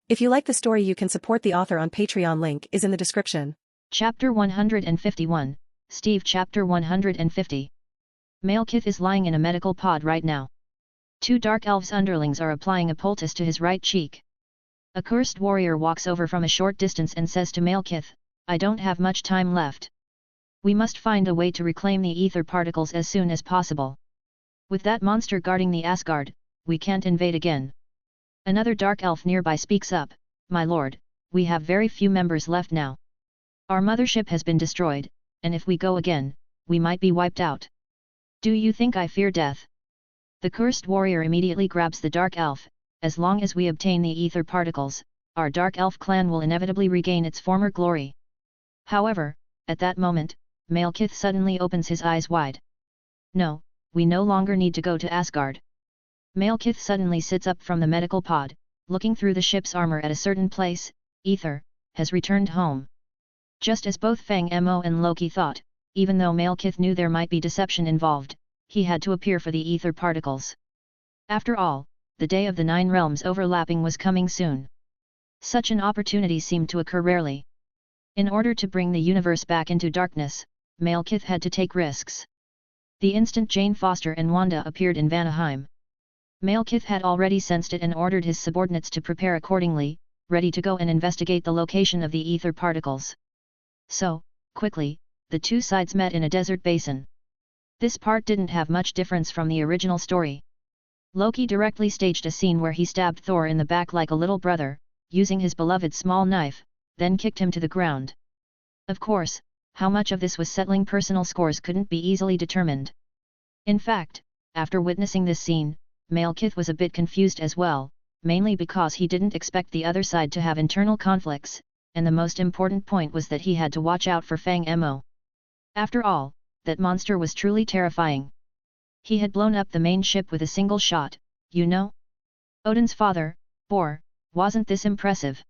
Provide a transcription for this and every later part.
If you like the story, you can support the author on Patreon. Link is in the description. Chapter 151, Steve. Chapter 150. Malekith is lying in a medical pod right now. Two dark elves underlings are applying a poultice to his right cheek. A cursed warrior walks over from a short distance and says to Malekith, "I don't have much time left. We must find a way to reclaim the ether particles as soon as possible. With that monster guarding the Asgard, we can't invade again." Another dark elf nearby speaks up, "My lord, we have very few members left now. Our mothership has been destroyed, and if we go again, we might be wiped out. Do you think I fear death?" The cursed warrior immediately grabs the dark elf. "As long as we obtain the ether particles, our dark elf clan will inevitably regain its former glory." However, at that moment, Malekith suddenly opens his eyes wide. "No, we no longer need to go to Asgard." Malekith suddenly sits up from the medical pod, looking through the ship's armor at a certain place. Aether has returned home. Just as both Fang Mo and Loki thought, even though Malekith knew there might be deception involved, he had to appear for the ether particles. After all, the day of the 9 realms overlapping was coming soon. Such an opportunity seemed to occur rarely. In order to bring the universe back into darkness, Malekith had to take risks. The instant Jane Foster and Wanda appeared in Vanaheim, Malekith had already sensed it and ordered his subordinates to prepare accordingly, ready to go and investigate the location of the ether particles. So, quickly, the two sides met in a desert basin. This part didn't have much difference from the original story. Loki directly staged a scene where he stabbed Thor in the back like a little brother, using his beloved small knife, then kicked him to the ground. Of course, how much of this was settling personal scores couldn't be easily determined. In fact, after witnessing this scene, Malekith was a bit confused as well, mainly because he didn't expect the other side to have internal conflicts, and the most important point was that he had to watch out for Fang Mo. After all, that monster was truly terrifying. He had blown up the main ship with a single shot, you know? Odin's father, Thor, wasn't this impressive?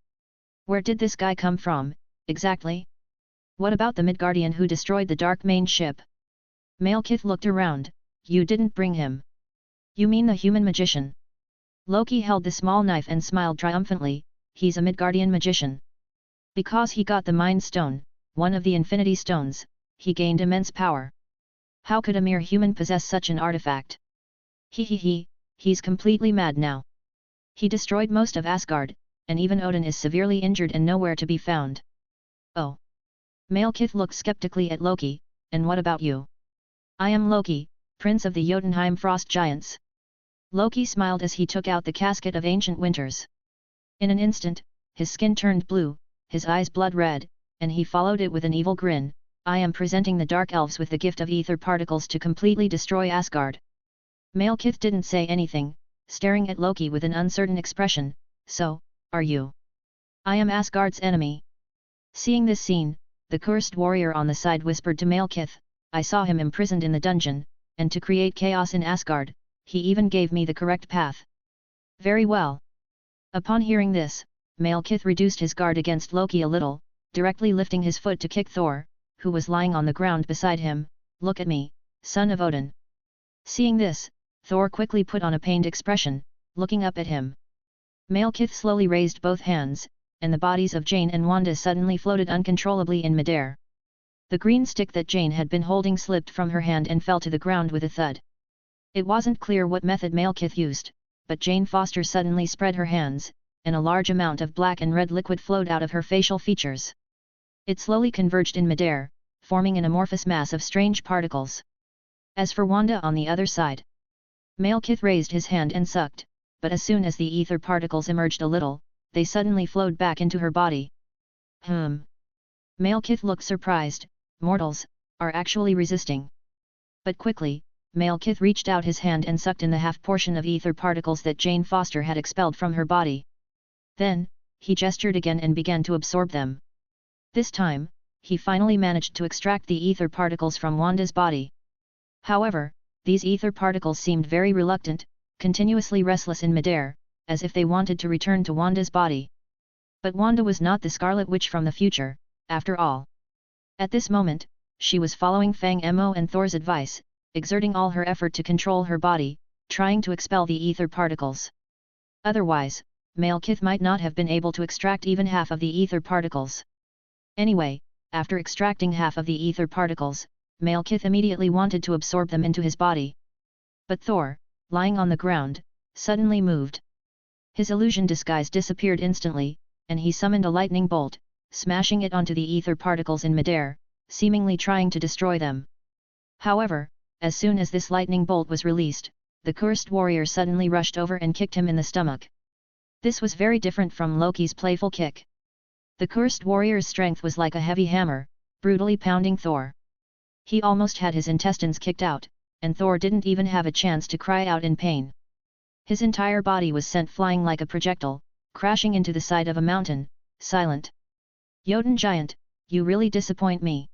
Where did this guy come from, exactly? What about the Midgardian who destroyed the dark main ship? Malekith looked around. "You didn't bring him. You mean the human magician?" Loki held the small knife and smiled triumphantly. "He's a Midgardian magician. Because he got the Mind Stone, one of the Infinity Stones, he gained immense power. How could a mere human possess such an artifact? He's completely mad now. He destroyed most of Asgard, and even Odin is severely injured and nowhere to be found." "Oh." Malekith looked skeptically at Loki. "And what about you?" "I am Loki, Prince of the Jotunheim Frost Giants." Loki smiled as he took out the Casket of Ancient Winters. In an instant, his skin turned blue, his eyes blood red, and he followed it with an evil grin. "I am presenting the Dark Elves with the gift of ether particles to completely destroy Asgard." Malekith didn't say anything, staring at Loki with an uncertain expression. "So, are you?" "I am Asgard's enemy." Seeing this scene, the cursed warrior on the side whispered to Malekith, "I saw him imprisoned in the dungeon, and to create chaos in Asgard, he even gave me the correct path." "Very well." Upon hearing this, Malekith reduced his guard against Loki a little, directly lifting his foot to kick Thor, who was lying on the ground beside him. "Look at me, son of Odin." Seeing this, Thor quickly put on a pained expression, looking up at him. Malekith slowly raised both hands, and the bodies of Jane and Wanda suddenly floated uncontrollably in midair. The green stick that Jane had been holding slipped from her hand and fell to the ground with a thud. It wasn't clear what method Malekith used, but Jane Foster suddenly spread her hands, and a large amount of black and red liquid flowed out of her facial features. It slowly converged in midair, forming an amorphous mass of strange particles. As for Wanda on the other side, Malekith raised his hand and sucked, but as soon as the ether particles emerged a little, they suddenly flowed back into her body. Malekith looked surprised. Mortals are actually resisting. But quickly, Malekith reached out his hand and sucked in the half portion of ether particles that Jane Foster had expelled from her body. Then, he gestured again and began to absorb them. This time, he finally managed to extract the ether particles from Wanda's body. However, these ether particles seemed very reluctant, continuously restless in midair, as if they wanted to return to Wanda's body. But Wanda was not the Scarlet Witch from the future, after all. At this moment, she was following Fang Mo and Thor's advice, exerting all her effort to control her body, trying to expel the ether particles. Otherwise, Malekith might not have been able to extract even half of the ether particles. Anyway, after extracting half of the ether particles, Malekith immediately wanted to absorb them into his body. But Thor, lying on the ground, suddenly moved. His illusion disguise disappeared instantly, and he summoned a lightning bolt, smashing it onto the ether particles in midair, seemingly trying to destroy them. However, as soon as this lightning bolt was released, the cursed warrior suddenly rushed over and kicked him in the stomach. This was very different from Loki's playful kick. The cursed warrior's strength was like a heavy hammer, brutally pounding Thor. He almost had his intestines kicked out, and Thor didn't even have a chance to cry out in pain. His entire body was sent flying like a projectile, crashing into the side of a mountain, silent. Jotun giant, you really disappoint me.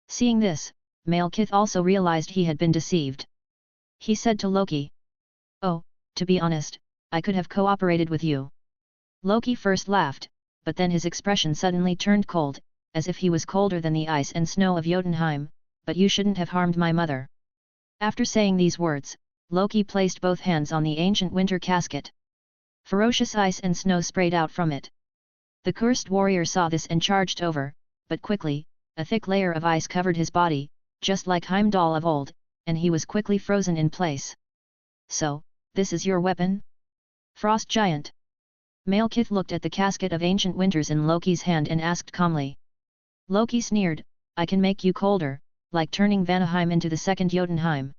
Seeing this, Malekith also realized he had been deceived. He said to Loki, "Oh, to be honest, I could have cooperated with you." Loki first laughed, but then his expression suddenly turned cold, as if he was colder than the ice and snow of Jotunheim. "But you shouldn't have harmed my mother." After saying these words, Loki placed both hands on the ancient winter casket. Ferocious ice and snow sprayed out from it. The cursed warrior saw this and charged over, but quickly, a thick layer of ice covered his body, just like Heimdall of old, and he was quickly frozen in place. "So, this is your weapon? Frost giant?" Malekith looked at the casket of ancient winters in Loki's hand and asked calmly. Loki sneered, "I can make you colder, like turning Vanaheim into the second Jotunheim.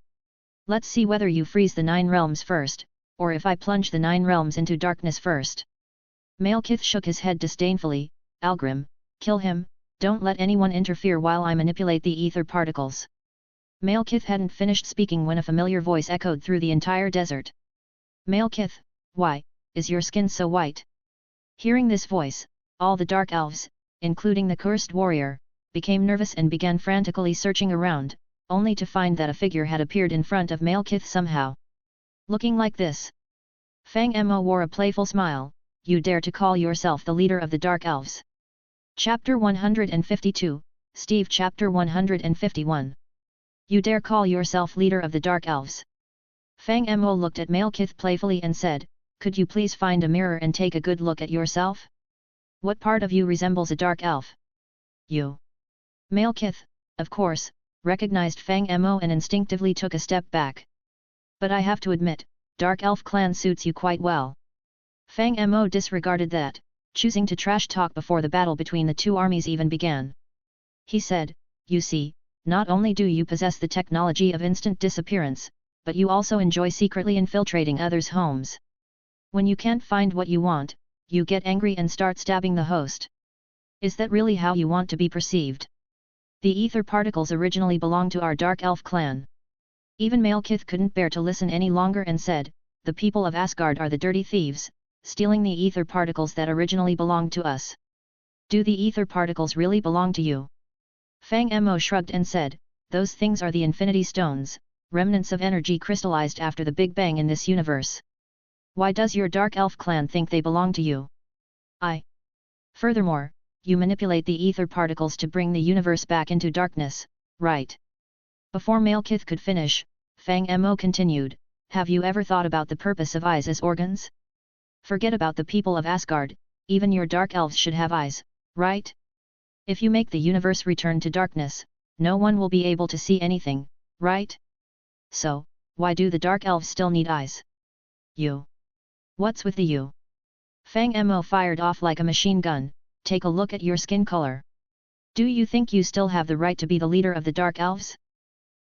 Let's see whether you freeze the 9 realms first, or if I plunge the 9 realms into darkness first." Malekith shook his head disdainfully, "Algrim, kill him, don't let anyone interfere while I manipulate the ether particles." Malekith hadn't finished speaking when a familiar voice echoed through the entire desert. "Malekith, why is your skin so white?" Hearing this voice, all the dark elves, including the cursed warrior, became nervous and began frantically searching around, only to find that a figure had appeared in front of Malekith somehow. Looking like this. Fang Mo wore a playful smile, "You dare to call yourself the leader of the Dark Elves?" Chapter 152, Steve Chapter 151. "You dare call yourself leader of the Dark Elves?" Fang Mo looked at Malekith playfully and said, "Could you please find a mirror and take a good look at yourself? What part of you resembles a dark elf?" "You." Malekith, of course, recognized Fang Mo and instinctively took a step back. "But I have to admit, Dark Elf clan suits you quite well." Fang Mo disregarded that, choosing to trash talk before the battle between the two armies even began. He said, "You see, not only do you possess the technology of instant disappearance, but you also enjoy secretly infiltrating others' homes. When you can't find what you want, you get angry and start stabbing the host. Is that really how you want to be perceived? The ether particles originally belonged to our Dark Elf clan." Even Malekith couldn't bear to listen any longer and said, "The people of Asgard are the dirty thieves, stealing the ether particles that originally belonged to us. Do the ether particles really belong to you?" Fang Mo shrugged and said, "Those things are the Infinity Stones, remnants of energy crystallized after the Big Bang in this universe. Why does your Dark Elf clan think they belong to you?" Furthermore, you manipulate the ether particles to bring the universe back into darkness, right?" Before Malekith could finish, Fang Mo continued, "Have you ever thought about the purpose of eyes as organs? Forget about the people of Asgard, even your dark elves should have eyes, right? If you make the universe return to darkness, no one will be able to see anything, right? So, why do the dark elves still need eyes? You. What's with the you?" Fang Mo fired off like a machine gun, "Take a look at your skin color. Do you think you still have the right to be the leader of the Dark Elves?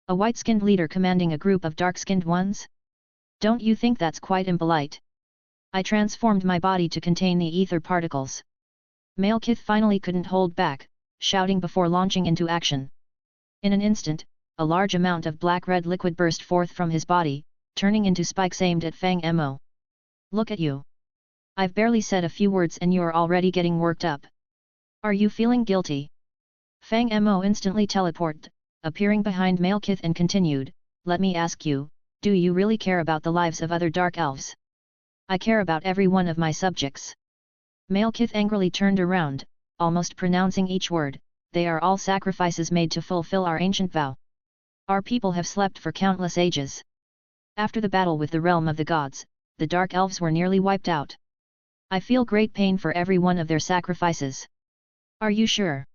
A white-skinned leader commanding a group of dark-skinned ones? Don't you think that's quite impolite? I transformed my body to contain the ether particles." Malekith finally couldn't hold back, shouting before launching into action. In an instant, a large amount of black-red liquid burst forth from his body, turning into spikes aimed at Fang Mo. "Look at you. I've barely said a few words and you're already getting worked up. Are you feeling guilty?" Fang Mo instantly teleported, appearing behind Malekith and continued, "Let me ask you, do you really care about the lives of other Dark Elves?" "I care about every one of my subjects." Malekith angrily turned around, almost pronouncing each word, "They are all sacrifices made to fulfill our ancient vow. Our people have slept for countless ages. After the battle with the realm of the gods, the dark elves were nearly wiped out. I feel great pain for every one of their sacrifices. Are you sure?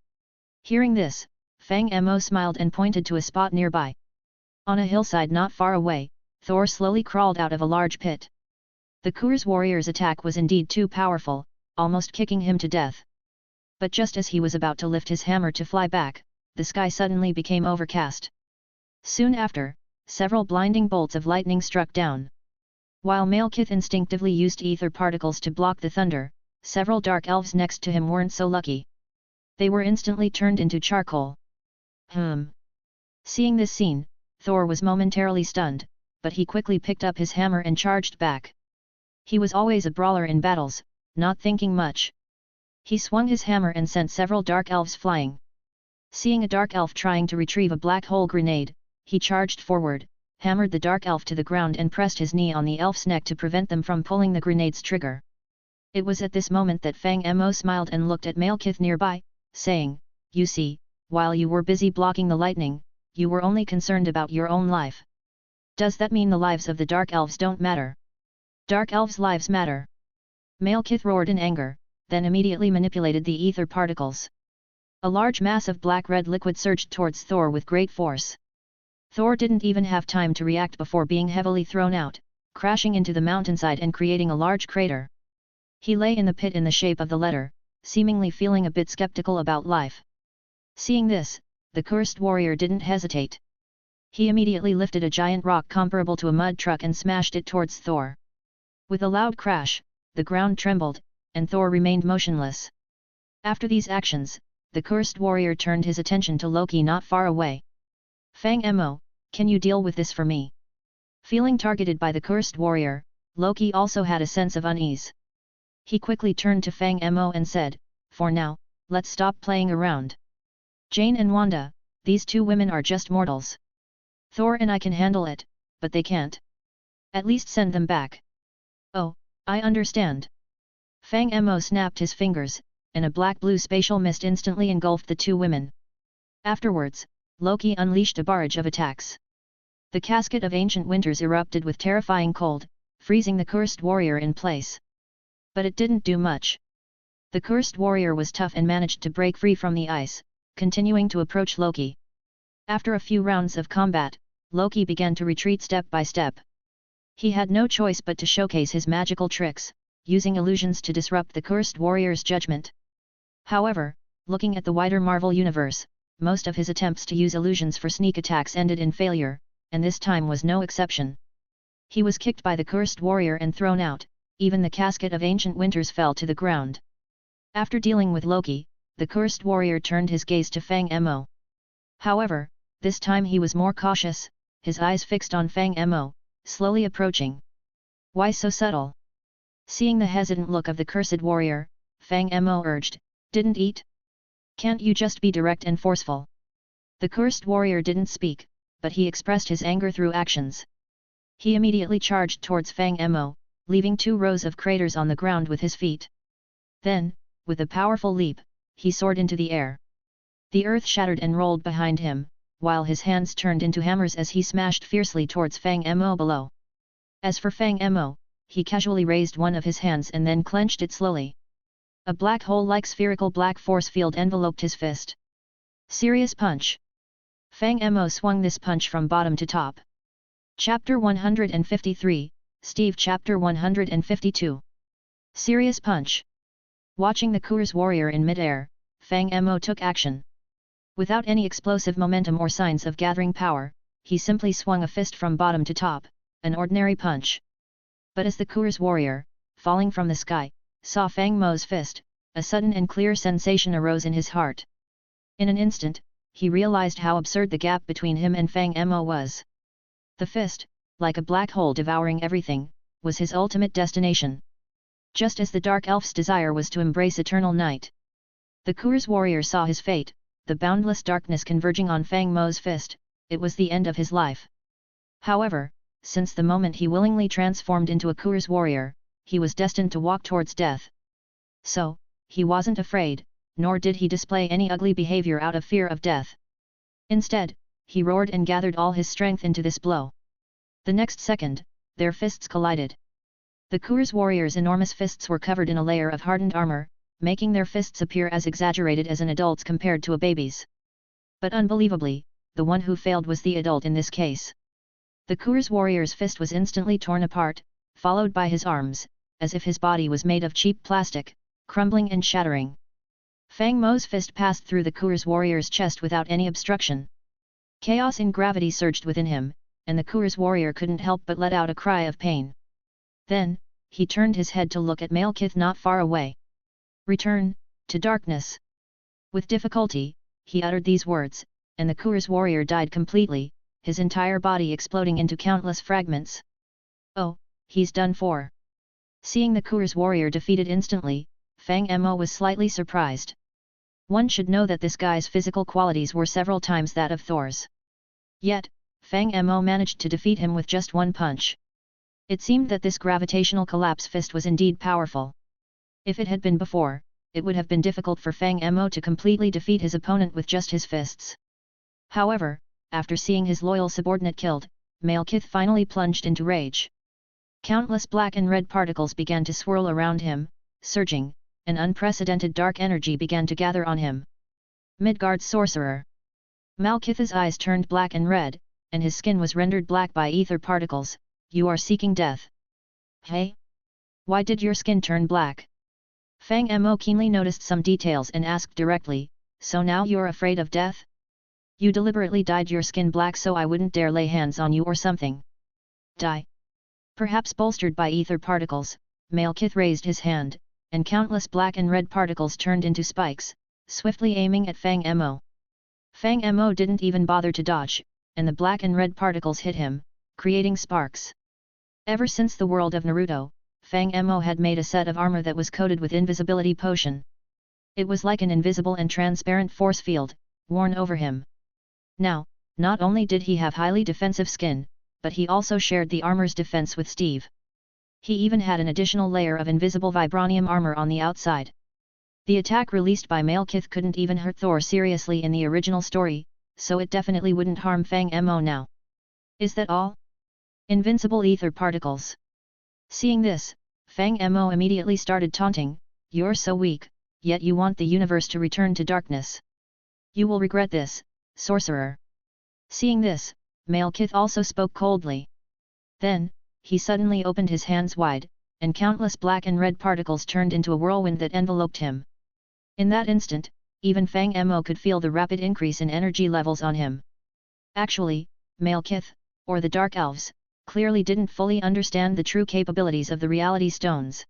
Hearing this, Fang Mo smiled and pointed to a spot nearby. On a hillside not far away, Thor slowly crawled out of a large pit. The Kur's warrior's attack was indeed too powerful, almost kicking him to death. But just as he was about to lift his hammer to fly back, the sky suddenly became overcast. Soon after, several blinding bolts of lightning struck down. While Malekith instinctively used ether particles to block the thunder, several dark elves next to him weren't so lucky. They were instantly turned into charcoal. Seeing this scene, Thor was momentarily stunned, but he quickly picked up his hammer and charged back. He was always a brawler in battles, not thinking much. He swung his hammer and sent several dark elves flying. Seeing a dark elf trying to retrieve a black hole grenade, he charged forward, hammered the dark elf to the ground and pressed his knee on the elf's neck to prevent them from pulling the grenade's trigger. It was at this moment that Fang Mo smiled and looked at Malekith nearby, saying, "You see, while you were busy blocking the lightning, you were only concerned about your own life. Does that mean the lives of the dark elves don't matter? Dark elves' lives matter." Malekith roared in anger, then immediately manipulated the ether particles. A large mass of black-red liquid surged towards Thor with great force. Thor didn't even have time to react before being heavily thrown out, crashing into the mountainside and creating a large crater. He lay in the pit in the shape of the letter, seemingly feeling a bit skeptical about life. Seeing this, the cursed warrior didn't hesitate. He immediately lifted a giant rock comparable to a mud truck and smashed it towards Thor. With a loud crash, the ground trembled, and Thor remained motionless. After these actions, the cursed warrior turned his attention to Loki not far away. "Fang Mo, can you deal with this for me?" Feeling targeted by the cursed warrior, Loki also had a sense of unease. He quickly turned to Fang Mo and said, "For now, let's stop playing around. Jane and Wanda, these two women are just mortals. Thor and I can handle it, but they can't. At least send them back." "Oh, I understand." Fang Mo snapped his fingers, and a black-blue spatial mist instantly engulfed the two women. Afterwards, Loki unleashed a barrage of attacks. The Casket of Ancient Winters erupted with terrifying cold, freezing the cursed warrior in place. But it didn't do much. The cursed warrior was tough and managed to break free from the ice, continuing to approach Loki. After a few rounds of combat, Loki began to retreat step by step. He had no choice but to showcase his magical tricks, using illusions to disrupt the cursed warrior's judgment. However, looking at the wider Marvel universe, most of his attempts to use illusions for sneak attacks ended in failure, and this time was no exception. He was kicked by the cursed warrior and thrown out, even the Casket of Ancient Winters fell to the ground. After dealing with Loki, the cursed warrior turned his gaze to Fang Mo. However, this time he was more cautious, his eyes fixed on Fang Mo, slowly approaching. "Why so subtle?" Seeing the hesitant look of the cursed warrior, Fang Mo urged, "Didn't eat? Can't you just be direct and forceful?" The cursed warrior didn't speak, but he expressed his anger through actions. He immediately charged towards Fang Mo, leaving 2 rows of craters on the ground with his feet. Then, with a powerful leap, he soared into the air. The earth shattered and rolled behind him, while his hands turned into hammers as he smashed fiercely towards Fang Mo below. As for Fang Mo, he casually raised one of his hands and then clenched it slowly. A black hole-like spherical black force field enveloped his fist. Serious punch. Fang Mo swung this punch from bottom to top. Chapter 153, Steve Chapter 152. Serious punch. Watching the Kur's warrior in mid-air, Fang Mo took action. Without any explosive momentum or signs of gathering power, he simply swung a fist from bottom to top, an ordinary punch. But as the Kur's warrior, falling from the sky, saw Fang Mo's fist, a sudden and clear sensation arose in his heart. In an instant, he realized how absurd the gap between him and Fang Mo was. The fist, like a black hole devouring everything, was his ultimate destination. Just as the Dark Elf's desire was to embrace eternal night. The Kur's warrior saw his fate, the boundless darkness converging on Fang Mo's fist. It was the end of his life. However, since the moment he willingly transformed into a Kur's warrior, he was destined to walk towards death. So, he wasn't afraid, nor did he display any ugly behavior out of fear of death. Instead, he roared and gathered all his strength into this blow. The next second, their fists collided. The Kur's warriors' enormous fists were covered in a layer of hardened armor, making their fists appear as exaggerated as an adult's compared to a baby's. But unbelievably, the one who failed was the adult in this case. The Kur's warrior's fist was instantly torn apart, followed by his arms, as if his body was made of cheap plastic, crumbling and shattering. Fang Mo's fist passed through the Kur's warrior's chest without any obstruction. Chaos in gravity surged within him, and the Kur's warrior couldn't help but let out a cry of pain. Then, he turned his head to look at Malekith not far away. "Return, to darkness." With difficulty, he uttered these words, and the Kur's warrior died completely, his entire body exploding into countless fragments. "Oh, he's done for." Seeing the Kur's warrior defeated instantly, Fang Mo was slightly surprised. One should know that this guy's physical qualities were several times that of Thor's. Yet, Fang Mo managed to defeat him with just one punch. It seemed that this gravitational collapse fist was indeed powerful. If it had been before, it would have been difficult for Fang Mo to completely defeat his opponent with just his fists. However, after seeing his loyal subordinate killed, Malekith finally plunged into rage. Countless black and red particles began to swirl around him, surging, and unprecedented dark energy began to gather on him. Midgard sorcerer. Malekith's eyes turned black and red, and his skin was rendered black by ether particles. "You are seeking death." "Hey? Why did your skin turn black?" Fang Mo keenly noticed some details and asked directly, "So now you're afraid of death? You deliberately dyed your skin black so I wouldn't dare lay hands on you or something." "Die?" Perhaps bolstered by ether particles, Malekith raised his hand, and countless black and red particles turned into spikes, swiftly aiming at Fang Mo. Fang Mo didn't even bother to dodge, and the black and red particles hit him, creating sparks. Ever since the world of Naruto, Fang Mo had made a set of armor that was coated with invisibility potion. It was like an invisible and transparent force field, worn over him. Now, not only did he have highly defensive skin, but he also shared the armor's defense with Steve. He even had an additional layer of invisible vibranium armor on the outside. The attack released by Malekith couldn't even hurt Thor seriously in the original story, so it definitely wouldn't harm Fang Mo now. Is that all? Invincible ether particles. Seeing this, Fang Mo immediately started taunting, "You're so weak, yet you want the universe to return to darkness. You will regret this, sorcerer." Seeing this, Malekith also spoke coldly. Then, he suddenly opened his hands wide, and countless black and red particles turned into a whirlwind that enveloped him. In that instant, even Fang Mo could feel the rapid increase in energy levels on him. Actually, Malekith, or the Dark Elves, clearly didn't fully understand the true capabilities of the Reality Stones.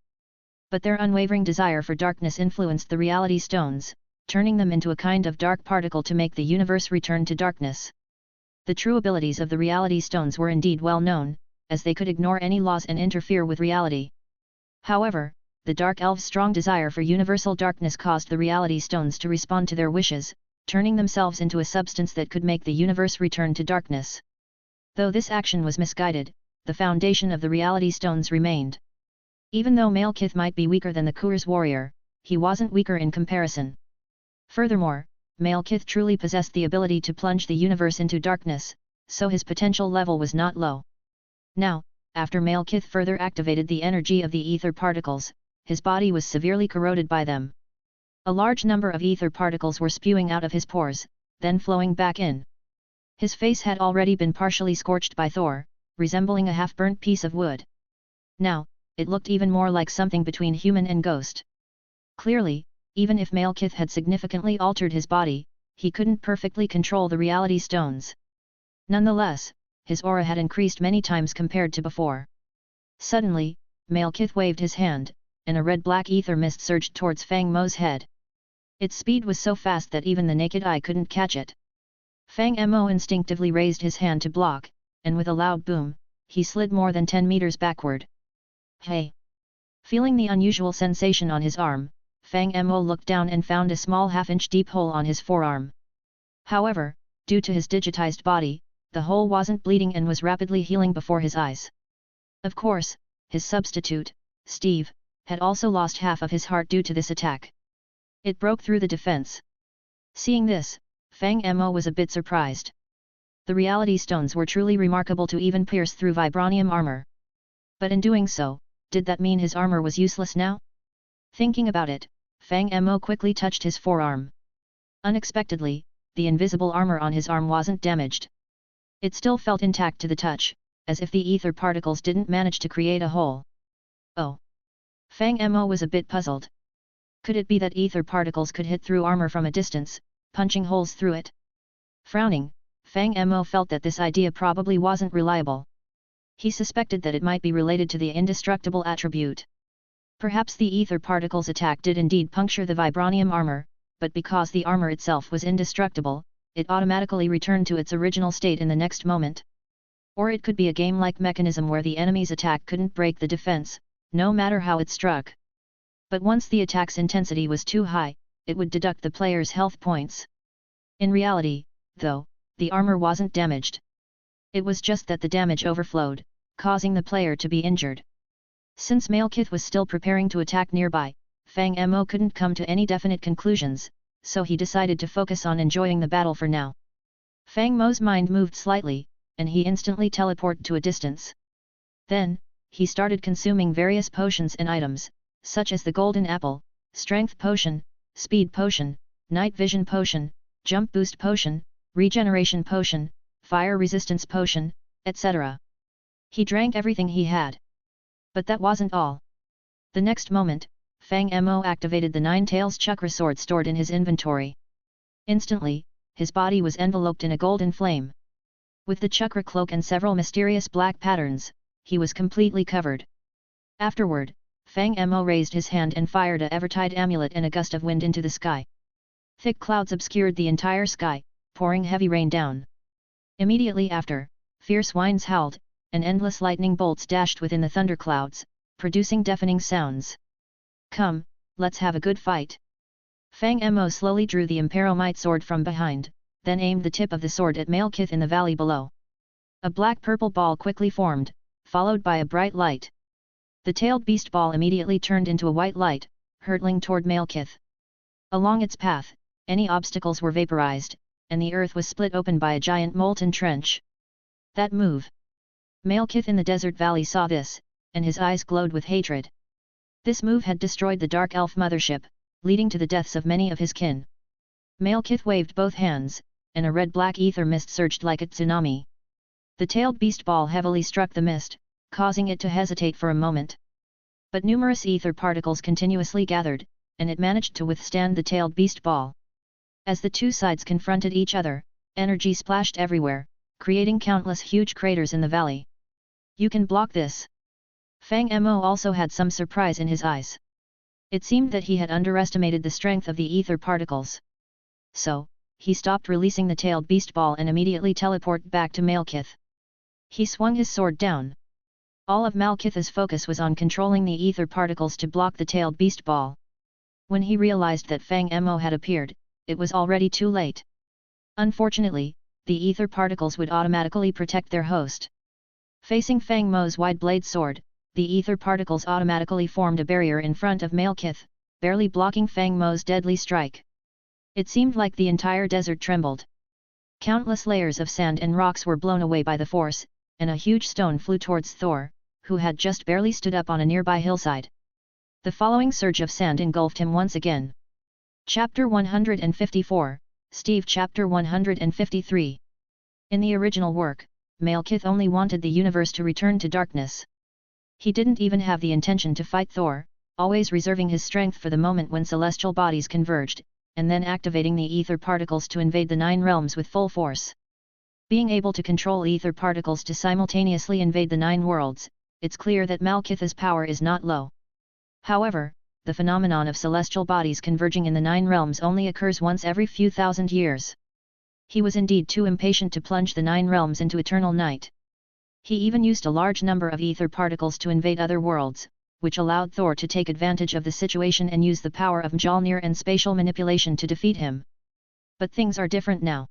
But their unwavering desire for darkness influenced the Reality Stones, turning them into a kind of dark particle to make the universe return to darkness. The true abilities of the Reality Stones were indeed well known, as they could ignore any laws and interfere with reality. However, the Dark Elves' strong desire for universal darkness caused the Reality Stones to respond to their wishes, turning themselves into a substance that could make the universe return to darkness. Though this action was misguided, the foundation of the Reality Stones remained. Even though Malekith might be weaker than the Kur's warrior, he wasn't weaker in comparison. Furthermore, Malekith truly possessed the ability to plunge the universe into darkness, so his potential level was not low. Now, after Malekith further activated the energy of the ether particles, his body was severely corroded by them. A large number of ether particles were spewing out of his pores, then flowing back in. His face had already been partially scorched by Thor, resembling a half-burnt piece of wood. Now, it looked even more like something between human and ghost. Clearly, even if Malekith had significantly altered his body, he couldn't perfectly control the Reality Stones. Nonetheless, his aura had increased many times compared to before. Suddenly, Malekith waved his hand, and a red-black ether mist surged towards Fang Mo's head. Its speed was so fast that even the naked eye couldn't catch it. Fang Mo instinctively raised his hand to block, and with a loud boom, he slid more than 10 meters backward. "Hey!" Feeling the unusual sensation on his arm, Fang Mo looked down and found a small half-inch deep hole on his forearm. However, due to his digitized body, the hole wasn't bleeding and was rapidly healing before his eyes. Of course, his substitute, Steve, had also lost half of his heart due to this attack. It broke through the defense. Seeing this, Fang Mo was a bit surprised. The Reality Stones were truly remarkable to even pierce through vibranium armor. But in doing so, Did that mean his armor was useless now? Thinking about it, Fang Mo quickly touched his forearm. Unexpectedly, the invisible armor on his arm wasn't damaged. It still felt intact to the touch, as if the ether particles didn't manage to create a hole. Oh! Fang Mo was a bit puzzled. Could it be that ether particles could hit through armor from a distance, punching holes through it? Frowning, Fang Mo felt that this idea probably wasn't reliable. He suspected that it might be related to the indestructible attribute. Perhaps the ether particles' attack did indeed puncture the vibranium armor, but because the armor itself was indestructible, it automatically returned to its original state in the next moment. Or it could be a game-like mechanism where the enemy's attack couldn't break the defense, no matter how it struck. But once the attack's intensity was too high, it would deduct the player's health points. In reality, though, the armor wasn't damaged. It was just that the damage overflowed, causing the player to be injured. Since Malekith was still preparing to attack nearby, Fang Mo couldn't come to any definite conclusions, so he decided to focus on enjoying the battle for now. Fang Mo's mind moved slightly, and he instantly teleported to a distance. Then, he started consuming various potions and items, such as the Golden Apple, Strength Potion, Speed Potion, Night Vision Potion, Jump Boost Potion, Regeneration Potion, Fire Resistance Potion, etc. He drank everything he had. But that wasn't all. The next moment, Fang Mo activated the Nine Tails Chakra Sword stored in his inventory. Instantly, his body was enveloped in a golden flame. With the chakra cloak and several mysterious black patterns, he was completely covered. Afterward, Fang Mo raised his hand and fired a Evertide amulet and a gust of wind into the sky. Thick clouds obscured the entire sky, pouring heavy rain down. Immediately after, fierce winds howled, and endless lightning bolts dashed within the thunderclouds, producing deafening sounds. Come, let's have a good fight. Fang Mo slowly drew the Imperomite sword from behind, then aimed the tip of the sword at Malekith in the valley below. A black-purple ball quickly formed, followed by a bright light. The tailed beast ball immediately turned into a white light, hurtling toward Malekith. Along its path, any obstacles were vaporized, and the earth was split open by a giant molten trench. That move! Malekith in the desert valley saw this, and his eyes glowed with hatred. This move had destroyed the Dark Elf mothership, leading to the deaths of many of his kin. Malekith waved both hands, and a red-black ether mist surged like a tsunami. The tailed beast ball heavily struck the mist, causing it to hesitate for a moment. But numerous ether particles continuously gathered, and it managed to withstand the tailed beast ball. As the two sides confronted each other, energy splashed everywhere, creating countless huge craters in the valley. You can block this. Fang Mo also had some surprise in his eyes. It seemed that he had underestimated the strength of the ether particles. So, he stopped releasing the tailed beast ball and immediately teleported back to Malekith. He swung his sword down. All of Malekith's focus was on controlling the ether particles to block the tailed beast ball. When he realized that Fang Mo had appeared, it was already too late. Unfortunately, the ether particles would automatically protect their host. Facing Fang Mo's wide blade sword, the ether particles automatically formed a barrier in front of Malekith, barely blocking Fang Mo's deadly strike. It seemed like the entire desert trembled. Countless layers of sand and rocks were blown away by the force, and a huge stone flew towards Thor, who had just barely stood up on a nearby hillside. The following surge of sand engulfed him once again. Chapter 154, Steve Chapter 153. In the original work, Malekith only wanted the universe to return to darkness. He didn't even have the intention to fight Thor, always reserving his strength for the moment when celestial bodies converged, and then activating the ether particles to invade the Nine Realms with full force. Being able to control ether particles to simultaneously invade the Nine Worlds, it's clear that Malekith's power is not low. However, the phenomenon of celestial bodies converging in the Nine Realms only occurs once every few thousand years. He was indeed too impatient to plunge the Nine Realms into eternal night. He even used a large number of ether particles to invade other worlds, which allowed Thor to take advantage of the situation and use the power of Mjolnir and spatial manipulation to defeat him. But things are different now.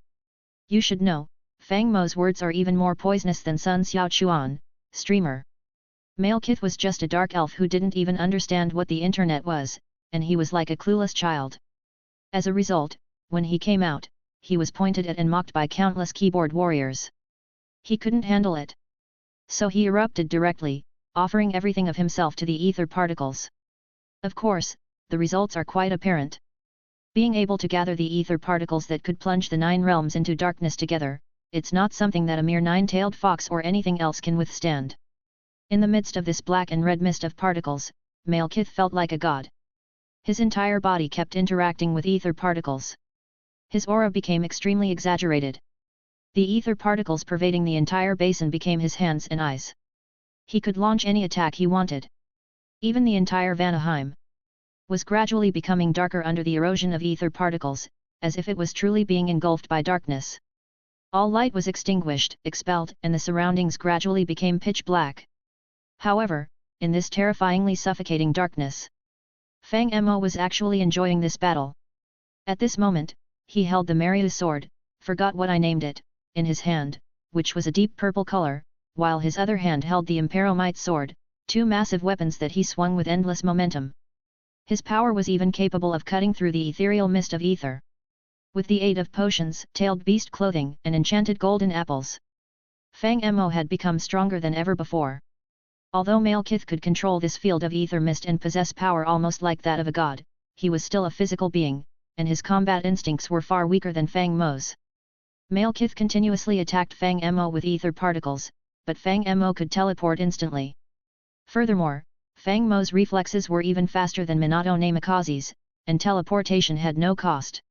You should know, Fang Mo's words are even more poisonous than Sun Xiaochuan, streamer. Malekith was just a dark elf who didn't even understand what the internet was, and he was like a clueless child. As a result, when he came out, he was pointed at and mocked by countless keyboard warriors. He couldn't handle it. So he erupted directly, offering everything of himself to the ether particles. Of course, the results are quite apparent. Being able to gather the ether particles that could plunge the 9 realms into darkness together, it's not something that a mere 9-tailed fox or anything else can withstand. In the midst of this black and red mist of particles, Malekith felt like a god. His entire body kept interacting with ether particles. His aura became extremely exaggerated. The ether particles pervading the entire basin became his hands and eyes. He could launch any attack he wanted. Even the entire Vanaheim was gradually becoming darker under the erosion of ether particles, as if it was truly being engulfed by darkness. All light was extinguished, expelled, and the surroundings gradually became pitch black. However, in this terrifyingly suffocating darkness, Fang Mo was actually enjoying this battle. At this moment, he held the Mariu sword, forgot what I named it, in his hand, which was a deep purple color, while his other hand held the Imperomite sword, 2 massive weapons that he swung with endless momentum. His power was even capable of cutting through the ethereal mist of ether. With the aid of potions, tailed beast clothing, and enchanted golden apples, Fang Mo had become stronger than ever before. Although Malekith could control this field of ether mist and possess power almost like that of a god, he was still a physical being, and his combat instincts were far weaker than Fang Mo's. Malekith continuously attacked Fang Mo with ether particles, but Fang Mo could teleport instantly. Furthermore, Fang Mo's reflexes were even faster than Minato Namikaze's, and teleportation had no cost.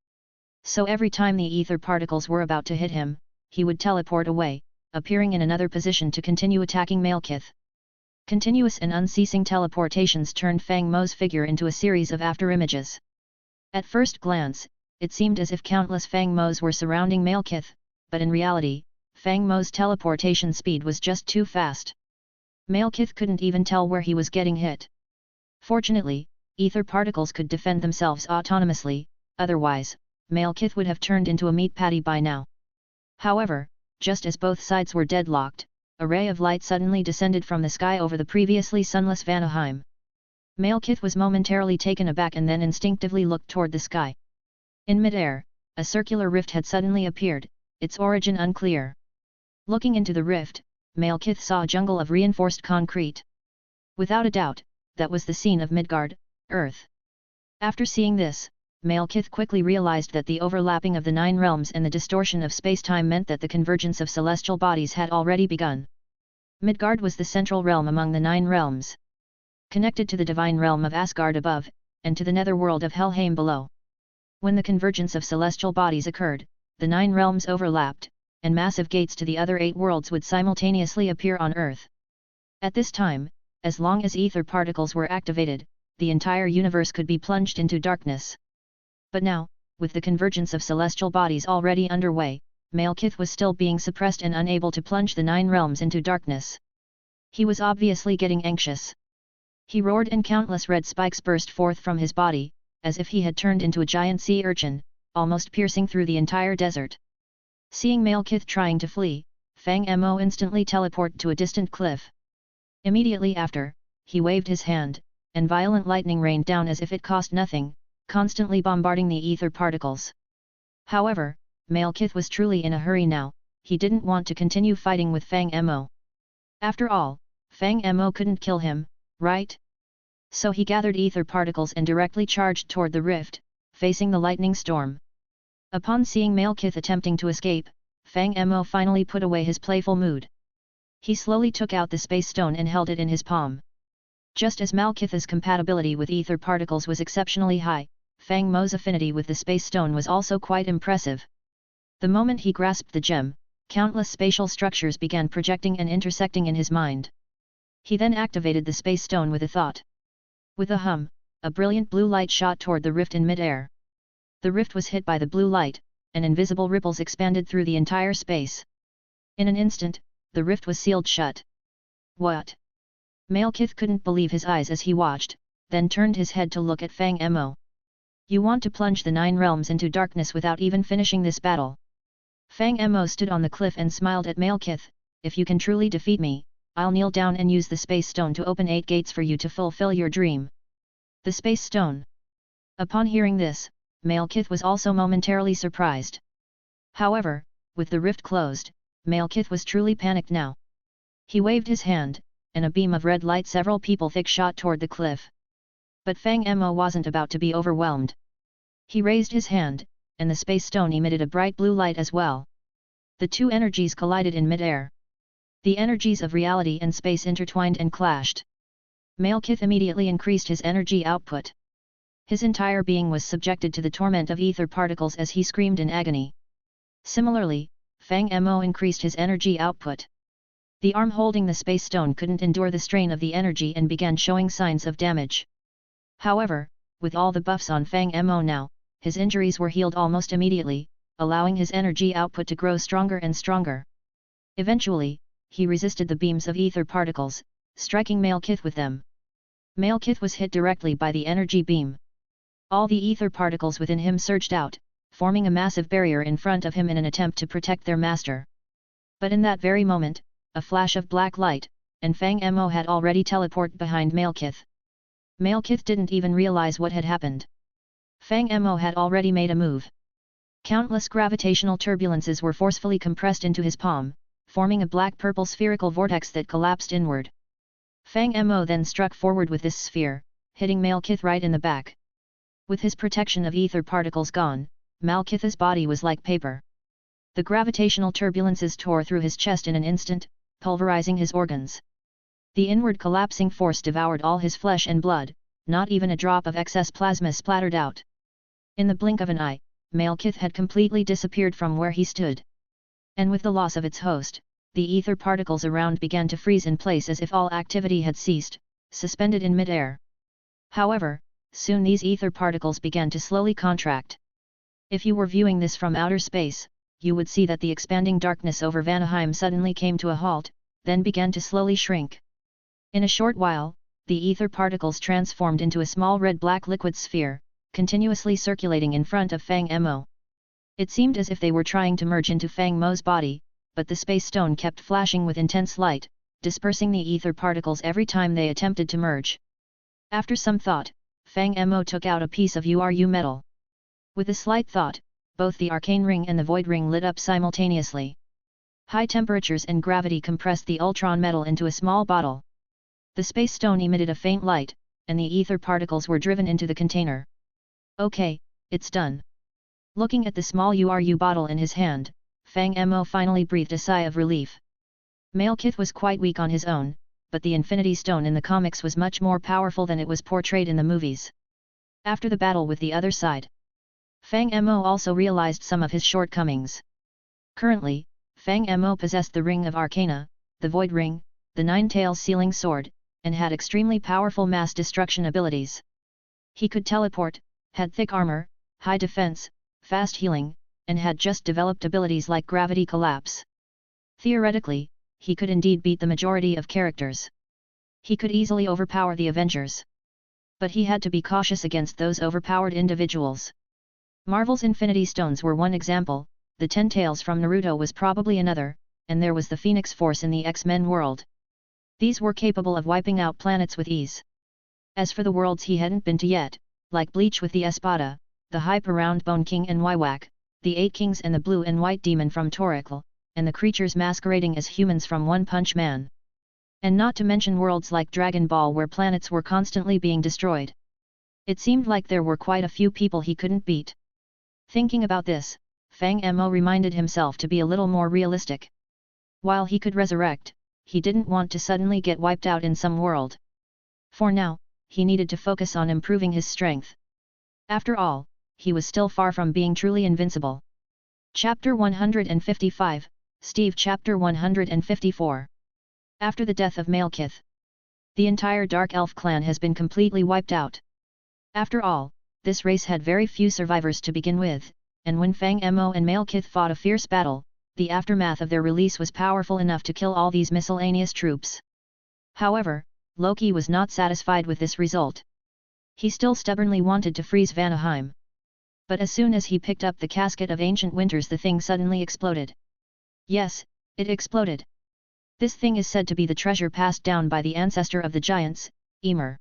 So every time the ether particles were about to hit him, he would teleport away, appearing in another position to continue attacking Malekith. Continuous and unceasing teleportations turned Fang Mo's figure into a series of afterimages. At first glance, it seemed as if countless Fang Mo's were surrounding Malekith, but in reality, Fang Mo's teleportation speed was just too fast. Malekith couldn't even tell where he was getting hit. Fortunately, ether particles could defend themselves autonomously, otherwise, Malekith would have turned into a meat patty by now. However, just as both sides were deadlocked, a ray of light suddenly descended from the sky over the previously sunless Vanaheim. Malekith was momentarily taken aback and then instinctively looked toward the sky. In midair, a circular rift had suddenly appeared, its origin unclear. Looking into the rift, Malekith saw a jungle of reinforced concrete. Without a doubt, that was the scene of Midgard, Earth. After seeing this, Malekith quickly realized that the overlapping of the 9 realms and the distortion of space-time meant that the convergence of celestial bodies had already begun. Midgard was the central realm among the 9 realms, connected to the divine realm of Asgard above, and to the netherworld of Helheim below. When the convergence of celestial bodies occurred, the 9 realms overlapped, and massive gates to the other 8 worlds would simultaneously appear on Earth. At this time, as long as ether particles were activated, the entire universe could be plunged into darkness. But now, with the convergence of celestial bodies already underway, Malekith was still being suppressed and unable to plunge the 9 realms into darkness. He was obviously getting anxious. He roared and countless red spikes burst forth from his body, as if he had turned into a giant sea urchin, almost piercing through the entire desert. Seeing Malekith trying to flee, Fang Mo instantly teleported to a distant cliff. Immediately after, he waved his hand, and violent lightning rained down as if it cost nothing, constantly bombarding the ether particles. However, Malekith was truly in a hurry now, he didn't want to continue fighting with Fang Mo. After all, Fang Mo couldn't kill him, right? So he gathered ether particles and directly charged toward the rift, facing the lightning storm. Upon seeing Malekith attempting to escape, Fang Mo finally put away his playful mood. He slowly took out the space stone and held it in his palm. Just as Malekith's compatibility with ether particles was exceptionally high, Fang Mo's affinity with the space stone was also quite impressive. The moment he grasped the gem, countless spatial structures began projecting and intersecting in his mind. He then activated the space stone with a thought. With a hum, a brilliant blue light shot toward the rift in midair. The rift was hit by the blue light, and invisible ripples expanded through the entire space. In an instant, the rift was sealed shut. What? Malekith couldn't believe his eyes as he watched, then turned his head to look at Fang Mo. You want to plunge the 9 realms into darkness without even finishing this battle? Fang Mo stood on the cliff and smiled at Malekith. If you can truly defeat me, I'll kneel down and use the space stone to open 8 gates for you to fulfill your dream. The space stone. Upon hearing this, Malekith was also momentarily surprised. However, with the rift closed, Malekith was truly panicked now. He waved his hand, and a beam of red light several people thick shot toward the cliff. But Fang Mo wasn't about to be overwhelmed. He raised his hand, and the space stone emitted a bright blue light as well. The two energies collided in mid-air. The energies of reality and space intertwined and clashed. Malekith immediately increased his energy output. His entire being was subjected to the torment of ether particles as he screamed in agony. Similarly, Fang Mo increased his energy output. The arm holding the space stone couldn't endure the strain of the energy and began showing signs of damage. However, with all the buffs on Fang Mo now, his injuries were healed almost immediately, allowing his energy output to grow stronger and stronger. Eventually, he resisted the beams of ether particles, striking Malekith with them. Malekith was hit directly by the energy beam. All the ether particles within him surged out, forming a massive barrier in front of him in an attempt to protect their master. But in that very moment, a flash of black light, and Fang Mo had already teleported behind Malekith. Malekith didn't even realize what had happened. Fang Mo had already made a move. Countless gravitational turbulences were forcefully compressed into his palm, forming a black-purple spherical vortex that collapsed inward. Fang Mo then struck forward with this sphere, hitting Malekith right in the back. With his protection of ether particles gone, Malekith's body was like paper. The gravitational turbulences tore through his chest in an instant, pulverizing his organs. The inward collapsing force devoured all his flesh and blood, not even a drop of excess plasma splattered out. In the blink of an eye, Malekith had completely disappeared from where he stood. And with the loss of its host, the ether particles around began to freeze in place as if all activity had ceased, suspended in mid-air. However, soon these ether particles began to slowly contract. If you were viewing this from outer space, you would see that the expanding darkness over Vanaheim suddenly came to a halt, then began to slowly shrink. In a short while, the ether particles transformed into a small red-black liquid sphere, continuously circulating in front of Fang Mo. It seemed as if they were trying to merge into Fang Mo's body, but the space stone kept flashing with intense light, dispersing the ether particles every time they attempted to merge. After some thought, Fang Mo took out a piece of URU metal. With a slight thought, both the arcane ring and the void ring lit up simultaneously. High temperatures and gravity compressed the ultron metal into a small bottle. The space stone emitted a faint light, and the ether particles were driven into the container. Okay, it's done. Looking at the small URU bottle in his hand, Fang Mo finally breathed a sigh of relief. Malekith was quite weak on his own, but the Infinity Stone in the comics was much more powerful than it was portrayed in the movies. After the battle with the other side, Fang Mo also realized some of his shortcomings. Currently, Fang Mo possessed the Ring of Arcana, the Void Ring, the Nine-Tails Sealing Sword, and had extremely powerful mass destruction abilities. He could teleport, had thick armor, high defense, fast healing, and had just developed abilities like gravity collapse. Theoretically, he could indeed beat the majority of characters. He could easily overpower the Avengers. But he had to be cautious against those overpowered individuals. Marvel's Infinity Stones were one example, the Ten Tails from Naruto was probably another, and there was the Phoenix Force in the X-Men world. These were capable of wiping out planets with ease. As for the worlds he hadn't been to yet, like Bleach with the Espada, the Hyper-Round Bone King and Wywak, the Eight Kings and the Blue and White Demon from Torikal, and the creatures masquerading as humans from One Punch Man. And not to mention worlds like Dragon Ball where planets were constantly being destroyed. It seemed like there were quite a few people he couldn't beat. Thinking about this, Fang Mo reminded himself to be a little more realistic. While he could resurrect, he didn't want to suddenly get wiped out in some world. For now, he needed to focus on improving his strength. After all, he was still far from being truly invincible. Chapter 155, Steve Chapter 154. After the death of Malekith, the entire Dark Elf clan has been completely wiped out. After all, this race had very few survivors to begin with, and when Fang Mo and Malekith fought a fierce battle, the aftermath of their release was powerful enough to kill all these miscellaneous troops. However, Loki was not satisfied with this result. He still stubbornly wanted to freeze Vanaheim. But as soon as he picked up the Casket of Ancient Winters, the thing suddenly exploded. Yes, it exploded. This thing is said to be the treasure passed down by the ancestor of the giants, Ymir.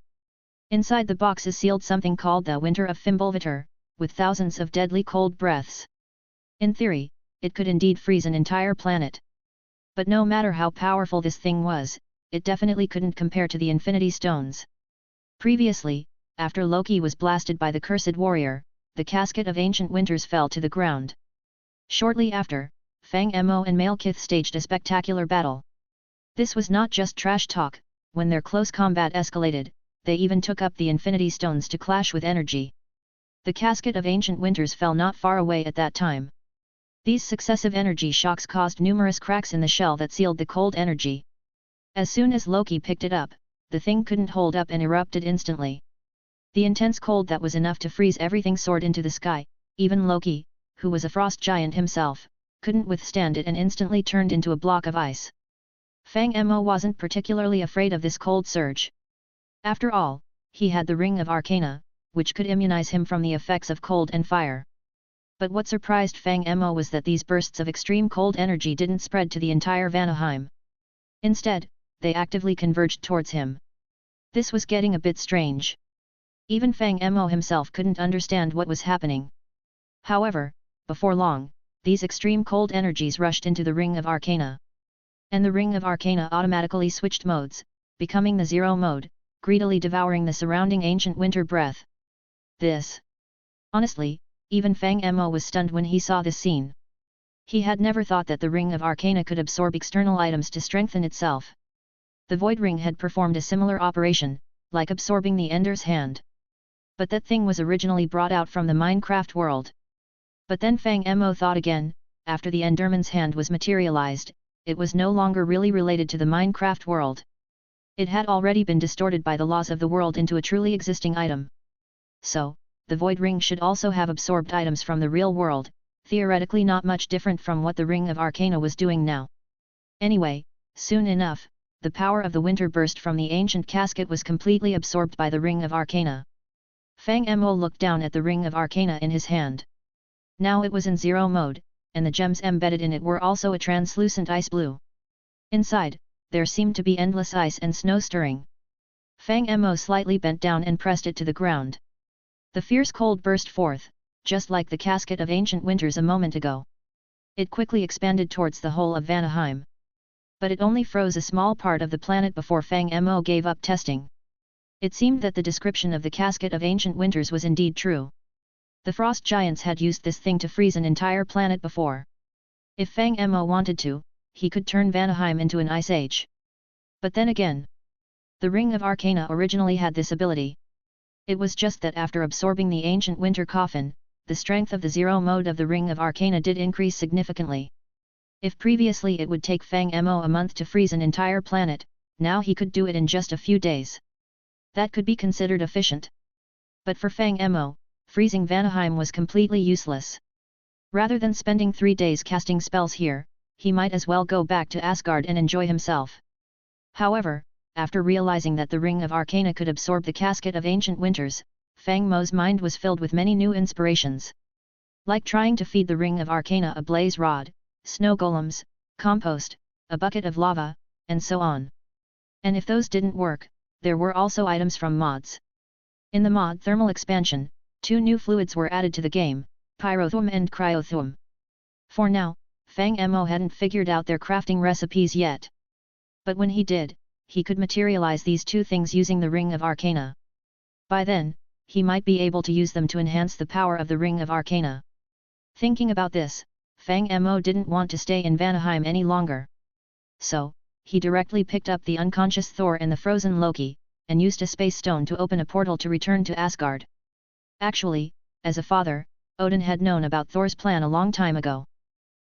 Inside the box is sealed something called the Winter of Fimbulvetur, with thousands of deadly cold breaths. In theory, it could indeed freeze an entire planet. But no matter how powerful this thing was, it definitely couldn't compare to the Infinity Stones. Previously, after Loki was blasted by the Cursed Warrior, the Casket of Ancient Winters fell to the ground. Shortly after, Fang Mo and Malekith staged a spectacular battle. This was not just trash talk. When their close combat escalated, they even took up the Infinity Stones to clash with energy. The Casket of Ancient Winters fell not far away at that time. These successive energy shocks caused numerous cracks in the shell that sealed the cold energy. As soon as Loki picked it up, the thing couldn't hold up and erupted instantly. The intense cold that was enough to freeze everything soared into the sky. Even Loki, who was a frost giant himself, couldn't withstand it and instantly turned into a block of ice. Fang Mo wasn't particularly afraid of this cold surge. After all, he had the Ring of Arcana, which could immunize him from the effects of cold and fire. But what surprised Fang Mo was that these bursts of extreme cold energy didn't spread to the entire Vanaheim. Instead, they actively converged towards him. This was getting a bit strange. Even Fang Mo himself couldn't understand what was happening. However, before long, these extreme cold energies rushed into the Ring of Arcana. And the Ring of Arcana automatically switched modes, becoming the Zero mode, greedily devouring the surrounding ancient winter breath. Honestly, even Fang Mo was stunned when he saw this scene. He had never thought that the Ring of Arcana could absorb external items to strengthen itself. The Void Ring had performed a similar operation, like absorbing the Ender's Hand. But that thing was originally brought out from the Minecraft world. But then Fang Mo thought again, after the Enderman's Hand was materialized, it was no longer really related to the Minecraft world. It had already been distorted by the laws of the world into a truly existing item. So, the Void Ring should also have absorbed items from the real world, theoretically not much different from what the Ring of Arcana was doing now. Anyway, soon enough, the power of the winter burst from the ancient casket was completely absorbed by the Ring of Arcana. Fang Mo looked down at the Ring of Arcana in his hand. Now it was in Zero mode, and the gems embedded in it were also a translucent ice blue. Inside, there seemed to be endless ice and snow stirring. Fang Mo slightly bent down and pressed it to the ground. The fierce cold burst forth, just like the Casket of Ancient Winters a moment ago. It quickly expanded towards the whole of Vanaheim. But it only froze a small part of the planet before Fang Mo gave up testing. It seemed that the description of the Casket of Ancient Winters was indeed true. The frost giants had used this thing to freeze an entire planet before. If Fang Mo wanted to, he could turn Vanaheim into an ice age. But then again, the Ring of Arcana originally had this ability. It was just that after absorbing the ancient winter coffin, the strength of the Zero mode of the Ring of Arcana did increase significantly. If previously it would take Fang Mo a month to freeze an entire planet, now he could do it in just a few days. That could be considered efficient. But for Fang Mo, freezing Vanaheim was completely useless. Rather than spending 3 days casting spells here, he might as well go back to Asgard and enjoy himself. However, after realizing that the Ring of Arcana could absorb the Casket of Ancient Winters, Fang Mo's mind was filled with many new inspirations. Like trying to feed the Ring of Arcana a blaze rod, snow golems, compost, a bucket of lava, and so on. And if those didn't work, there were also items from mods. In the mod Thermal Expansion, 2 new fluids were added to the game, Pyrothum and Cryothum. For now, Fang Mo hadn't figured out their crafting recipes yet. But when he did, he could materialize these 2 things using the Ring of Arcana. By then, he might be able to use them to enhance the power of the Ring of Arcana. Thinking about this, Fang Mo didn't want to stay in Vanaheim any longer. So, he directly picked up the unconscious Thor and the frozen Loki, and used a space stone to open a portal to return to Asgard. Actually, as a father, Odin had known about Thor's plan a long time ago.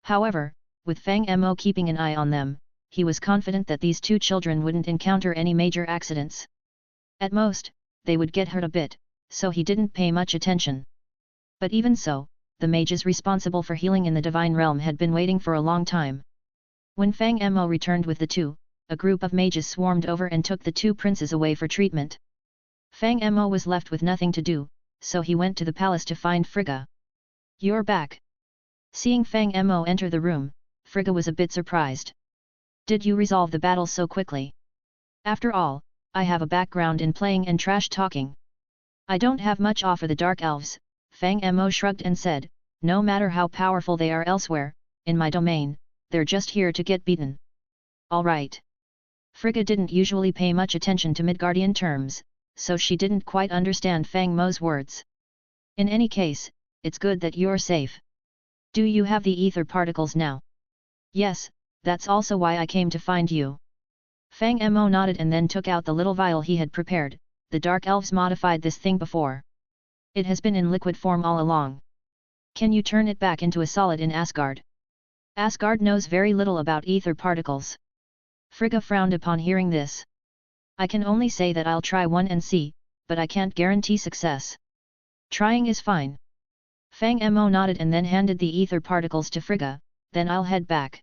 However, with Fang Mo keeping an eye on them, he was confident that these 2 children wouldn't encounter any major accidents. At most, they would get hurt a bit, so he didn't pay much attention. But even so, the mages responsible for healing in the Divine Realm had been waiting for a long time. When Fang Mo returned with the 2, a group of mages swarmed over and took the 2 princes away for treatment. Fang Mo was left with nothing to do, so he went to the palace to find Frigga. "You're back." Seeing Fang Mo enter the room, Frigga was a bit surprised. "Did you resolve the battle so quickly? After all, I have a background in playing and trash talking." "I don't have much offer the Dark Elves," Fang Mo shrugged and said, "no matter how powerful they are elsewhere, in my domain, they're just here to get beaten." "All right." Frigga didn't usually pay much attention to Midgardian terms, so she didn't quite understand Fang Mo's words. In any case, it's good that you're safe. Do you have the ether particles now? Yes, that's also why I came to find you. Fang Mo nodded and then took out the little vial he had prepared. The dark elves modified this thing before. It has been in liquid form all along. Can you turn it back into a solid in Asgard? Asgard knows very little about ether particles. Frigga frowned upon hearing this. I can only say that I'll try one and see, but I can't guarantee success. Trying is fine. Fang Mo nodded and then handed the ether particles to Frigga. Then I'll head back.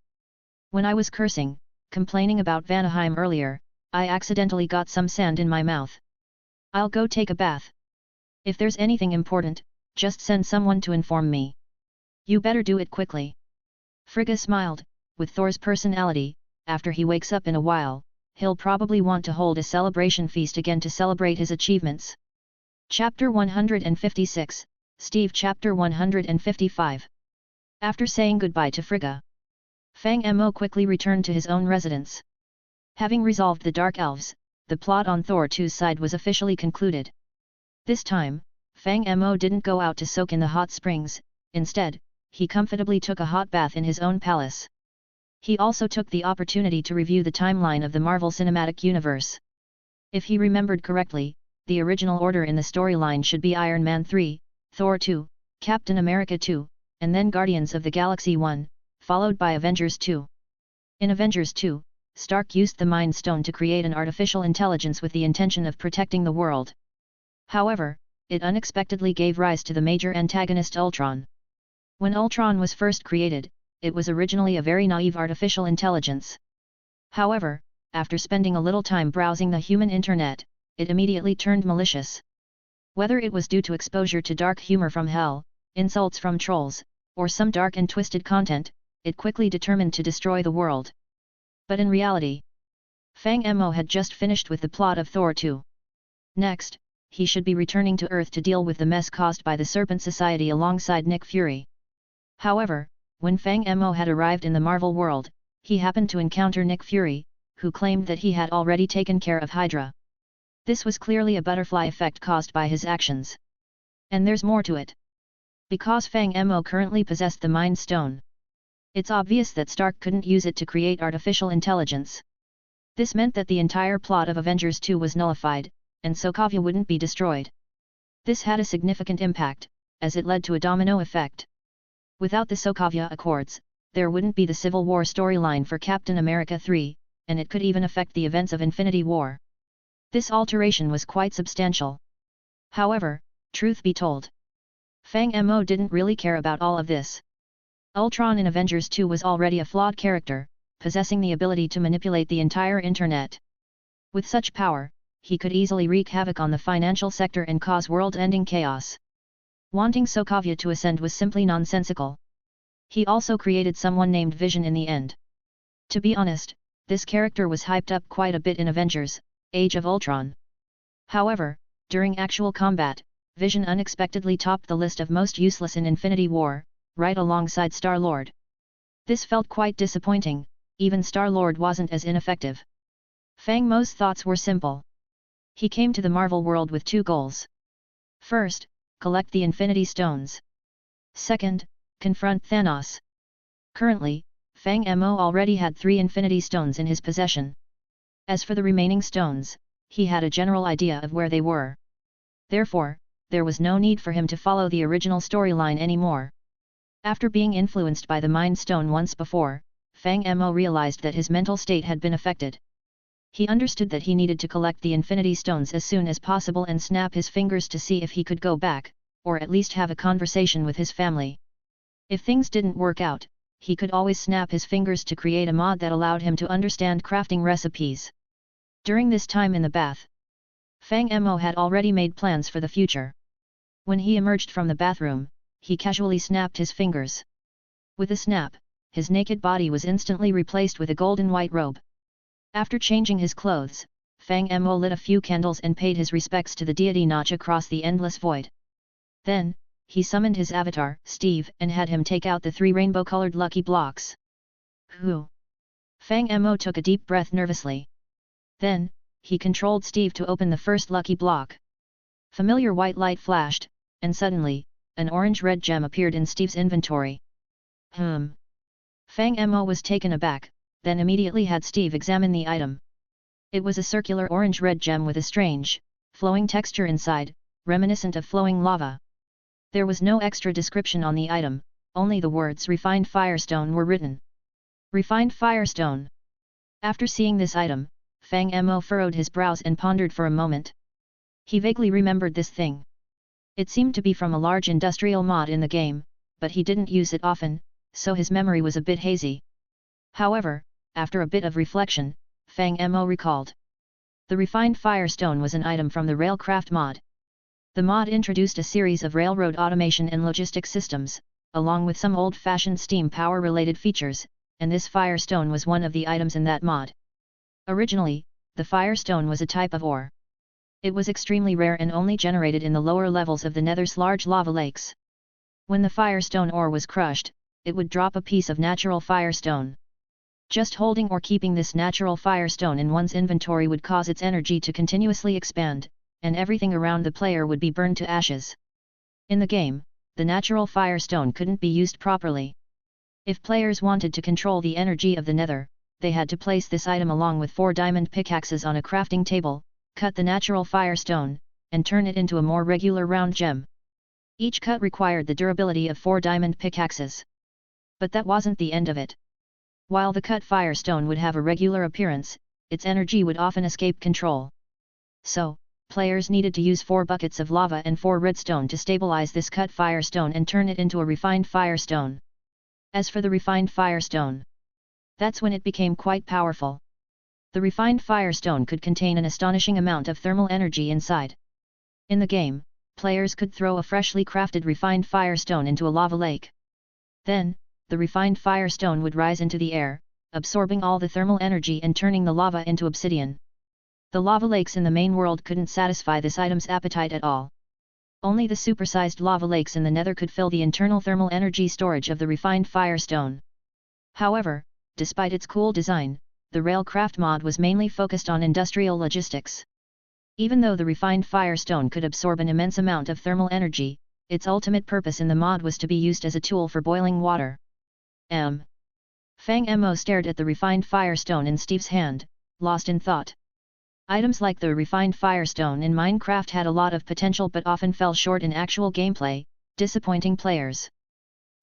When I was cursing, complaining about Vanaheim earlier, I accidentally got some sand in my mouth. I'll go take a bath. If there's anything important, just send someone to inform me. You better do it quickly. Frigga smiled. With Thor's personality, after he wakes up in a while, he'll probably want to hold a celebration feast again to celebrate his achievements. Chapter 156, Steve. Chapter 155. After saying goodbye to Frigga, Fang Mo quickly returned to his own residence. Having resolved the Dark Elves, the plot on Thor 2's side was officially concluded. This time, Fang Mo didn't go out to soak in the hot springs. Instead, he comfortably took a hot bath in his own palace. He also took the opportunity to review the timeline of the Marvel Cinematic Universe. If he remembered correctly, the original order in the storyline should be Iron Man 3, Thor 2, Captain America 2, and then Guardians of the Galaxy 1, followed by Avengers 2. In Avengers 2, Stark used the Mind Stone to create an artificial intelligence with the intention of protecting the world. However, it unexpectedly gave rise to the major antagonist Ultron. When Ultron was first created, it was originally a very naive artificial intelligence. However, after spending a little time browsing the human internet, it immediately turned malicious. Whether it was due to exposure to dark humor from hell, insults from trolls, or some dark and twisted content, it quickly determined to destroy the world. But in reality, Fang Mo had just finished with the plot of Thor 2. Next, he should be returning to Earth to deal with the mess caused by the Serpent Society alongside Nick Fury. However, when Fang Mo had arrived in the Marvel world, he happened to encounter Nick Fury, who claimed that he had already taken care of Hydra. This was clearly a butterfly effect caused by his actions. And there's more to it. Because Fang Mo currently possessed the Mind Stone, it's obvious that Stark couldn't use it to create artificial intelligence. This meant that the entire plot of Avengers 2 was nullified, and Sokovia wouldn't be destroyed. This had a significant impact, as it led to a domino effect. Without the Sokovia Accords, there wouldn't be the Civil War storyline for Captain America 3, and it could even affect the events of Infinity War. This alteration was quite substantial. However, truth be told, Fang Mo didn't really care about all of this. Ultron in Avengers 2 was already a flawed character, possessing the ability to manipulate the entire internet. With such power, he could easily wreak havoc on the financial sector and cause world-ending chaos. Wanting Sokovia to ascend was simply nonsensical. He also created someone named Vision in the end. To be honest, this character was hyped up quite a bit in Avengers: Age of Ultron. However, during actual combat, Vision unexpectedly topped the list of most useless in Infinity War, right alongside Star-Lord. This felt quite disappointing. Even Star-Lord wasn't as ineffective. Fang Mo's thoughts were simple. He came to the Marvel world with two goals. First, collect the Infinity Stones. Second, confront Thanos. Currently, Fang Mo already had 3 Infinity Stones in his possession. As for the remaining stones, he had a general idea of where they were. Therefore, there was no need for him to follow the original storyline anymore. After being influenced by the Mind Stone once before, Fang Mo realized that his mental state had been affected. He understood that he needed to collect the Infinity Stones as soon as possible and snap his fingers to see if he could go back, or at least have a conversation with his family. If things didn't work out, he could always snap his fingers to create a mod that allowed him to understand crafting recipes. During this time in the bath, Fang Mo had already made plans for the future. When he emerged from the bathroom, he casually snapped his fingers. With a snap, his naked body was instantly replaced with a golden white robe. After changing his clothes, Fang Mo lit a few candles and paid his respects to the deity Notch across the endless void. Then, he summoned his avatar, Steve, and had him take out the 3 rainbow-colored lucky blocks. Whew! Fang Mo took a deep breath nervously. Then, he controlled Steve to open the first lucky block. Familiar white light flashed, and suddenly, an orange-red gem appeared in Steve's inventory. Fang Mo was taken aback, then immediately had Steve examine the item. It was a circular orange-red gem with a strange, flowing texture inside, reminiscent of flowing lava. There was no extra description on the item, only the words Refined Firestone were written. Refined Firestone. After seeing this item, Fang Mo furrowed his brows and pondered for a moment. He vaguely remembered this thing. It seemed to be from a large industrial mod in the game, but he didn't use it often, so his memory was a bit hazy. However, after a bit of reflection, Fang Mo recalled. The Refined Firestone was an item from the Railcraft mod. The mod introduced a series of railroad automation and logistic systems, along with some old-fashioned steam power-related features, and this Firestone was one of the items in that mod. Originally, the Firestone was a type of ore. It was extremely rare and only generated in the lower levels of the Nether's large lava lakes. When the Firestone ore was crushed, it would drop a piece of natural Firestone. Just holding or keeping this natural Firestone in one's inventory would cause its energy to continuously expand, and everything around the player would be burned to ashes. In the game, the natural Firestone couldn't be used properly. If players wanted to control the energy of the Nether, they had to place this item along with 4 diamond pickaxes on a crafting table, cut the natural Firestone, and turn it into a more regular round gem. Each cut required the durability of 4 diamond pickaxes. But that wasn't the end of it. While the cut Firestone would have a regular appearance, its energy would often escape control. So, players needed to use 4 buckets of lava and 4 redstone to stabilize this cut Firestone and turn it into a refined Firestone. As for the refined Firestone, that's when it became quite powerful. The refined Firestone could contain an astonishing amount of thermal energy inside. In the game, players could throw a freshly crafted refined Firestone into a lava lake. Then, the refined Firestone would rise into the air, absorbing all the thermal energy and turning the lava into obsidian. The lava lakes in the main world couldn't satisfy this item's appetite at all. Only the supersized lava lakes in the Nether could fill the internal thermal energy storage of the refined Firestone. However, despite its cool design, the Railcraft mod was mainly focused on industrial logistics. Even though the refined Firestone could absorb an immense amount of thermal energy, its ultimate purpose in the mod was to be used as a tool for boiling water. Fang Mo stared at the refined Firestone in Steve's hand, lost in thought. Items like the refined Firestone in Minecraft had a lot of potential but often fell short in actual gameplay, disappointing players.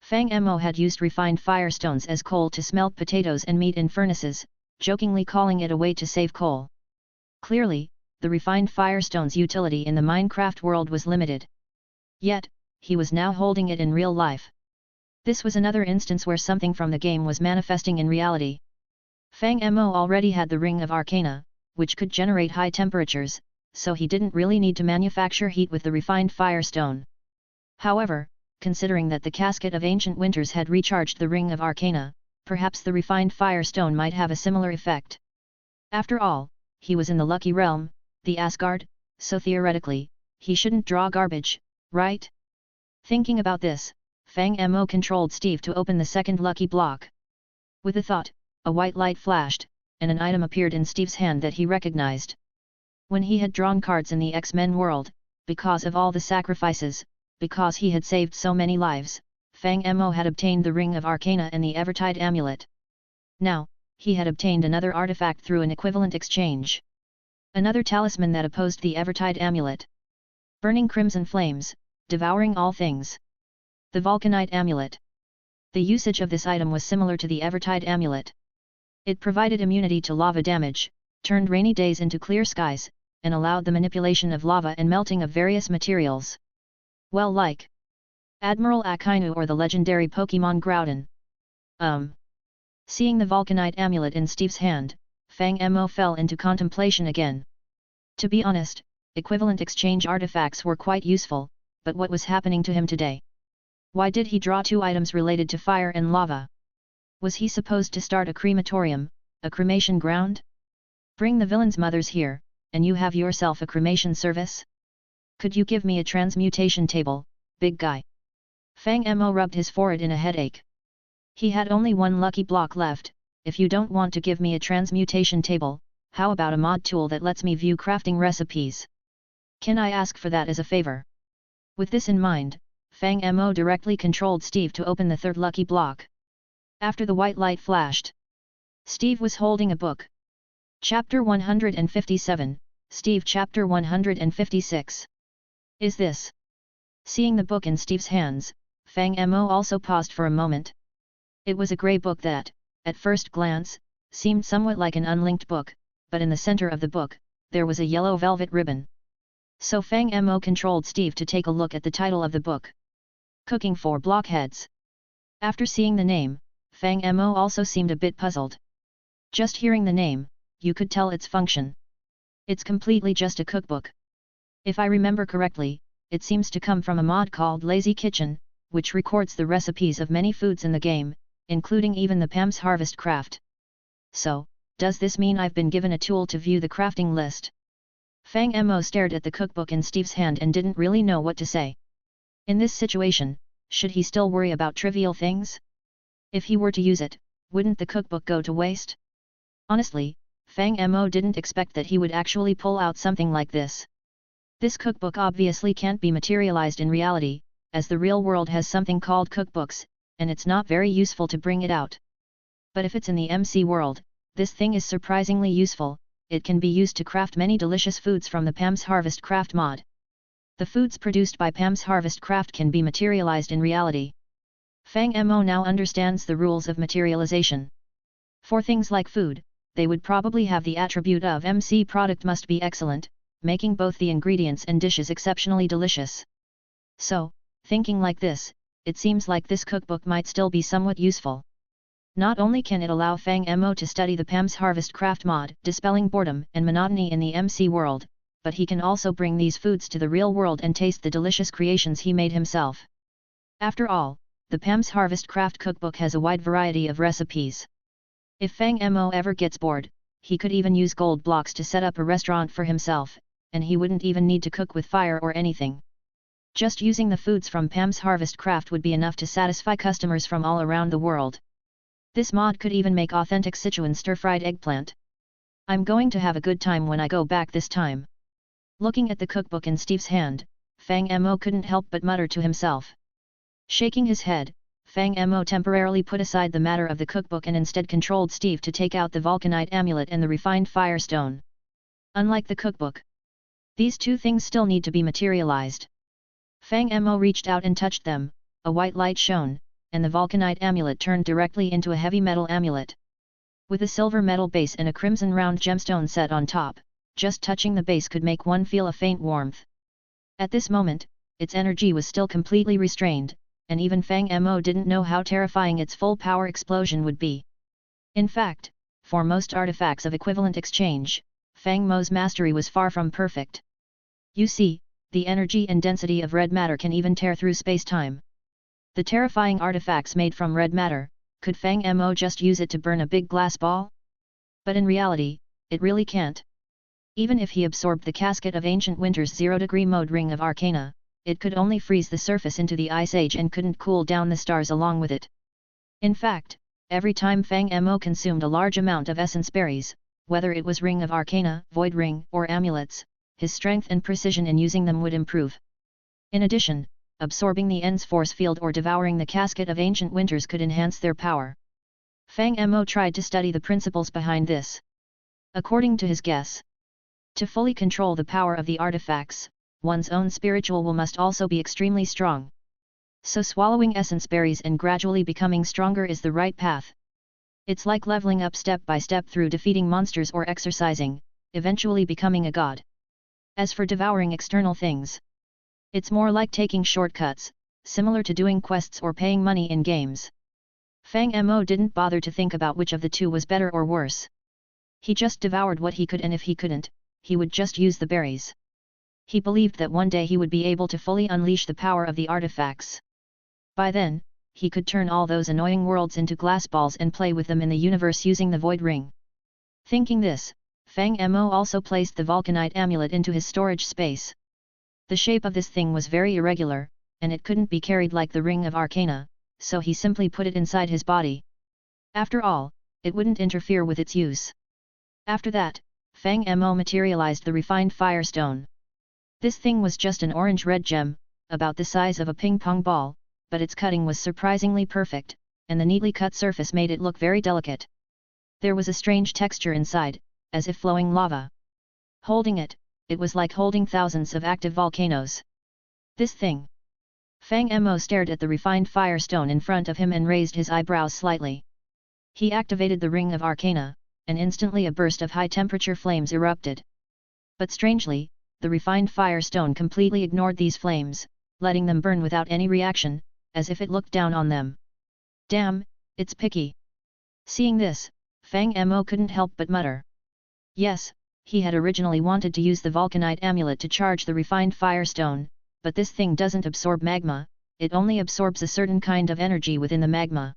Fang Mo had used refined Firestones as coal to smelt potatoes and meat in furnaces, jokingly calling it a way to save coal. Clearly, the refined Firestone's utility in the Minecraft world was limited. Yet, he was now holding it in real life. This was another instance where something from the game was manifesting in reality. Fang Mo already had the Ring of Arcana, which could generate high temperatures, so he didn't really need to manufacture heat with the refined Firestone. However, considering that the Casket of Ancient Winters had recharged the Ring of Arcana, perhaps the refined Firestone might have a similar effect. After all, he was in the lucky realm, the Asgard, so theoretically, he shouldn't draw garbage, right? Thinking about this, Fang Mo controlled Steve to open the second lucky block. With a thought, a white light flashed, and an item appeared in Steve's hand that he recognized. When he had drawn cards in the X-Men world, because of all the sacrifices, because he had saved so many lives, Fang Mo had obtained the Ring of Arcana and the Evertide Amulet. Now, he had obtained another artifact through an equivalent exchange. Another talisman that opposed the Evertide Amulet. Burning crimson flames, devouring all things. The Vulcanite Amulet. The usage of this item was similar to the Evertide Amulet. It provided immunity to lava damage, turned rainy days into clear skies, and allowed the manipulation of lava and melting of various materials. Well, like Admiral Akainu or the legendary Pokémon Groudon. Seeing the Vulcanite Amulet in Steve's hand, Fang Mo fell into contemplation again. To be honest, equivalent exchange artifacts were quite useful, but what was happening to him today? Why did he draw 2 items related to fire and lava? Was he supposed to start a crematorium, a cremation ground? Bring the villain's mothers here, and you have yourself a cremation service? Could you give me a transmutation table, big guy? Fang Mo rubbed his forehead in a headache. He had only 1 lucky block left. If you don't want to give me a transmutation table, how about a mod tool that lets me view crafting recipes? Can I ask for that as a favor? With this in mind, Fang Mo directly controlled Steve to open the third lucky block. After the white light flashed, Steve was holding a book. Chapter 157, Steve Chapter 156. Is this? Seeing the book in Steve's hands, Fang Mo also paused for a moment. It was a grey book that, at first glance, seemed somewhat like an unlinked book, but in the center of the book, there was a yellow velvet ribbon. So Fang Mo controlled Steve to take a look at the title of the book. Cooking for Blockheads. After seeing the name, Fang Mo also seemed a bit puzzled. Just hearing the name, you could tell its function. It's completely just a cookbook. If I remember correctly, it seems to come from a mod called Lazy Kitchen, which records the recipes of many foods in the game, including even the Pam's Harvest craft. So, does this mean I've been given a tool to view the crafting list? Fang Mo stared at the cookbook in Steve's hand and didn't really know what to say. In this situation, should he still worry about trivial things? If he were to use it, wouldn't the cookbook go to waste? Honestly, Fang Mo didn't expect that he would actually pull out something like this. This cookbook obviously can't be materialized in reality, as the real world has something called cookbooks, and it's not very useful to bring it out. But if it's in the MC world, this thing is surprisingly useful. It can be used to craft many delicious foods from the Pam's Harvest craft mod. The foods produced by Pam's Harvest craft can be materialized in reality. Fang Mo now understands the rules of materialization. For things like food, they would probably have the attribute of MC product must be excellent, making both the ingredients and dishes exceptionally delicious. So, thinking like this, it seems like this cookbook might still be somewhat useful. Not only can it allow Fang Mo to study the Pam's Harvest craft mod, dispelling boredom and monotony in the MC world, but he can also bring these foods to the real world and taste the delicious creations he made himself. After all, the Pam's Harvest craft cookbook has a wide variety of recipes. If Fang Mo ever gets bored, he could even use gold blocks to set up a restaurant for himself, and he wouldn't even need to cook with fire or anything. Just using the foods from Pam's Harvest craft would be enough to satisfy customers from all around the world. This mod could even make authentic Sichuan stir-fried eggplant. I'm going to have a good time when I go back this time. Looking at the cookbook in Steve's hand, Fang Mo couldn't help but mutter to himself. Shaking his head, Fang Mo temporarily put aside the matter of the cookbook and instead controlled Steve to take out the Vulcanite amulet and the refined Firestone. Unlike the cookbook, these two things still need to be materialized. Fang Mo reached out and touched them, a white light shone, and the Vulcanite amulet turned directly into a heavy metal amulet. With a silver metal base and a crimson round gemstone set on top, just touching the base could make one feel a faint warmth. At this moment, its energy was still completely restrained, and even Fang Mo didn't know how terrifying its full power explosion would be. In fact, for most artifacts of equivalent exchange, Fang Mo's mastery was far from perfect. You see, the energy and density of red matter can even tear through space-time. The terrifying artifacts made from red matter, could Fang Mo just use it to burn a big glass ball? But in reality, it really can't. Even if he absorbed the Casket of Ancient Winter's 0-degree mode ring of Arcana, it could only freeze the surface into the Ice Age and couldn't cool down the stars along with it. In fact, every time Fang Mo consumed a large amount of essence berries, whether it was Ring of Arcana, Void Ring, or amulets, his strength and precision in using them would improve. In addition, absorbing the End's force field or devouring the Casket of Ancient Winters could enhance their power. Fang Mo tried to study the principles behind this. According to his guess, to fully control the power of the artifacts, one's own spiritual will must also be extremely strong. So swallowing essence berries and gradually becoming stronger is the right path. It's like leveling up step by step through defeating monsters or exercising, eventually becoming a god. As for devouring external things, it's more like taking shortcuts, similar to doing quests or paying money in games. Fang Mo didn't bother to think about which of the two was better or worse. He just devoured what he could, and if he couldn't, he would just use the berries. He believed that one day he would be able to fully unleash the power of the artifacts. By then, he could turn all those annoying worlds into glass balls and play with them in the universe using the Void Ring. Thinking this, Fang Mo also placed the Vulcanite amulet into his storage space. The shape of this thing was very irregular, and it couldn't be carried like the Ring of Arcana, so he simply put it inside his body. After all, it wouldn't interfere with its use. After that, Fang Mo materialized the refined Firestone. This thing was just an orange-red gem, about the size of a ping-pong ball, but its cutting was surprisingly perfect, and the neatly cut surface made it look very delicate. There was a strange texture inside, as if flowing lava. Holding it, it was like holding thousands of active volcanoes. This thing. Fang Mo stared at the refined Firestone in front of him and raised his eyebrows slightly. He activated the Ring of Arcana, and instantly a burst of high-temperature flames erupted. But strangely, the refined Firestone completely ignored these flames, letting them burn without any reaction, as if it looked down on them. Damn, it's picky. Seeing this, Fang Mo couldn't help but mutter. Yes, he had originally wanted to use the Vulcanite amulet to charge the refined Firestone, but this thing doesn't absorb magma, it only absorbs a certain kind of energy within the magma.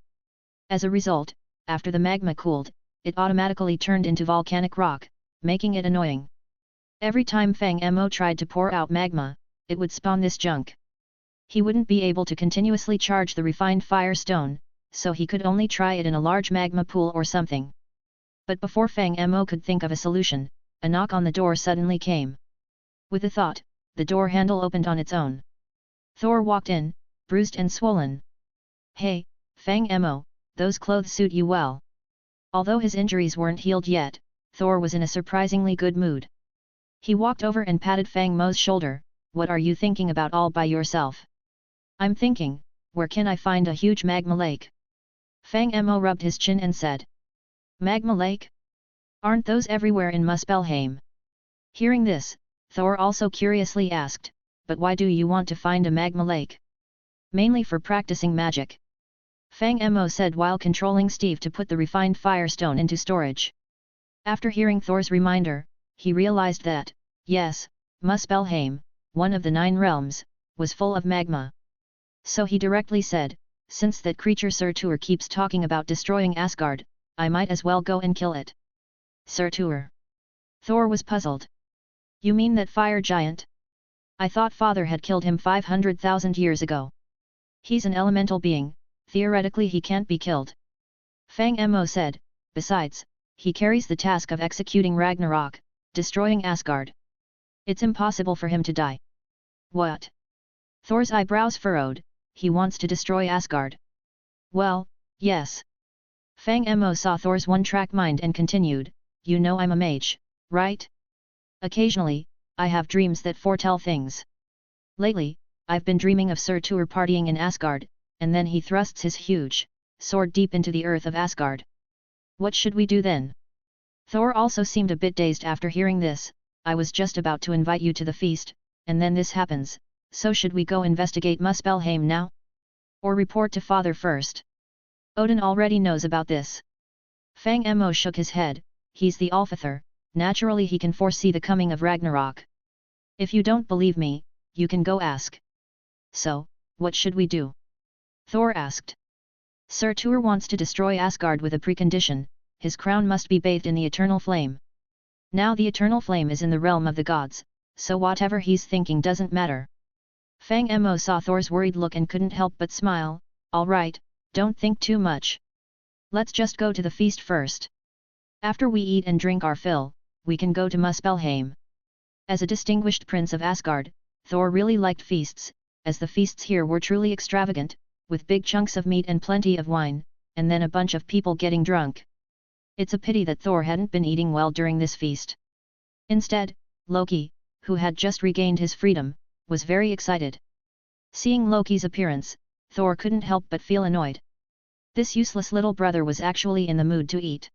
As a result, after the magma cooled, it automatically turned into volcanic rock, making it annoying. Every time Fang Mo tried to pour out magma, it would spawn this junk. He wouldn't be able to continuously charge the refined Firestone, so he could only try it in a large magma pool or something. But before Fang Mo could think of a solution, a knock on the door suddenly came. With a thought, the door handle opened on its own. Thor walked in, bruised and swollen. Hey, Fang Mo, those clothes suit you well. Although his injuries weren't healed yet, Thor was in a surprisingly good mood. He walked over and patted Fang Mo's shoulder. What are you thinking about all by yourself? I'm thinking, where can I find a huge magma lake? Fang Mo rubbed his chin and said. Magma lake? Aren't those everywhere in Muspelheim? Hearing this, Thor also curiously asked, but why do you want to find a magma lake? Mainly for practicing magic. Fang Mo said while controlling Steve to put the refined Firestone into storage. After hearing Thor's reminder, he realized that, yes, Muspelheim, one of the 9 realms, was full of magma. So he directly said, since that creature Surtur keeps talking about destroying Asgard, I might as well go and kill it. Surtur. Thor was puzzled. You mean that fire giant? I thought father had killed him 500,000 years ago. He's an elemental being, theoretically he can't be killed. Fang Mo said, besides, he carries the task of executing Ragnarok, destroying Asgard. It's impossible for him to die. What? Thor's eyebrows furrowed, he wants to destroy Asgard. Well, yes. Fang Mo saw Thor's one-track mind and continued, you know I'm a mage, right? Occasionally, I have dreams that foretell things. Lately, I've been dreaming of Surtur partying in Asgard, and then he thrusts his huge sword deep into the earth of Asgard. What should we do then? Thor also seemed a bit dazed after hearing this. I was just about to invite you to the feast, and then this happens, so should we go investigate Muspelheim now? Or report to father first? Odin already knows about this. Fang Mo shook his head, he's the Alfather, naturally he can foresee the coming of Ragnarok. If you don't believe me, you can go ask. So, what should we do? Thor asked. Surtur wants to destroy Asgard with a precondition, his crown must be bathed in the eternal flame. Now the eternal flame is in the realm of the gods, so whatever he's thinking doesn't matter. Fang Mo saw Thor's worried look and couldn't help but smile, alright, don't think too much. Let's just go to the feast first. After we eat and drink our fill, we can go to Muspelheim. As a distinguished prince of Asgard, Thor really liked feasts, as the feasts here were truly extravagant, with big chunks of meat and plenty of wine, and then a bunch of people getting drunk. It's a pity that Thor hadn't been eating well during this feast. Instead, Loki, who had just regained his freedom, was very excited. Seeing Loki's appearance, Thor couldn't help but feel annoyed. This useless little brother was actually in the mood to eat.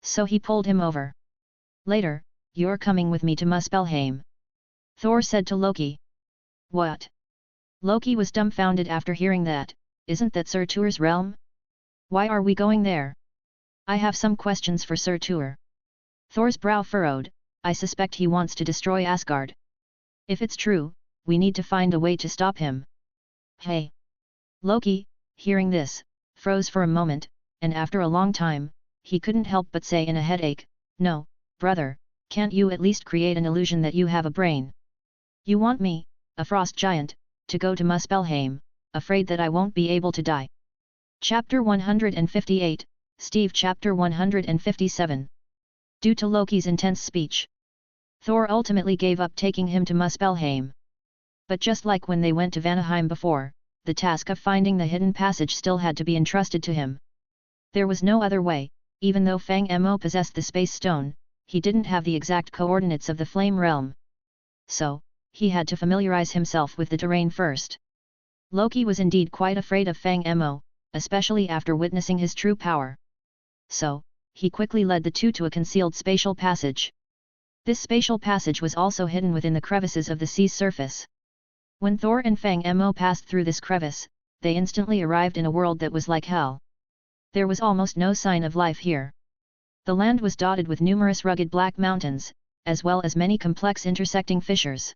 So he pulled him over. Later, you're coming with me to Muspelheim. Thor said to Loki. What? Loki was dumbfounded after hearing that. Isn't that Surtur's realm? Why are we going there? I have some questions for Surtur. Thor's brow furrowed, I suspect he wants to destroy Asgard. If it's true, we need to find a way to stop him. Hey! Loki, hearing this, froze for a moment, and after a long time, he couldn't help but say in a headache, no, brother, can't you at least create an illusion that you have a brain? You want me, a frost giant, to go to Muspelheim, afraid that I won't be able to die. Chapter 158, Steve Chapter 157. Due to Loki's intense speech, Thor ultimately gave up taking him to Muspelheim. But just like when they went to Vanaheim before, the task of finding the hidden passage still had to be entrusted to him. There was no other way, even though Fang Mo possessed the Space Stone, he didn't have the exact coordinates of the Flame Realm. So, he had to familiarize himself with the terrain first. Loki was indeed quite afraid of Fang Mo, especially after witnessing his true power. So, he quickly led the two to a concealed spatial passage. This spatial passage was also hidden within the crevices of the sea's surface. When Thor and Fang Mo passed through this crevice, they instantly arrived in a world that was like hell. There was almost no sign of life here. The land was dotted with numerous rugged black mountains, as well as many complex intersecting fissures.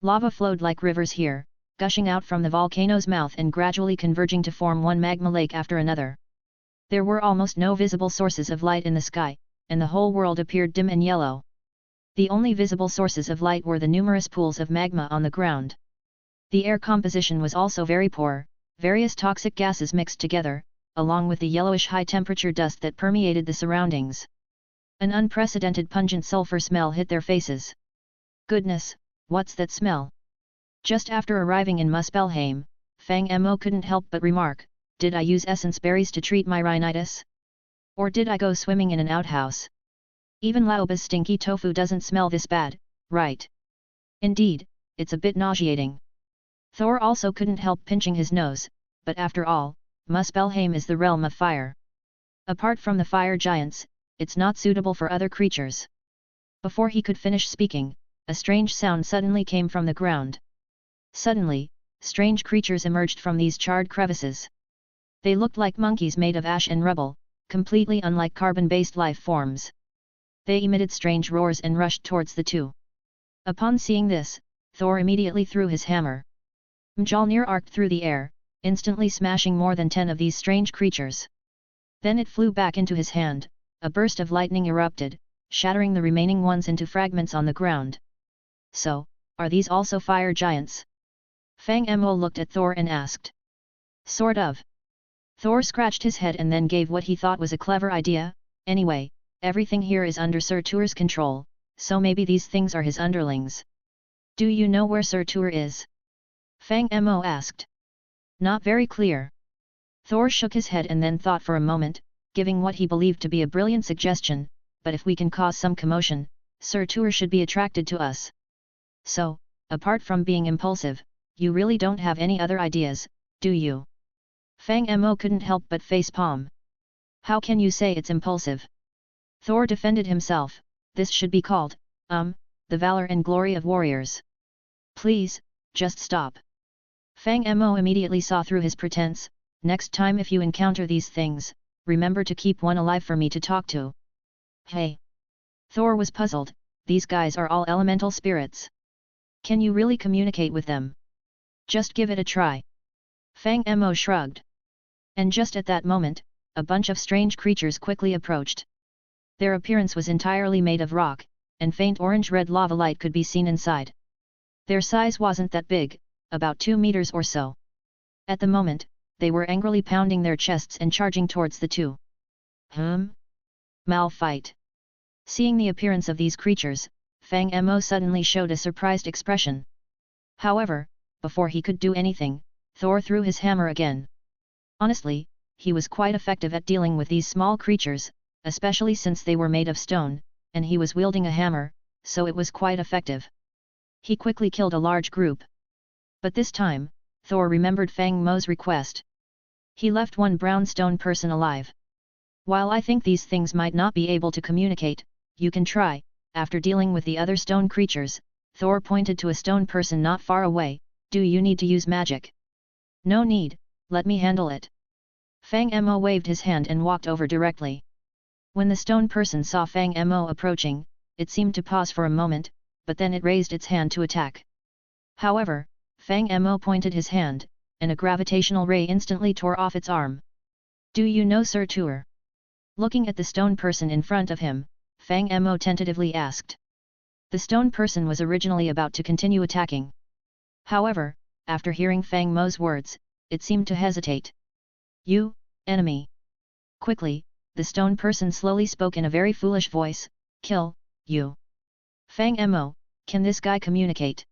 Lava flowed like rivers here, gushing out from the volcano's mouth and gradually converging to form one magma lake after another. There were almost no visible sources of light in the sky, and the whole world appeared dim and yellow. The only visible sources of light were the numerous pools of magma on the ground. The air composition was also very poor, various toxic gases mixed together, along with the yellowish high-temperature dust that permeated the surroundings. An unprecedented pungent sulfur smell hit their faces. Goodness, what's that smell? Just after arriving in Muspelheim, Fang Mo couldn't help but remark, did I use essence berries to treat my rhinitis? Or did I go swimming in an outhouse? Even Laoba's stinky tofu doesn't smell this bad, right? Indeed, it's a bit nauseating. Thor also couldn't help pinching his nose, but after all, Muspelheim is the realm of fire. Apart from the fire giants, it's not suitable for other creatures. Before he could finish speaking, a strange sound suddenly came from the ground. Suddenly, strange creatures emerged from these charred crevices. They looked like monkeys made of ash and rubble, completely unlike carbon-based life forms. They emitted strange roars and rushed towards the two. Upon seeing this, Thor immediately threw his hammer. Mjolnir arced through the air, instantly smashing more than 10 of these strange creatures. Then it flew back into his hand, a burst of lightning erupted, shattering the remaining ones into fragments on the ground. So, are these also fire giants? Fang Mo looked at Thor and asked. Sort of. Thor scratched his head and then gave what he thought was a clever idea. Anyway, everything here is under Surtur's control, so maybe these things are his underlings. Do you know where Surtur is? Fang Mo asked. Not very clear. Thor shook his head and then thought for a moment, giving what he believed to be a brilliant suggestion, but if we can cause some commotion, Surtur should be attracted to us. So, apart from being impulsive, you really don't have any other ideas, do you? Fang Mo couldn't help but facepalm. How can you say it's impulsive? Thor defended himself, this should be called, the valor and glory of warriors. Please, just stop. Fang Mo immediately saw through his pretense. Next time if you encounter these things, remember to keep one alive for me to talk to. Hey! Thor was puzzled, these guys are all elemental spirits. Can you really communicate with them? Just give it a try. Fang Mo shrugged. And just at that moment, a bunch of strange creatures quickly approached. Their appearance was entirely made of rock, and faint orange-red lava light could be seen inside. Their size wasn't that big, about 2 meters or so. At the moment, they were angrily pounding their chests and charging towards the two. Malfight. Seeing the appearance of these creatures, Fang Mo suddenly showed a surprised expression. However, before he could do anything, Thor threw his hammer again. Honestly, he was quite effective at dealing with these small creatures, especially since they were made of stone, and he was wielding a hammer, so it was quite effective. He quickly killed a large group. But this time, Thor remembered Fang Mo's request. He left one brown stone person alive. While I think these things might not be able to communicate, you can try. After dealing with the other stone creatures, Thor pointed to a stone person not far away. Do you need to use magic? No need, let me handle it. Fang Mo waved his hand and walked over directly. When the stone person saw Fang Mo approaching, it seemed to pause for a moment, but then it raised its hand to attack. However, Fang Mo pointed his hand, and a gravitational ray instantly tore off its arm. Do you know Surtur? Looking at the stone person in front of him, Fang Mo tentatively asked. The stone person was originally about to continue attacking. However, after hearing Fang Mo's words, it seemed to hesitate. You, enemy. Quickly, the stone person slowly spoke in a very foolish voice, kill you. Fang Mo, can this guy communicate?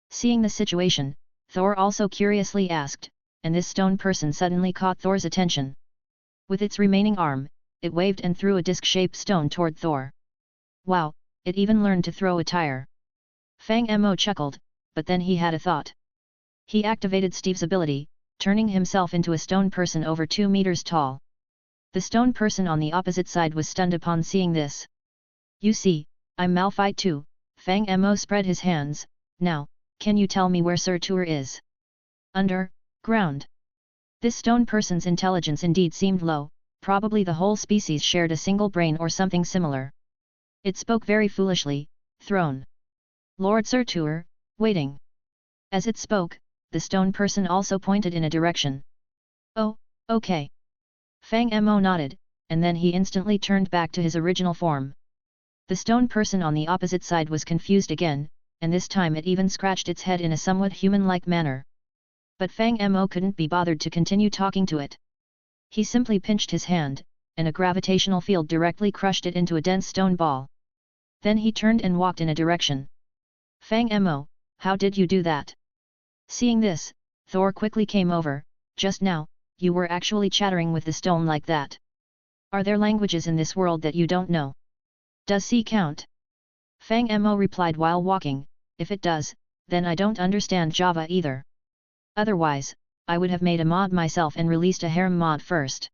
Seeing the situation, Thor also curiously asked, and this stone person suddenly caught Thor's attention. With its remaining arm, it waved and threw a disc-shaped stone toward Thor. Wow, it even learned to throw a tire. Fang Mo chuckled, but then he had a thought. He activated Steve's ability, turning himself into a stone person over 2 meters tall. The stone person on the opposite side was stunned upon seeing this. You see, I'm Malphite too. Fang Mo spread his hands. Now, can you tell me where Surtur is? Under ground. This stone person's intelligence indeed seemed low, probably the whole species shared a single brain or something similar. It spoke very foolishly, throne. Lord Surtur, waiting. As it spoke, the stone person also pointed in a direction. Oh, okay. Fang Mo nodded, and then he instantly turned back to his original form. The stone person on the opposite side was confused again, and this time it even scratched its head in a somewhat human-like manner. But Fang Mo couldn't be bothered to continue talking to it. He simply pinched his hand, and a gravitational field directly crushed it into a dense stone ball. Then he turned and walked in a direction. Fang Mo, how did you do that? Seeing this, Thor quickly came over. Just now, you were actually chattering with the stone like that. Are there languages in this world that you don't know? Does C count? Fang Mo replied while walking, if it does, then I don't understand Java either. Otherwise, I would have made a mod myself and released a harem mod first.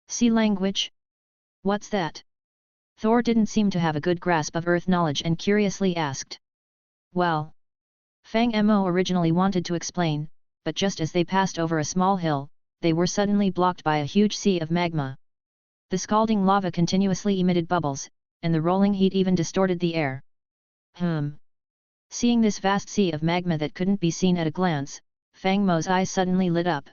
C language? What's that? Thor didn't seem to have a good grasp of Earth knowledge and curiously asked. Well, Fang Mo originally wanted to explain, but just as they passed over a small hill, they were suddenly blocked by a huge sea of magma. The scalding lava continuously emitted bubbles, and the rolling heat even distorted the air. Seeing this vast sea of magma that couldn't be seen at a glance, Fang Mo's eyes suddenly lit up.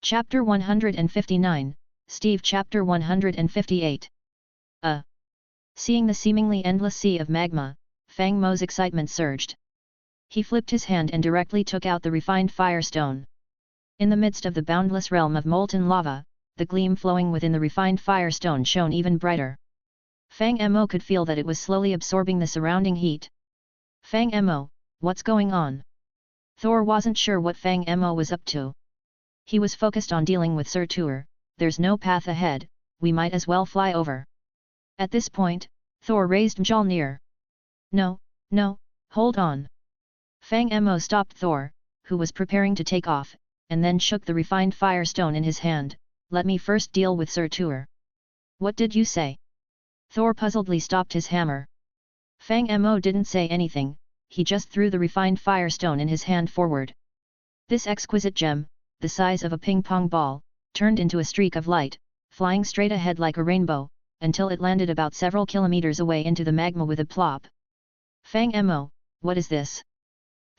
Chapter 159, Steve Chapter 158. Seeing the seemingly endless sea of magma, Fang Mo's excitement surged. He flipped his hand and directly took out the refined Firestone. In the midst of the boundless realm of molten lava, the gleam flowing within the refined Firestone shone even brighter. Fang Mo could feel that it was slowly absorbing the surrounding heat. Fang Mo, what's going on? Thor wasn't sure what Fang Mo was up to. He was focused on dealing with Surtur. There's no path ahead, we might as well fly over. At this point, Thor raised Mjolnir. No, hold on. Fang Mo stopped Thor, who was preparing to take off, and then shook the refined Firestone in his hand. Let me first deal with Surtur. What did you say? Thor puzzledly stopped his hammer. Fang Mo didn't say anything, he just threw the refined Firestone in his hand forward. This exquisite gem, the size of a ping-pong ball, turned into a streak of light, flying straight ahead like a rainbow, until it landed about several kilometers away into the magma with a plop. Fang Mo, what is this?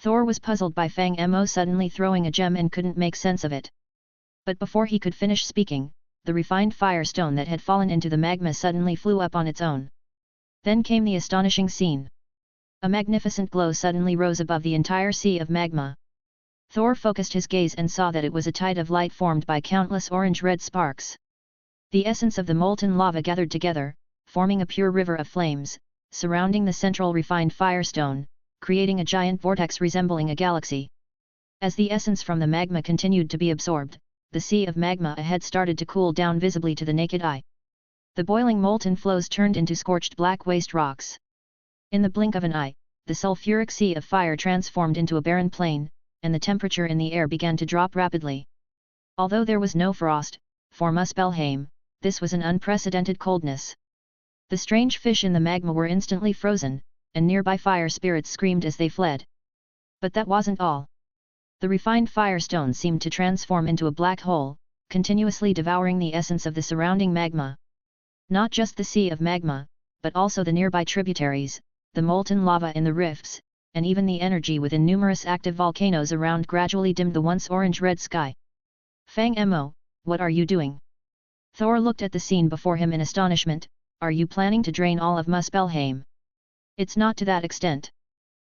Thor was puzzled by Fang Mo suddenly throwing a gem and couldn't make sense of it. But before he could finish speaking, the refined Firestone that had fallen into the magma suddenly flew up on its own. Then came the astonishing scene. A magnificent glow suddenly rose above the entire sea of magma. Thor focused his gaze and saw that it was a tide of light formed by countless orange-red sparks. The essence of the molten lava gathered together, forming a pure river of flames, surrounding the central refined Firestone, creating a giant vortex resembling a galaxy. As the essence from the magma continued to be absorbed, the sea of magma ahead started to cool down visibly to the naked eye. The boiling molten flows turned into scorched black waste rocks. In the blink of an eye, the sulfuric sea of fire transformed into a barren plain, and the temperature in the air began to drop rapidly. Although there was no frost, for Muspelheim, this was an unprecedented coldness. The strange fish in the magma were instantly frozen, and nearby fire spirits screamed as they fled. But that wasn't all. The refined Firestone seemed to transform into a black hole, continuously devouring the essence of the surrounding magma. Not just the sea of magma, but also the nearby tributaries, the molten lava in the rifts, and even the energy within numerous active volcanoes around gradually dimmed the once orange-red sky. Fang Mo, what are you doing? Thor looked at the scene before him in astonishment. Are you planning to drain all of Muspelheim? It's not to that extent.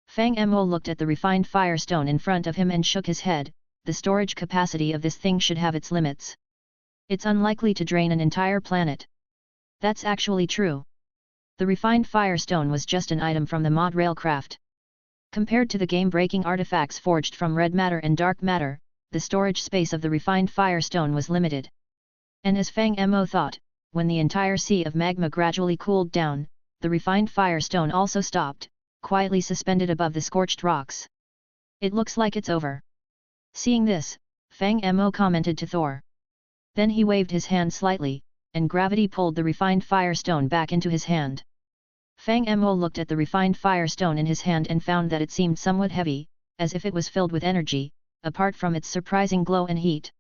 Fang Mo looked at the refined Firestone in front of him and shook his head. The storage capacity of this thing should have its limits. It's unlikely to drain an entire planet. That's actually true. The refined Firestone was just an item from the mod railcraft. Compared to the game-breaking artifacts forged from red matter and dark matter, the storage space of the refined Firestone was limited. And as Fang Mo thought, when the entire sea of magma gradually cooled down, the refined Firestone also stopped, quietly suspended above the scorched rocks. It looks like it's over. Seeing this, Fang Mo commented to Thor. Then he waved his hand slightly, and gravity pulled the refined Firestone back into his hand. Fang Mo looked at the refined Firestone in his hand and found that it seemed somewhat heavy, as if it was filled with energy, apart from its surprising glow and heat.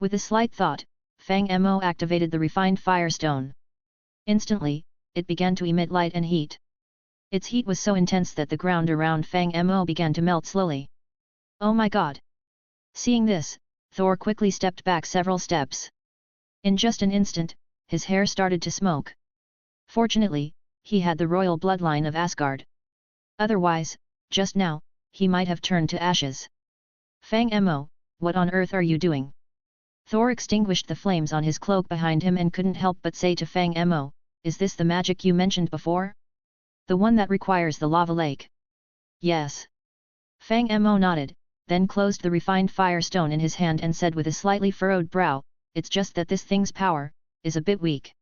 With a slight thought, Fang Mo activated the refined Firestone. Instantly, it began to emit light and heat. Its heat was so intense that the ground around Fang Mo began to melt slowly. Oh my god! Seeing this, Thor quickly stepped back several steps. In just an instant, his hair started to smoke. Fortunately, he had the royal bloodline of Asgard. Otherwise, just now, he might have turned to ashes. Fang Mo, what on earth are you doing? Thor extinguished the flames on his cloak behind him and couldn't help but say to Fang Mo, is this the magic you mentioned before? The one that requires the lava lake? Yes. Fang Mo nodded, then closed the refined Firestone in his hand and said with a slightly furrowed brow, it's just that this thing's power is a bit weak.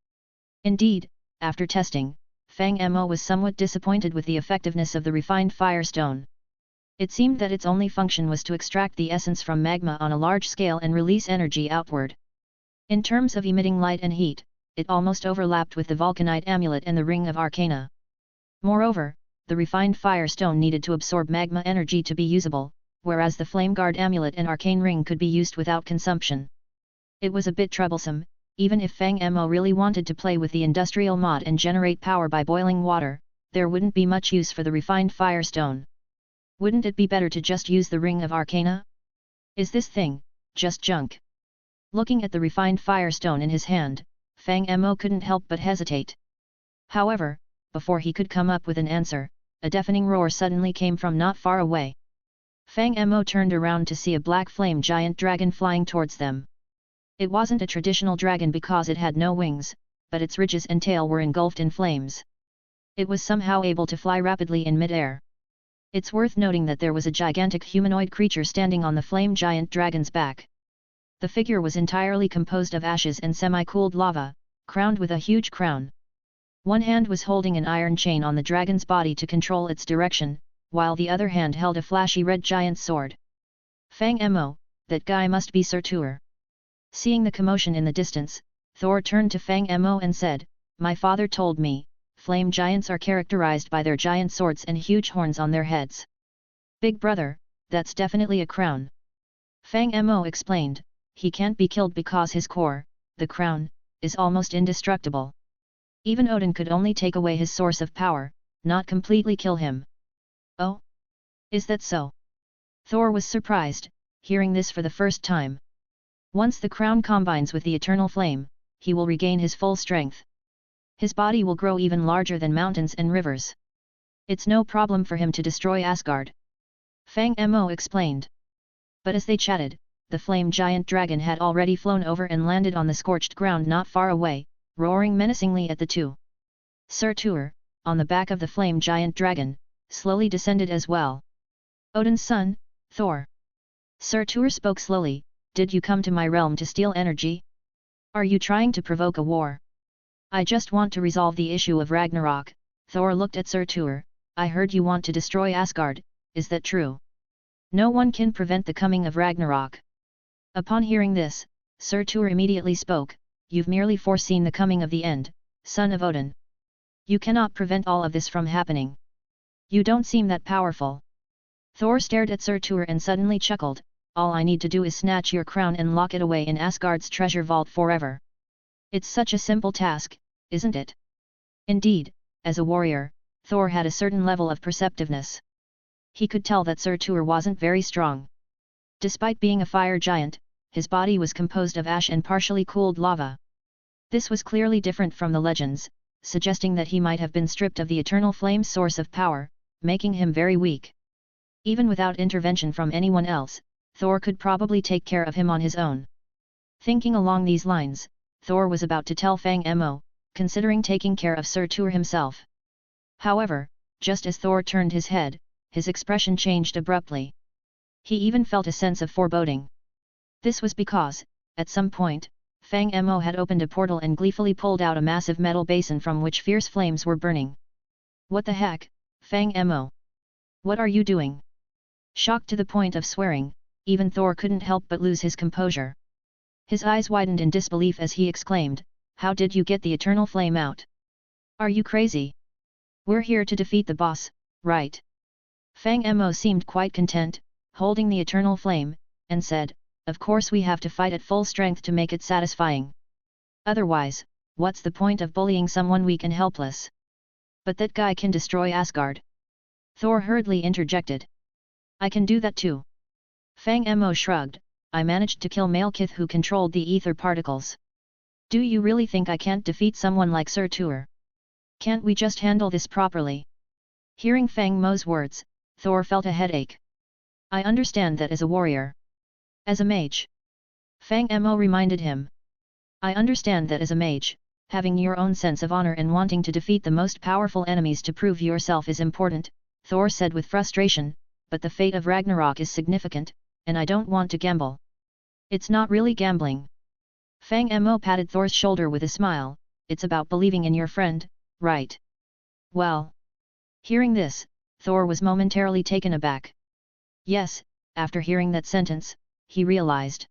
Indeed, after testing, Fang Mo was somewhat disappointed with the effectiveness of the refined Firestone. It seemed that its only function was to extract the essence from magma on a large scale and release energy outward. In terms of emitting light and heat, it almost overlapped with the Vulcanite amulet and the Ring of Arcana. Moreover, the refined Firestone needed to absorb magma energy to be usable, whereas the Flameguard amulet and Arcane Ring could be used without consumption. It was a bit troublesome, even if Fang Mo really wanted to play with the industrial mod and generate power by boiling water, there wouldn't be much use for the refined Firestone. Wouldn't it be better to just use the Ring of Arcana? Is this thing just junk? Looking at the refined Firestone in his hand, Fang Mo couldn't help but hesitate. However, before he could come up with an answer, a deafening roar suddenly came from not far away. Fang Mo turned around to see a black flame giant dragon flying towards them. It wasn't a traditional dragon because it had no wings, but its ridges and tail were engulfed in flames. It was somehow able to fly rapidly in mid-air. It's worth noting that there was a gigantic humanoid creature standing on the flame giant dragon's back. The figure was entirely composed of ashes and semi-cooled lava, crowned with a huge crown. One hand was holding an iron chain on the dragon's body to control its direction, while the other hand held a flashy red giant sword. Fang Mo, that guy must be Surtur. Seeing the commotion in the distance, Thor turned to Fang Mo and said, my father told me, flame giants are characterized by their giant swords and huge horns on their heads. Big brother, that's definitely a crown. Fang Mo explained, he can't be killed because his core, the crown, is almost indestructible. Even Odin could only take away his source of power, not completely kill him. Oh? Is that so? Thor was surprised, hearing this for the first time. Once the crown combines with the eternal flame, he will regain his full strength. His body will grow even larger than mountains and rivers. It's no problem for him to destroy Asgard. Fang Mo explained. But as they chatted, the flame giant dragon had already flown over and landed on the scorched ground not far away, roaring menacingly at the two. Surtur, on the back of the flame giant dragon, slowly descended as well. Odin's son, Thor. Surtur spoke slowly, did you come to my realm to steal energy? Are you trying to provoke a war? I just want to resolve the issue of Ragnarok. Thor looked at Surtur, I heard you want to destroy Asgard, is that true? No one can prevent the coming of Ragnarok. Upon hearing this, Surtur immediately spoke, you've merely foreseen the coming of the end, son of Odin. You cannot prevent all of this from happening. You don't seem that powerful. Thor stared at Surtur and suddenly chuckled, all I need to do is snatch your crown and lock it away in Asgard's treasure vault forever. It's such a simple task, isn't it? Indeed, as a warrior, Thor had a certain level of perceptiveness. He could tell that Surtur wasn't very strong. Despite being a fire giant, his body was composed of ash and partially cooled lava. This was clearly different from the legends, suggesting that he might have been stripped of the eternal flame's source of power, making him very weak. Even without intervention from anyone else, Thor could probably take care of him on his own. Thinking along these lines, Thor was about to tell Fang Mo, considering taking care of Surtur himself. However, just as Thor turned his head, his expression changed abruptly. He even felt a sense of foreboding. This was because, at some point, Fang Mo had opened a portal and gleefully pulled out a massive metal basin from which fierce flames were burning. What the heck, Fang Mo? What are you doing? Shocked to the point of swearing, even Thor couldn't help but lose his composure. His eyes widened in disbelief as he exclaimed, "How did you get the eternal flame out? Are you crazy? We're here to defeat the boss, right?" Fang Mo seemed quite content, holding the eternal flame, and said, "Of course we have to fight at full strength to make it satisfying. Otherwise, what's the point of bullying someone weak and helpless? But that guy can destroy Asgard." Thor hurriedly interjected. "I can do that too." Fang Mo shrugged, "I managed to kill Malekith who controlled the ether particles. Do you really think I can't defeat someone like Surtur? Can't we just handle this properly?" Hearing Fang Mo's words, Thor felt a headache. "I understand that as a warrior. As a mage," Fang Mo reminded him. "I understand that as a mage, having your own sense of honor and wanting to defeat the most powerful enemies to prove yourself is important," Thor said with frustration, "but the fate of Ragnarok is significant, and I don't want to gamble." "It's not really gambling." Fang Mo patted Thor's shoulder with a smile, "It's about believing in your friend, right?" "Well." Hearing this, Thor was momentarily taken aback. Yes, after hearing that sentence, he realized.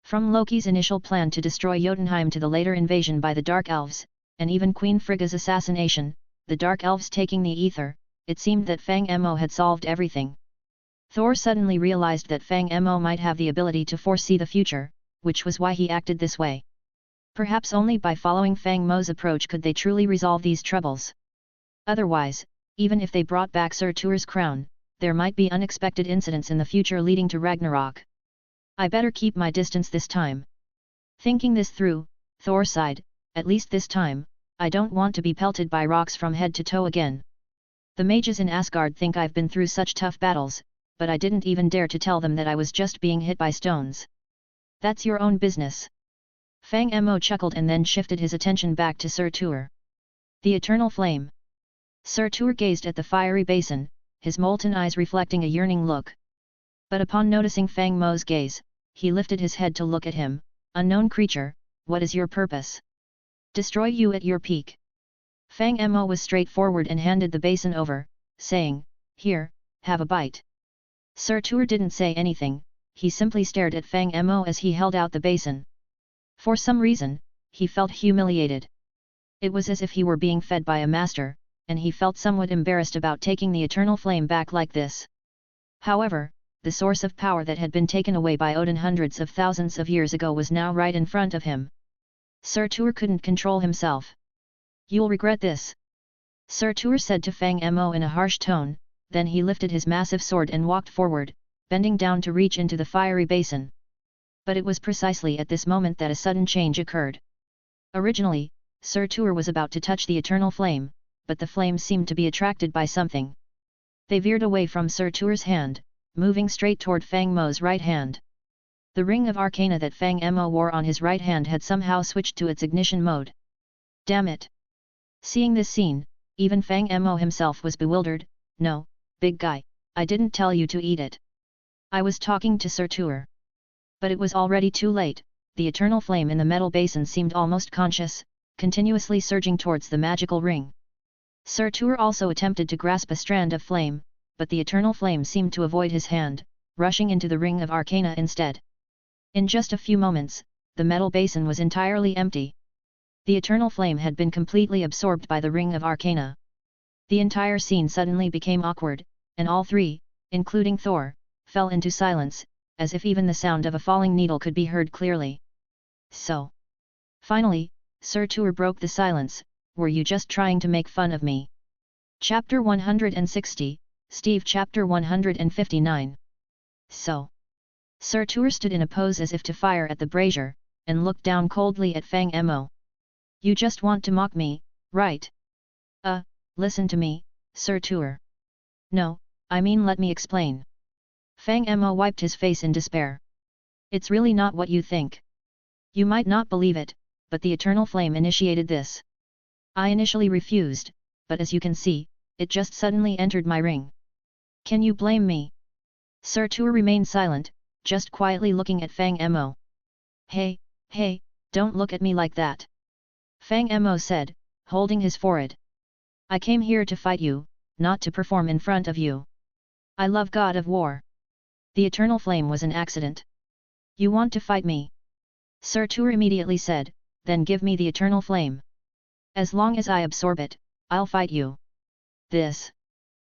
From Loki's initial plan to destroy Jotunheim to the later invasion by the Dark Elves, and even Queen Frigga's assassination, the Dark Elves taking the Aether, it seemed that Fang Mo had solved everything. Thor suddenly realized that Fang Mo might have the ability to foresee the future, which was why he acted this way. Perhaps only by following Fang Mo's approach could they truly resolve these troubles. Otherwise, even if they brought back Surtur's crown, there might be unexpected incidents in the future leading to Ragnarok. "I better keep my distance this time." Thinking this through, Thor sighed, "At least this time, I don't want to be pelted by rocks from head to toe again. The mages in Asgard think I've been through such tough battles, but I didn't even dare to tell them that I was just being hit by stones." "That's your own business." Fang Mo chuckled and then shifted his attention back to Surtur. The eternal flame. Surtur gazed at the fiery basin, his molten eyes reflecting a yearning look. But upon noticing Fang Mo's gaze, he lifted his head to look at him. "Unknown creature, what is your purpose?" "Destroy you at your peak." Fang Mo was straightforward and handed the basin over, saying, "Here, have a bite." Surtur didn't say anything, he simply stared at Fang Mo as he held out the basin. For some reason, he felt humiliated. It was as if he were being fed by a master, and he felt somewhat embarrassed about taking the eternal flame back like this. However, the source of power that had been taken away by Odin hundreds of thousands of years ago was now right in front of him. Surtur couldn't control himself. "You'll regret this," Surtur said to Fang Mo in a harsh tone, then he lifted his massive sword and walked forward, bending down to reach into the fiery basin. But it was precisely at this moment that a sudden change occurred. Originally, Surtur was about to touch the eternal flame, but the flame seemed to be attracted by something. They veered away from Surtur's hand, moving straight toward Fang Mo's right hand. The ring of arcana that Fang Mo wore on his right hand had somehow switched to its ignition mode. Damn it! Seeing this scene, even Fang Mo himself was bewildered. "No, big guy, I didn't tell you to eat it. I was talking to Surtur." But it was already too late. The eternal flame in the metal basin seemed almost conscious, continuously surging towards the magical ring. Surtur also attempted to grasp a strand of flame, but the eternal flame seemed to avoid his hand, rushing into the ring of arcana instead. In just a few moments, the metal basin was entirely empty. The eternal flame had been completely absorbed by the ring of arcana. The entire scene suddenly became awkward, and all three, including Thor, fell into silence, as if even the sound of a falling needle could be heard clearly. "So." Finally, Surtur broke the silence, "Were you just trying to make fun of me?" Chapter 160, Steve Chapter 159. "So." Surtur stood in a pose as if to fire at the brazier, and looked down coldly at Fang Mo. "You just want to mock me, right?" Listen to me, Surtur." "No, I mean let me explain." Fang Mo wiped his face in despair. "It's really not what you think. You might not believe it, but the eternal flame initiated this. I initially refused, but as you can see, it just suddenly entered my ring. Can you blame me? Surtur remained silent, just quietly looking at Fang Mo. Hey, don't look at me like that. Fang Mo said, holding his forehead. I came here to fight you, not to perform in front of you. I love God of War. The eternal flame was an accident. You want to fight me? Surtur immediately said, then give me the eternal flame. As long as I absorb it, I'll fight you. This.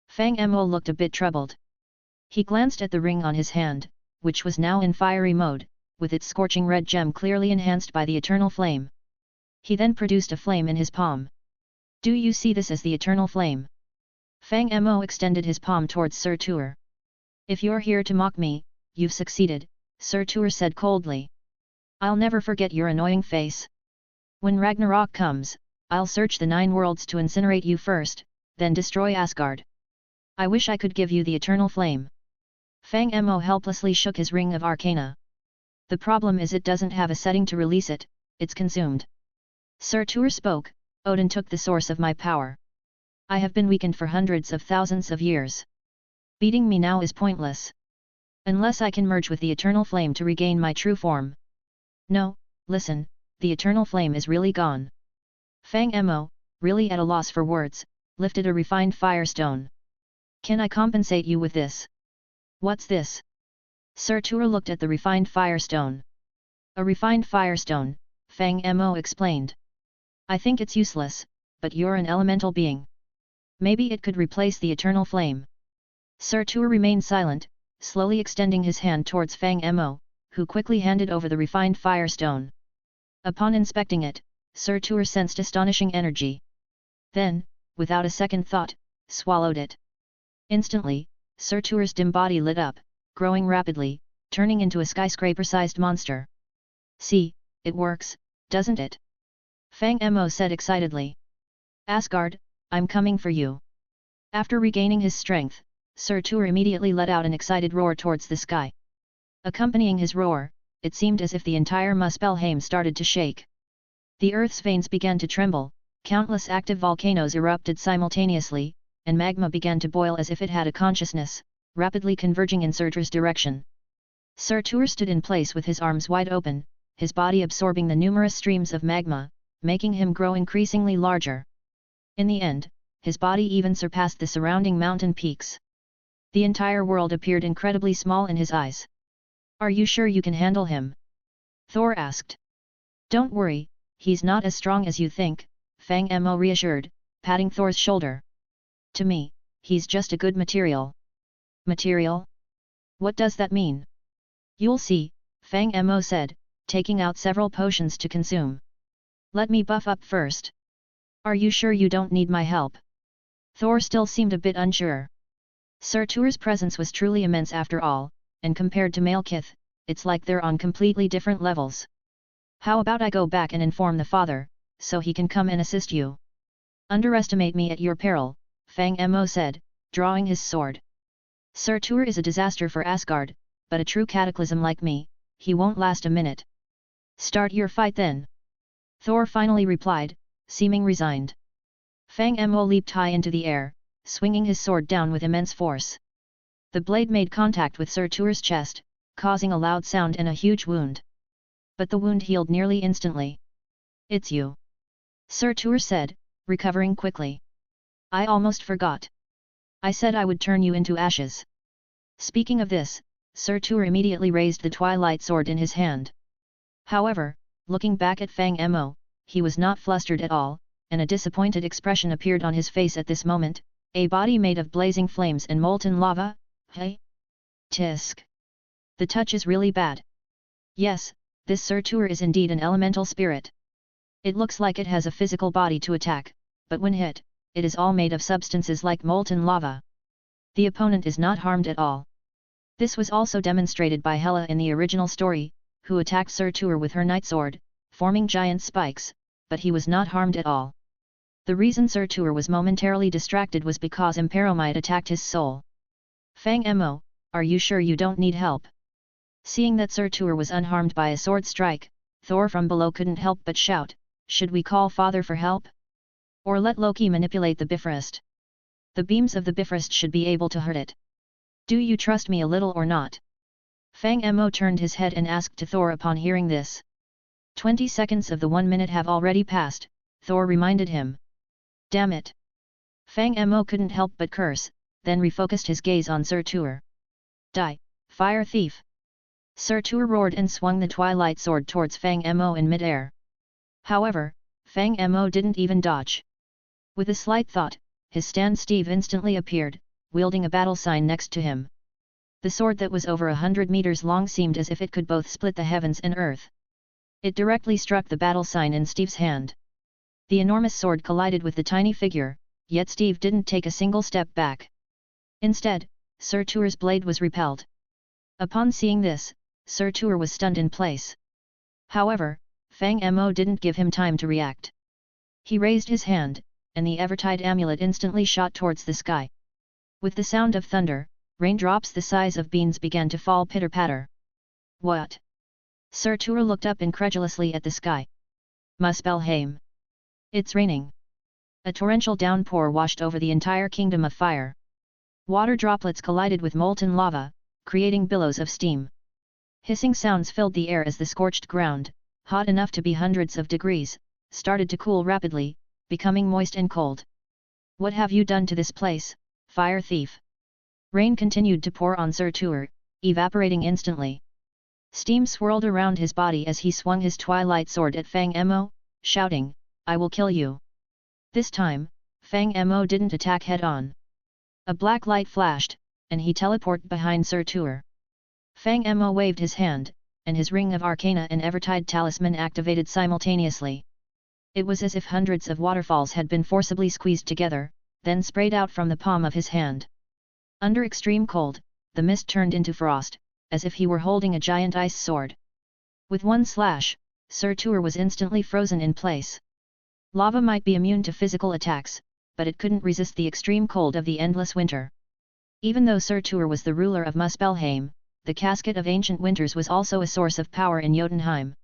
Fang Mo looked a bit troubled. He glanced at the ring on his hand, which was now in fiery mode, with its scorching red gem clearly enhanced by the eternal flame. He then produced a flame in his palm. Do you see this as the eternal flame? Fang Mo extended his palm towards Surtur. If you're here to mock me, you've succeeded, Surtur said coldly. I'll never forget your annoying face. When Ragnarok comes, I'll search the 9 worlds to incinerate you first, then destroy Asgard. I wish I could give you the eternal flame. Fang Mo helplessly shook his ring of arcana. The problem is it doesn't have a setting to release it, it's consumed. Surtur spoke, Odin took the source of my power. I have been weakened for hundreds of thousands of years. Beating me now is pointless. Unless I can merge with the eternal flame to regain my true form. No, listen, the eternal flame is really gone. Fang Mo, really at a loss for words, lifted a refined firestone. Can I compensate you with this? What's this? Surtur looked at the refined firestone. A refined firestone, Fang Mo explained. I think it's useless, but you're an elemental being. Maybe it could replace the eternal flame. Surtur remained silent, slowly extending his hand towards Fang Mo, who quickly handed over the refined firestone. Upon inspecting it, Surtur sensed astonishing energy. Then, without a second thought, swallowed it. Instantly, Surtur's dim body lit up, growing rapidly, turning into a skyscraper-sized monster. See, it works, doesn't it? Fang Mo said excitedly. Asgard, I'm coming for you. After regaining his strength, Surtur immediately let out an excited roar towards the sky. Accompanying his roar, it seemed as if the entire Muspelheim started to shake. The earth's veins began to tremble, countless active volcanoes erupted simultaneously, and magma began to boil as if it had a consciousness, rapidly converging in Surtur's direction. Surtur stood in place with his arms wide open, his body absorbing the numerous streams of magma, making him grow increasingly larger. In the end, his body even surpassed the surrounding mountain peaks. The entire world appeared incredibly small in his eyes. Are you sure you can handle him? Thor asked. Don't worry, he's not as strong as you think, Fang Mo reassured, patting Thor's shoulder. To me, he's just a good material. Material? What does that mean? You'll see, Fang Mo said, taking out several potions to consume. Let me buff up first. Are you sure you don't need my help? Thor still seemed a bit unsure. Surtur's presence was truly immense after all, and compared to Malekith, it's like they're on completely different levels. How about I go back and inform the father, so he can come and assist you? Underestimate me at your peril, Fang Mo said, drawing his sword. Surtur is a disaster for Asgard, but a true cataclysm like me, he won't last a minute. Start your fight then. Thor finally replied, seeming resigned. Fang Mo leaped high into the air, swinging his sword down with immense force. The blade made contact with Surtur's chest, causing a loud sound and a huge wound. But the wound healed nearly instantly. It's you. Surtur said, recovering quickly. I almost forgot. I said I would turn you into ashes. Speaking of this, Surtur immediately raised the twilight sword in his hand. However, looking back at Fang Mo, he was not flustered at all, and a disappointed expression appeared on his face at this moment. A body made of blazing flames and molten lava? Hey? Tisk. The touch is really bad. Yes, this Surtur is indeed an elemental spirit. It looks like it has a physical body to attack, but when hit, it is all made of substances like molten lava. The opponent is not harmed at all. This was also demonstrated by Hela in the original story, who attacked Surtur with her night sword, forming giant spikes, but he was not harmed at all. The reason Surtur was momentarily distracted was because Imperomite attacked his soul. Fang Mo, are you sure you don't need help? Seeing that Surtur was unharmed by a sword strike, Thor from below couldn't help but shout, should we call father for help? Or let Loki manipulate the Bifrost. The beams of the Bifrost should be able to hurt it. Do you trust me a little or not? Fang Mo turned his head and asked to Thor upon hearing this. 20 seconds of the 1 minute have already passed, Thor reminded him. Damn it! Fang Mo couldn't help but curse, then refocused his gaze on Surtur. Die, fire thief! Surtur roared and swung the twilight sword towards Fang Mo in midair. However, Fang Mo didn't even dodge. With a slight thought, his stand Steve instantly appeared, wielding a battle sign next to him. The sword that was over 100 meters long seemed as if it could both split the heavens and earth. It directly struck the battle sign in Steve's hand. The enormous sword collided with the tiny figure, yet Steve didn't take a single step back. Instead, Surtur's blade was repelled. Upon seeing this, Surtur was stunned in place. However, Fang Mo didn't give him time to react. He raised his hand, and the Evertide amulet instantly shot towards the sky. With the sound of thunder, raindrops the size of beans began to fall pitter-patter. What? Surtur looked up incredulously at the sky. Muspelheim. It's raining. A torrential downpour washed over the entire kingdom of fire. Water droplets collided with molten lava, creating billows of steam. Hissing sounds filled the air as the scorched ground, hot enough to be hundreds of degrees, started to cool rapidly, becoming moist and cold. What have you done to this place, fire thief? Rain continued to pour on Surtur, evaporating instantly. Steam swirled around his body as he swung his twilight sword at Fang Mo, shouting, I will kill you. This time, Fang Mo didn't attack head-on. A black light flashed, and he teleported behind Surtur. Fang Mo waved his hand, and his ring of arcana and Evertide talisman activated simultaneously. It was as if hundreds of waterfalls had been forcibly squeezed together, then sprayed out from the palm of his hand. Under extreme cold, the mist turned into frost, as if he were holding a giant ice sword. With one slash, Surtur was instantly frozen in place. Lava might be immune to physical attacks, but it couldn't resist the extreme cold of the endless winter. Even though Surtur was the ruler of Muspelheim, the Casket of Ancient Winters was also a source of power in Jotunheim.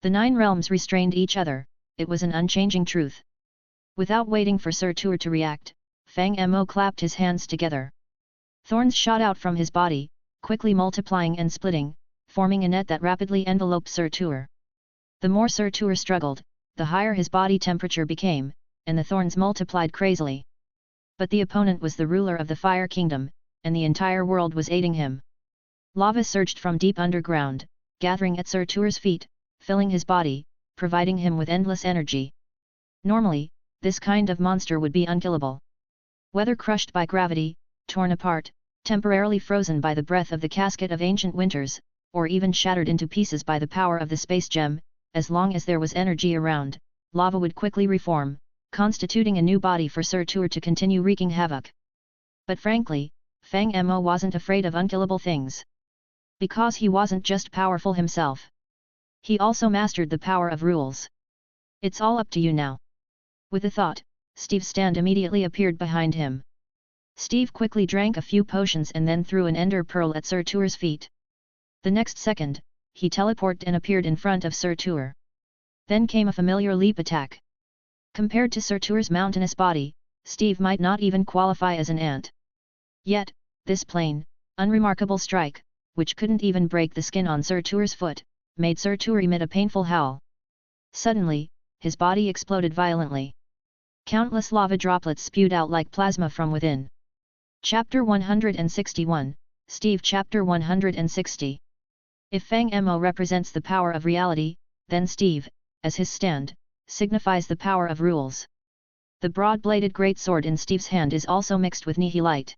The 9 realms restrained each other, it was an unchanging truth. Without waiting for Surtur to react, Fang Mo clapped his hands together. Thorns shot out from his body, quickly multiplying and splitting, forming a net that rapidly enveloped Surtur. The more Surtur struggled, the higher his body temperature became, and the thorns multiplied crazily. But the opponent was the ruler of the Fire Kingdom, and the entire world was aiding him. Lava surged from deep underground, gathering at Surtur's feet, filling his body, providing him with endless energy. Normally, this kind of monster would be unkillable. Whether crushed by gravity, torn apart, temporarily frozen by the breath of the Casket of Ancient Winters, or even shattered into pieces by the power of the space gem, as long as there was energy around, lava would quickly reform, constituting a new body for Surtur to continue wreaking havoc. But frankly, Fang Mo wasn't afraid of unkillable things. Because he wasn't just powerful himself. He also mastered the power of rules. It's all up to you now. With a thought, Steve's stand immediately appeared behind him. Steve quickly drank a few potions and then threw an ender pearl at Surtur's feet. The next second, he teleported and appeared in front of Surtur. Then came a familiar leap attack. Compared to Surtur's mountainous body, Steve might not even qualify as an ant. Yet, this plain, unremarkable strike, which couldn't even break the skin on Surtur's foot, made Surtur emit a painful howl. Suddenly, his body exploded violently. Countless lava droplets spewed out like plasma from within. Chapter 161, Steve Chapter 160. If Fang Mo represents the power of reality, then Steve, as his stand, signifies the power of rules. The broad-bladed greatsword in Steve's hand is also mixed with Nihilite.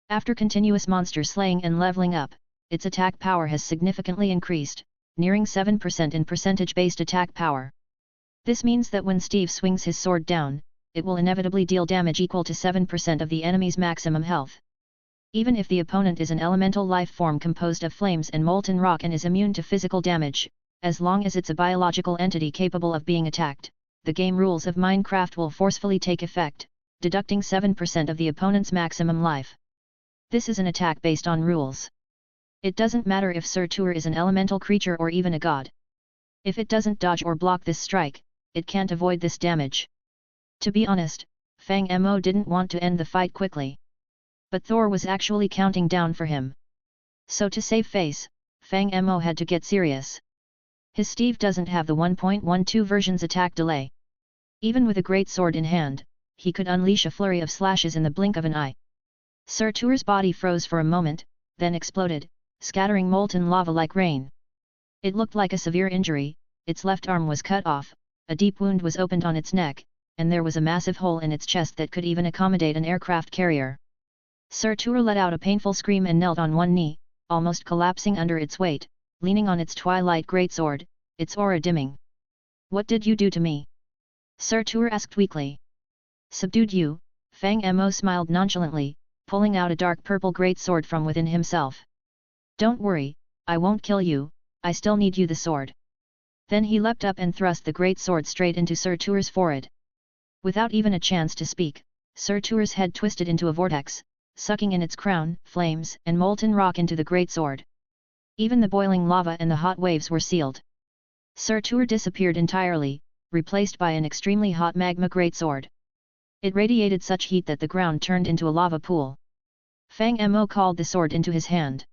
After continuous monster slaying and leveling up, its attack power has significantly increased, nearing 7% in percentage-based attack power. This means that when Steve swings his sword down, it will inevitably deal damage equal to 7% of the enemy's maximum health. Even if the opponent is an elemental life form composed of flames and molten rock and is immune to physical damage, as long as it's a biological entity capable of being attacked, the game rules of Minecraft will forcefully take effect, deducting 7% of the opponent's maximum life. This is an attack based on rules. It doesn't matter if Surtur is an elemental creature or even a god. If it doesn't dodge or block this strike, it can't avoid this damage. To be honest, Fang Mo didn't want to end the fight quickly. But Thor was actually counting down for him. So to save face, Fang Mo had to get serious. His Steve doesn't have the 1.12 version's attack delay. Even with a great sword in hand, he could unleash a flurry of slashes in the blink of an eye. Surtur's body froze for a moment, then exploded, scattering molten lava like rain. It looked like a severe injury, its left arm was cut off, a deep wound was opened on its neck, and there was a massive hole in its chest that could even accommodate an aircraft carrier. Surtur let out a painful scream and knelt on one knee, almost collapsing under its weight, leaning on its twilight greatsword, its aura dimming. "What did you do to me?" Surtur asked weakly. "Subdued you," Fang Mo smiled nonchalantly, pulling out a dark purple greatsword from within himself. "Don't worry, I won't kill you, I still need you the sword." Then he leapt up and thrust the great sword straight into Surtur's forehead. Without even a chance to speak, Surtur's head twisted into a vortex, sucking in its crown, flames and molten rock into the great sword. Even the boiling lava and the hot waves were sealed. Surtur disappeared entirely, replaced by an extremely hot magma greatsword. It radiated such heat that the ground turned into a lava pool. Fang Mo called the sword into his hand.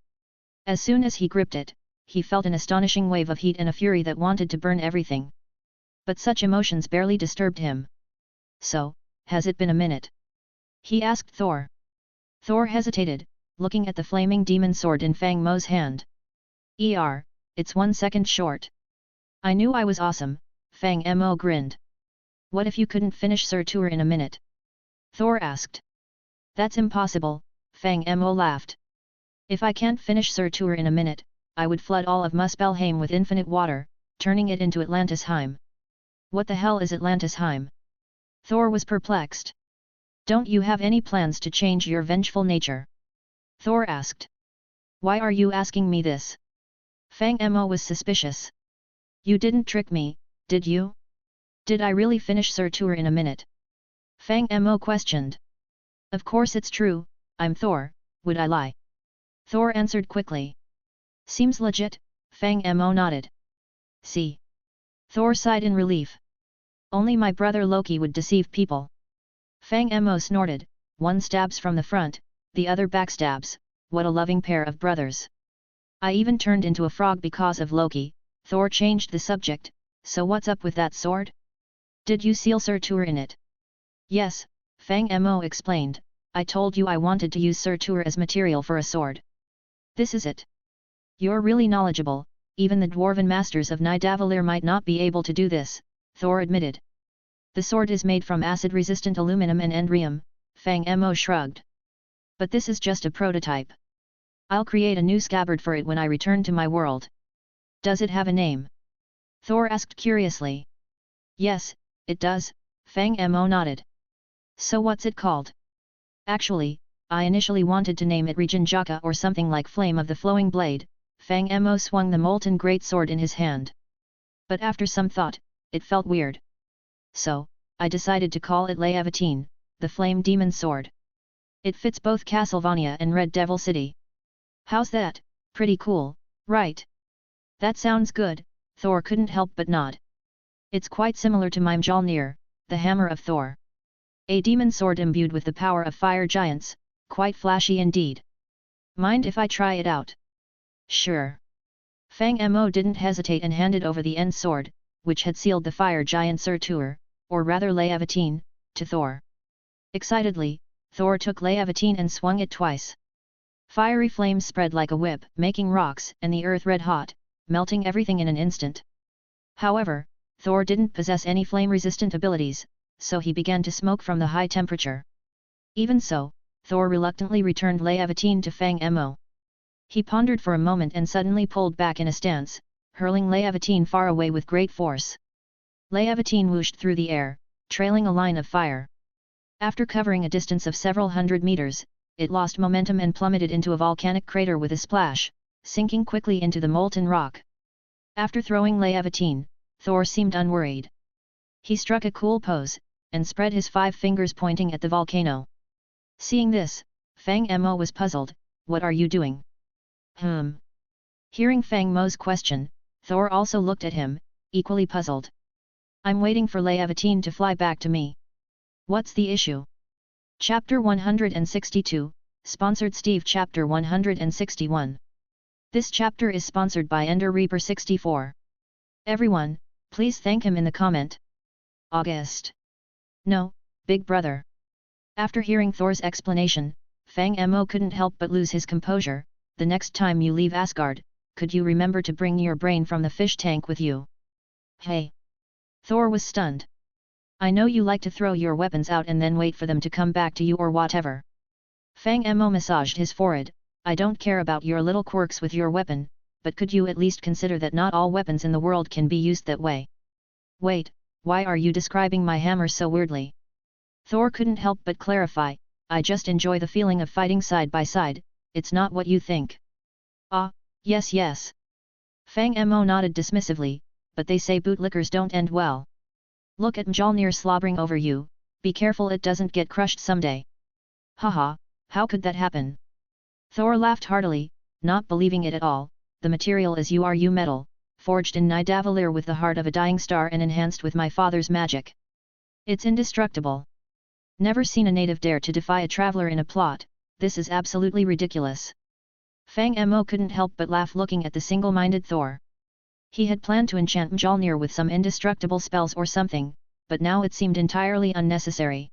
As soon as he gripped it, he felt an astonishing wave of heat and a fury that wanted to burn everything. But such emotions barely disturbed him. "So, has it been a minute?" he asked Thor. Thor hesitated, looking at the flaming demon sword in Fang Mo's hand. It's 1 second short." "I knew I was awesome," Fang Mo grinned. "What if you couldn't finish Surtur in a minute?" Thor asked. "That's impossible," Fang Mo laughed. "If I can't finish Surtur in a minute, I would flood all of Muspelheim with infinite water, turning it into Atlantisheim." "What the hell is Atlantisheim?" Thor was perplexed. "Don't you have any plans to change your vengeful nature?" Thor asked. "Why are you asking me this?" Fang Mo was suspicious. "You didn't trick me, did you? Did I really finish Surtur in a minute?" Fang Mo questioned. "Of course it's true, I'm Thor, would I lie?" Thor answered quickly. "Seems legit," Fang Mo nodded. "See." Thor sighed in relief. "Only my brother Loki would deceive people." Fang Mo snorted, "One stabs from the front, the other backstabs, what a loving pair of brothers." "I even turned into a frog because of Loki," Thor changed the subject, "so what's up with that sword? Did you seal Surtur in it?" "Yes," Fang Mo explained, "I told you I wanted to use Surtur as material for a sword. This is it." "You're really knowledgeable, even the dwarven masters of Nidavellir might not be able to do this," Thor admitted. "The sword is made from acid-resistant aluminum and endrium," Fang Mo shrugged. "But this is just a prototype. I'll create a new scabbard for it when I return to my world." "Does it have a name?" Thor asked curiously. "Yes, it does," Fang Mo nodded. "So what's it called?" "Actually, I initially wanted to name it Regenjaka or something like Flame of the Flowing Blade," Fang Mo swung the molten greatsword in his hand. "But after some thought, it felt weird. So, I decided to call it Laevateinn, the Flame Demon Sword. It fits both Castlevania and Red Devil City. How's that? Pretty cool, right?" "That sounds good," Thor couldn't help but nod. "It's quite similar to Mimjalnir, the hammer of Thor. A demon sword imbued with the power of fire giants, quite flashy indeed. Mind if I try it out?" "Sure." Fang Mo didn't hesitate and handed over the end sword, which had sealed the fire giant Surtur, or rather Laevateinn, to Thor. Excitedly, Thor took Laevateinn and swung it twice. Fiery flames spread like a whip, making rocks and the earth red hot, melting everything in an instant. However, Thor didn't possess any flame-resistant abilities, so he began to smoke from the high temperature. Even so, Thor reluctantly returned Laevateinn to Fang Mo. He pondered for a moment and suddenly pulled back in a stance, hurling Laevateinn far away with great force. Laevateinn whooshed through the air, trailing a line of fire. After covering a distance of several hundred meters, it lost momentum and plummeted into a volcanic crater with a splash, sinking quickly into the molten rock. After throwing Laevateinn, Thor seemed unworried. He struck a cool pose, and spread his 5 fingers pointing at the volcano. Seeing this, Fang Mo was puzzled. "What are you doing?" Hearing Fang Mo's question, Thor also looked at him, equally puzzled. "I'm waiting for Laevateinn to fly back to me." What's the issue? Chapter 162, Sponsored Steve. Chapter 161. This chapter is sponsored by Ender Reaper 64. Everyone, please thank him in the comment. August. No, big brother. After hearing Thor's explanation, Fang Mo couldn't help but lose his composure. The next time you leave Asgard, could you remember to bring your brain from the fish tank with you? Hey! Thor was stunned. I know you like to throw your weapons out and then wait for them to come back to you or whatever. Fang Mo massaged his forehead. I don't care about your little quirks with your weapon, but could you at least consider that not all weapons in the world can be used that way? Wait, why are you describing my hammer so weirdly? Thor couldn't help but clarify, I just enjoy the feeling of fighting side by side, it's not what you think. Ah, yes. Fang Mo nodded dismissively, but they say bootlickers don't end well. Look at Mjolnir slobbering over you, be careful it doesn't get crushed someday. Haha, how could that happen? Thor laughed heartily, not believing it at all. The material is URU metal, forged in Nidavellir with the heart of a dying star and enhanced with my father's magic. It's indestructible. Never seen a native dare to defy a traveler in a plot, this is absolutely ridiculous. Fang Mo couldn't help but laugh looking at the single-minded Thor. He had planned to enchant Mjolnir with some indestructible spells or something, but now it seemed entirely unnecessary.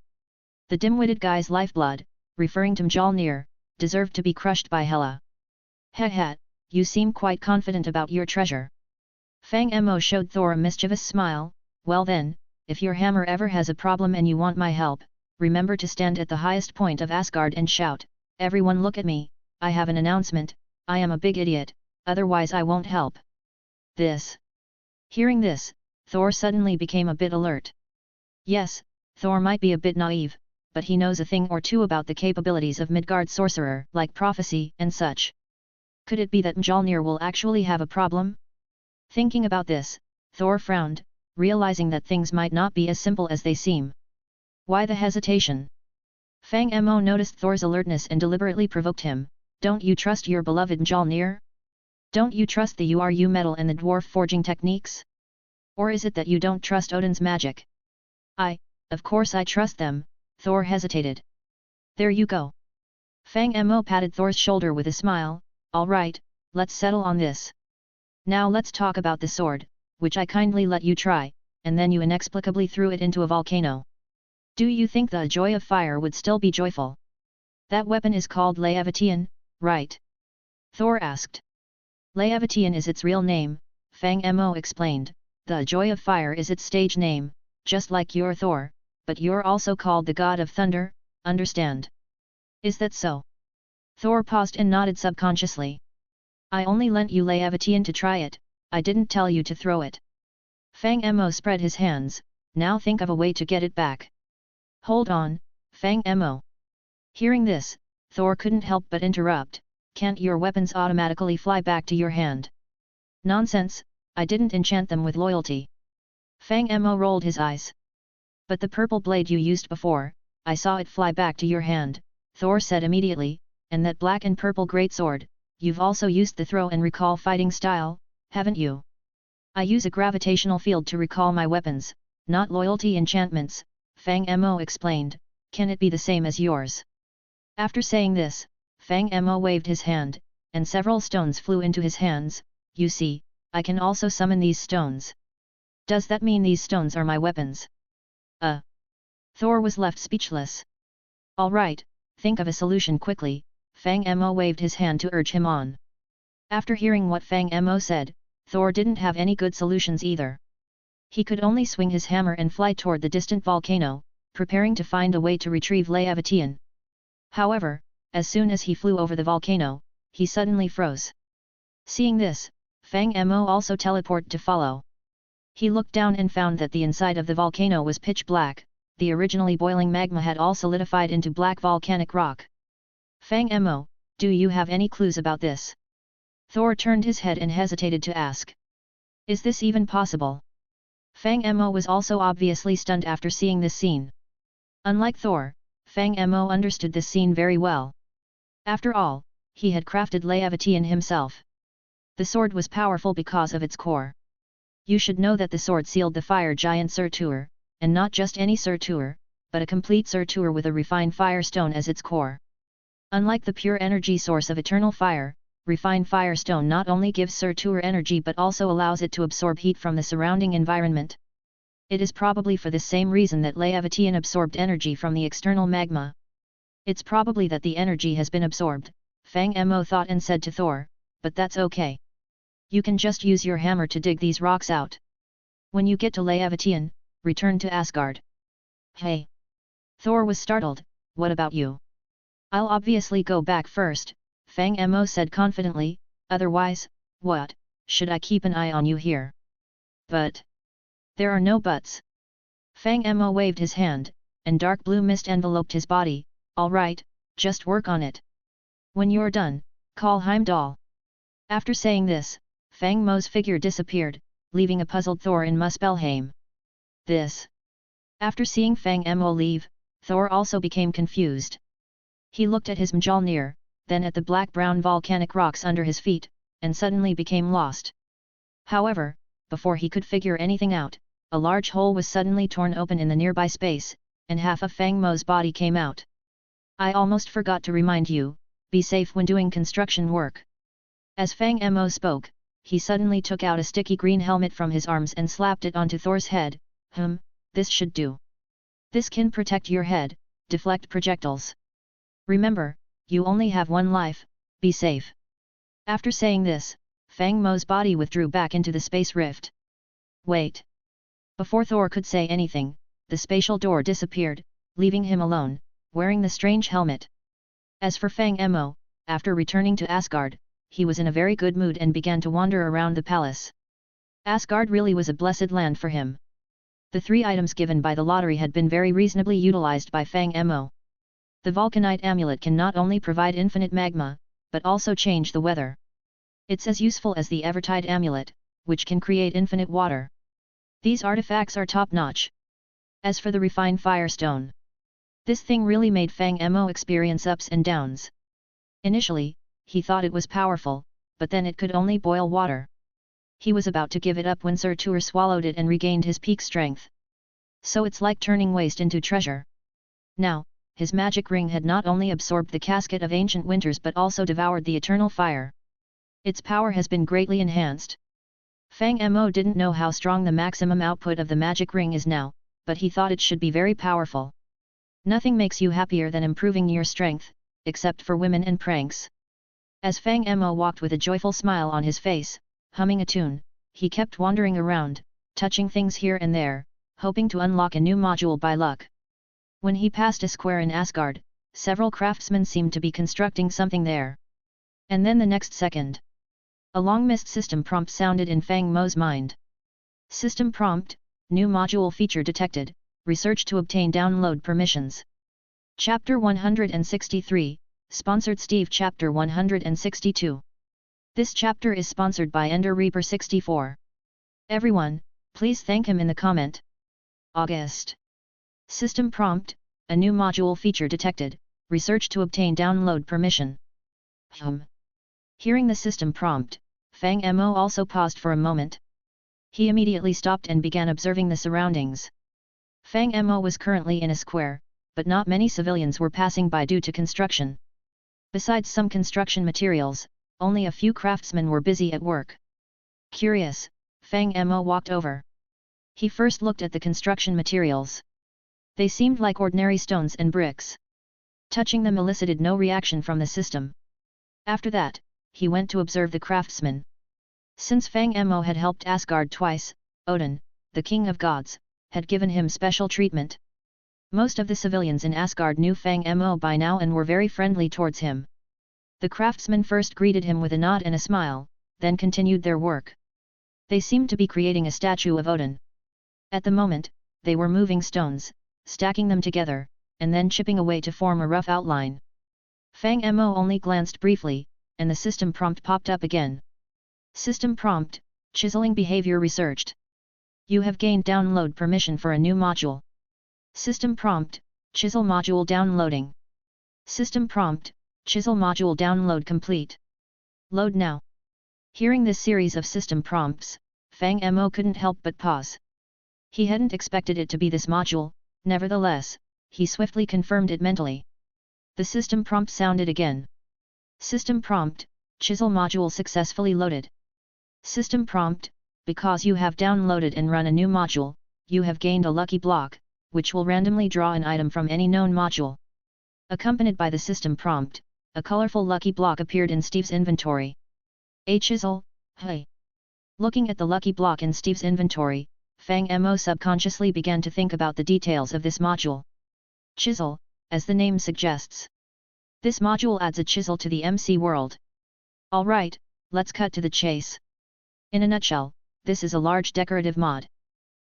The dim-witted guy's lifeblood, referring to Mjolnir, deserved to be crushed by Hela. Heh, you seem quite confident about your treasure. Fang Mo showed Thor a mischievous smile. Well then, if your hammer ever has a problem and you want my help, remember to stand at the highest point of Asgard and shout, everyone look at me, I have an announcement, I am a big idiot, otherwise I won't help. This. Hearing this, Thor suddenly became a bit alert. Yes, Thor might be a bit naive, but he knows a thing or two about the capabilities of Midgard's sorcerer, like prophecy and such. Could it be that Mjolnir will actually have a problem? Thinking about this, Thor frowned, realizing that things might not be as simple as they seem. Why the hesitation? Fang Mo noticed Thor's alertness and deliberately provoked him. Don't you trust your beloved Mjolnir? Don't you trust the URU metal and the dwarf forging techniques? Or is it that you don't trust Odin's magic? Of course I trust them, Thor hesitated. There you go. Fang Mo patted Thor's shoulder with a smile, alright, let's settle on this. Now let's talk about the sword, which I kindly let you try, and then you inexplicably threw it into a volcano. Do you think the joy of fire would still be joyful? That weapon is called Laevateinn, right? Thor asked. Laevateinn is its real name, Fang Mo explained, the joy of fire is its stage name, just like you're Thor, but you're also called the god of thunder, understand? Is that so? Thor paused and nodded subconsciously. I only lent you Laevateinn to try it, I didn't tell you to throw it. Fang Mo spread his hands, now think of a way to get it back. Hold on, Fang Mo. Hearing this, Thor couldn't help but interrupt, can't your weapons automatically fly back to your hand? Nonsense, I didn't enchant them with loyalty. Fang Mo rolled his eyes. But the purple blade you used before, I saw it fly back to your hand, Thor said immediately, and that black and purple greatsword, you've also used the throw and recall fighting style, haven't you? I use a gravitational field to recall my weapons, not loyalty enchantments, Fang Mo explained, can it be the same as yours? After saying this, Fang Mo waved his hand, and several stones flew into his hands. You see, I can also summon these stones. Does that mean these stones are my weapons? Thor was left speechless. Alright, think of a solution quickly, Fang Mo waved his hand to urge him on. After hearing what Fang Mo said, Thor didn't have any good solutions either. He could only swing his hammer and fly toward the distant volcano, preparing to find a way to retrieve Laevateinn. However, as soon as he flew over the volcano, he suddenly froze. Seeing this, Fang Mo also teleported to follow. He looked down and found that the inside of the volcano was pitch black, the originally boiling magma had all solidified into black volcanic rock. Fang Mo, do you have any clues about this? Thor turned his head and hesitated to ask. Is this even possible? Fang Mo was also obviously stunned after seeing this scene. Unlike Thor, Fang Mo understood this scene very well. After all, he had crafted Laevateinn himself. The sword was powerful because of its core. You should know that the sword sealed the fire giant Surtur, and not just any Surtur, but a complete Surtur with a refined Firestone as its core. Unlike the pure energy source of eternal fire, refined Firestone not only gives Surtur energy but also allows it to absorb heat from the surrounding environment. It is probably for this same reason that Laevateinn absorbed energy from the external magma. It's probably that the energy has been absorbed, Fang Mo thought and said to Thor, but that's okay. You can just use your hammer to dig these rocks out. When you get to Laevateinn, return to Asgard. Hey! Thor was startled, what about you? I'll obviously go back first, Fang Mo said confidently, otherwise, what, should I keep an eye on you here? But... there are no buts. Fang Mo waved his hand, and dark blue mist enveloped his body, alright, just work on it. When you're done, call Heimdall. After saying this, Fang Mo's figure disappeared, leaving a puzzled Thor in Muspelheim. This. After seeing Fang Mo leave, Thor also became confused. He looked at his Mjolnir, then at the black-brown volcanic rocks under his feet, and suddenly became lost. However, before he could figure anything out, a large hole was suddenly torn open in the nearby space, and half of Fang Mo's body came out. I almost forgot to remind you, be safe when doing construction work. As Fang Mo spoke, he suddenly took out a sticky green helmet from his arms and slapped it onto Thor's head. This should do. This can protect your head, deflect projectiles. Remember, you only have one life, be safe. After saying this, Fang Mo's body withdrew back into the space rift. Wait! Before Thor could say anything, the spatial door disappeared, leaving him alone, wearing the strange helmet. As for Fang Mo, after returning to Asgard, he was in a very good mood and began to wander around the palace. Asgard really was a blessed land for him. The 3 items given by the lottery had been very reasonably utilized by Fang Mo. The Vulcanite amulet can not only provide infinite magma, but also change the weather. It's as useful as the Evertide amulet, which can create infinite water. These artifacts are top-notch. As for the refined Firestone, this thing really made Fang Mo experience ups and downs. Initially, he thought it was powerful, but then it could only boil water. He was about to give it up when Surtur swallowed it and regained his peak strength. So it's like turning waste into treasure. Now, his magic ring had not only absorbed the Casket of Ancient Winters but also devoured the eternal fire. Its power has been greatly enhanced. Fang Mo didn't know how strong the maximum output of the magic ring is now, but he thought it should be very powerful. Nothing makes you happier than improving your strength, except for women and pranks. As Fang Mo walked with a joyful smile on his face, humming a tune, he kept wandering around, touching things here and there, hoping to unlock a new module by luck. When he passed a square in Asgard, several craftsmen seemed to be constructing something there. And then the next second, a long mist system prompt sounded in Fang Mo's mind. System prompt, new module feature detected, research to obtain download permissions. Chapter 163, Sponsored Steve Chapter 162. This chapter is sponsored by Ender Reaper 64. Everyone, please thank him in the comment. August. System prompt, a new module feature detected, research to obtain download permission. Hearing the system prompt, Fang Mo also paused for a moment. He immediately stopped and began observing the surroundings. Fang Mo was currently in a square, but not many civilians were passing by due to construction. Besides some construction materials, only a few craftsmen were busy at work. Curious, Fang Mo walked over. He first looked at the construction materials. They seemed like ordinary stones and bricks. Touching them elicited no reaction from the system. After that, he went to observe the craftsmen. Since Fang Mo had helped Asgard twice, Odin, the king of gods, had given him special treatment. Most of the civilians in Asgard knew Fang Mo by now and were very friendly towards him. The craftsmen first greeted him with a nod and a smile, then continued their work. They seemed to be creating a statue of Odin. At the moment, they were moving stones, stacking them together, and then chipping away to form a rough outline. Fang Mo only glanced briefly, and the system prompt popped up again. System prompt, chiseling behavior researched. You have gained download permission for a new module. System prompt, chisel module downloading. System prompt, chisel module download complete. Load now. Hearing this series of system prompts, Fang Mo couldn't help but pause. He hadn't expected it to be this module, nevertheless, he swiftly confirmed it mentally. The system prompt sounded again. System prompt, Chisel module successfully loaded. System prompt, because you have downloaded and run a new module, you have gained a lucky block, which will randomly draw an item from any known module. Accompanied by the system prompt, a colorful lucky block appeared in Steve's inventory. A chisel, hey! Looking at the lucky block in Steve's inventory, Fang Mo subconsciously began to think about the details of this module. Chisel, as the name suggests. This module adds a chisel to the MC world. Alright, let's cut to the chase. In a nutshell, this is a large decorative mod.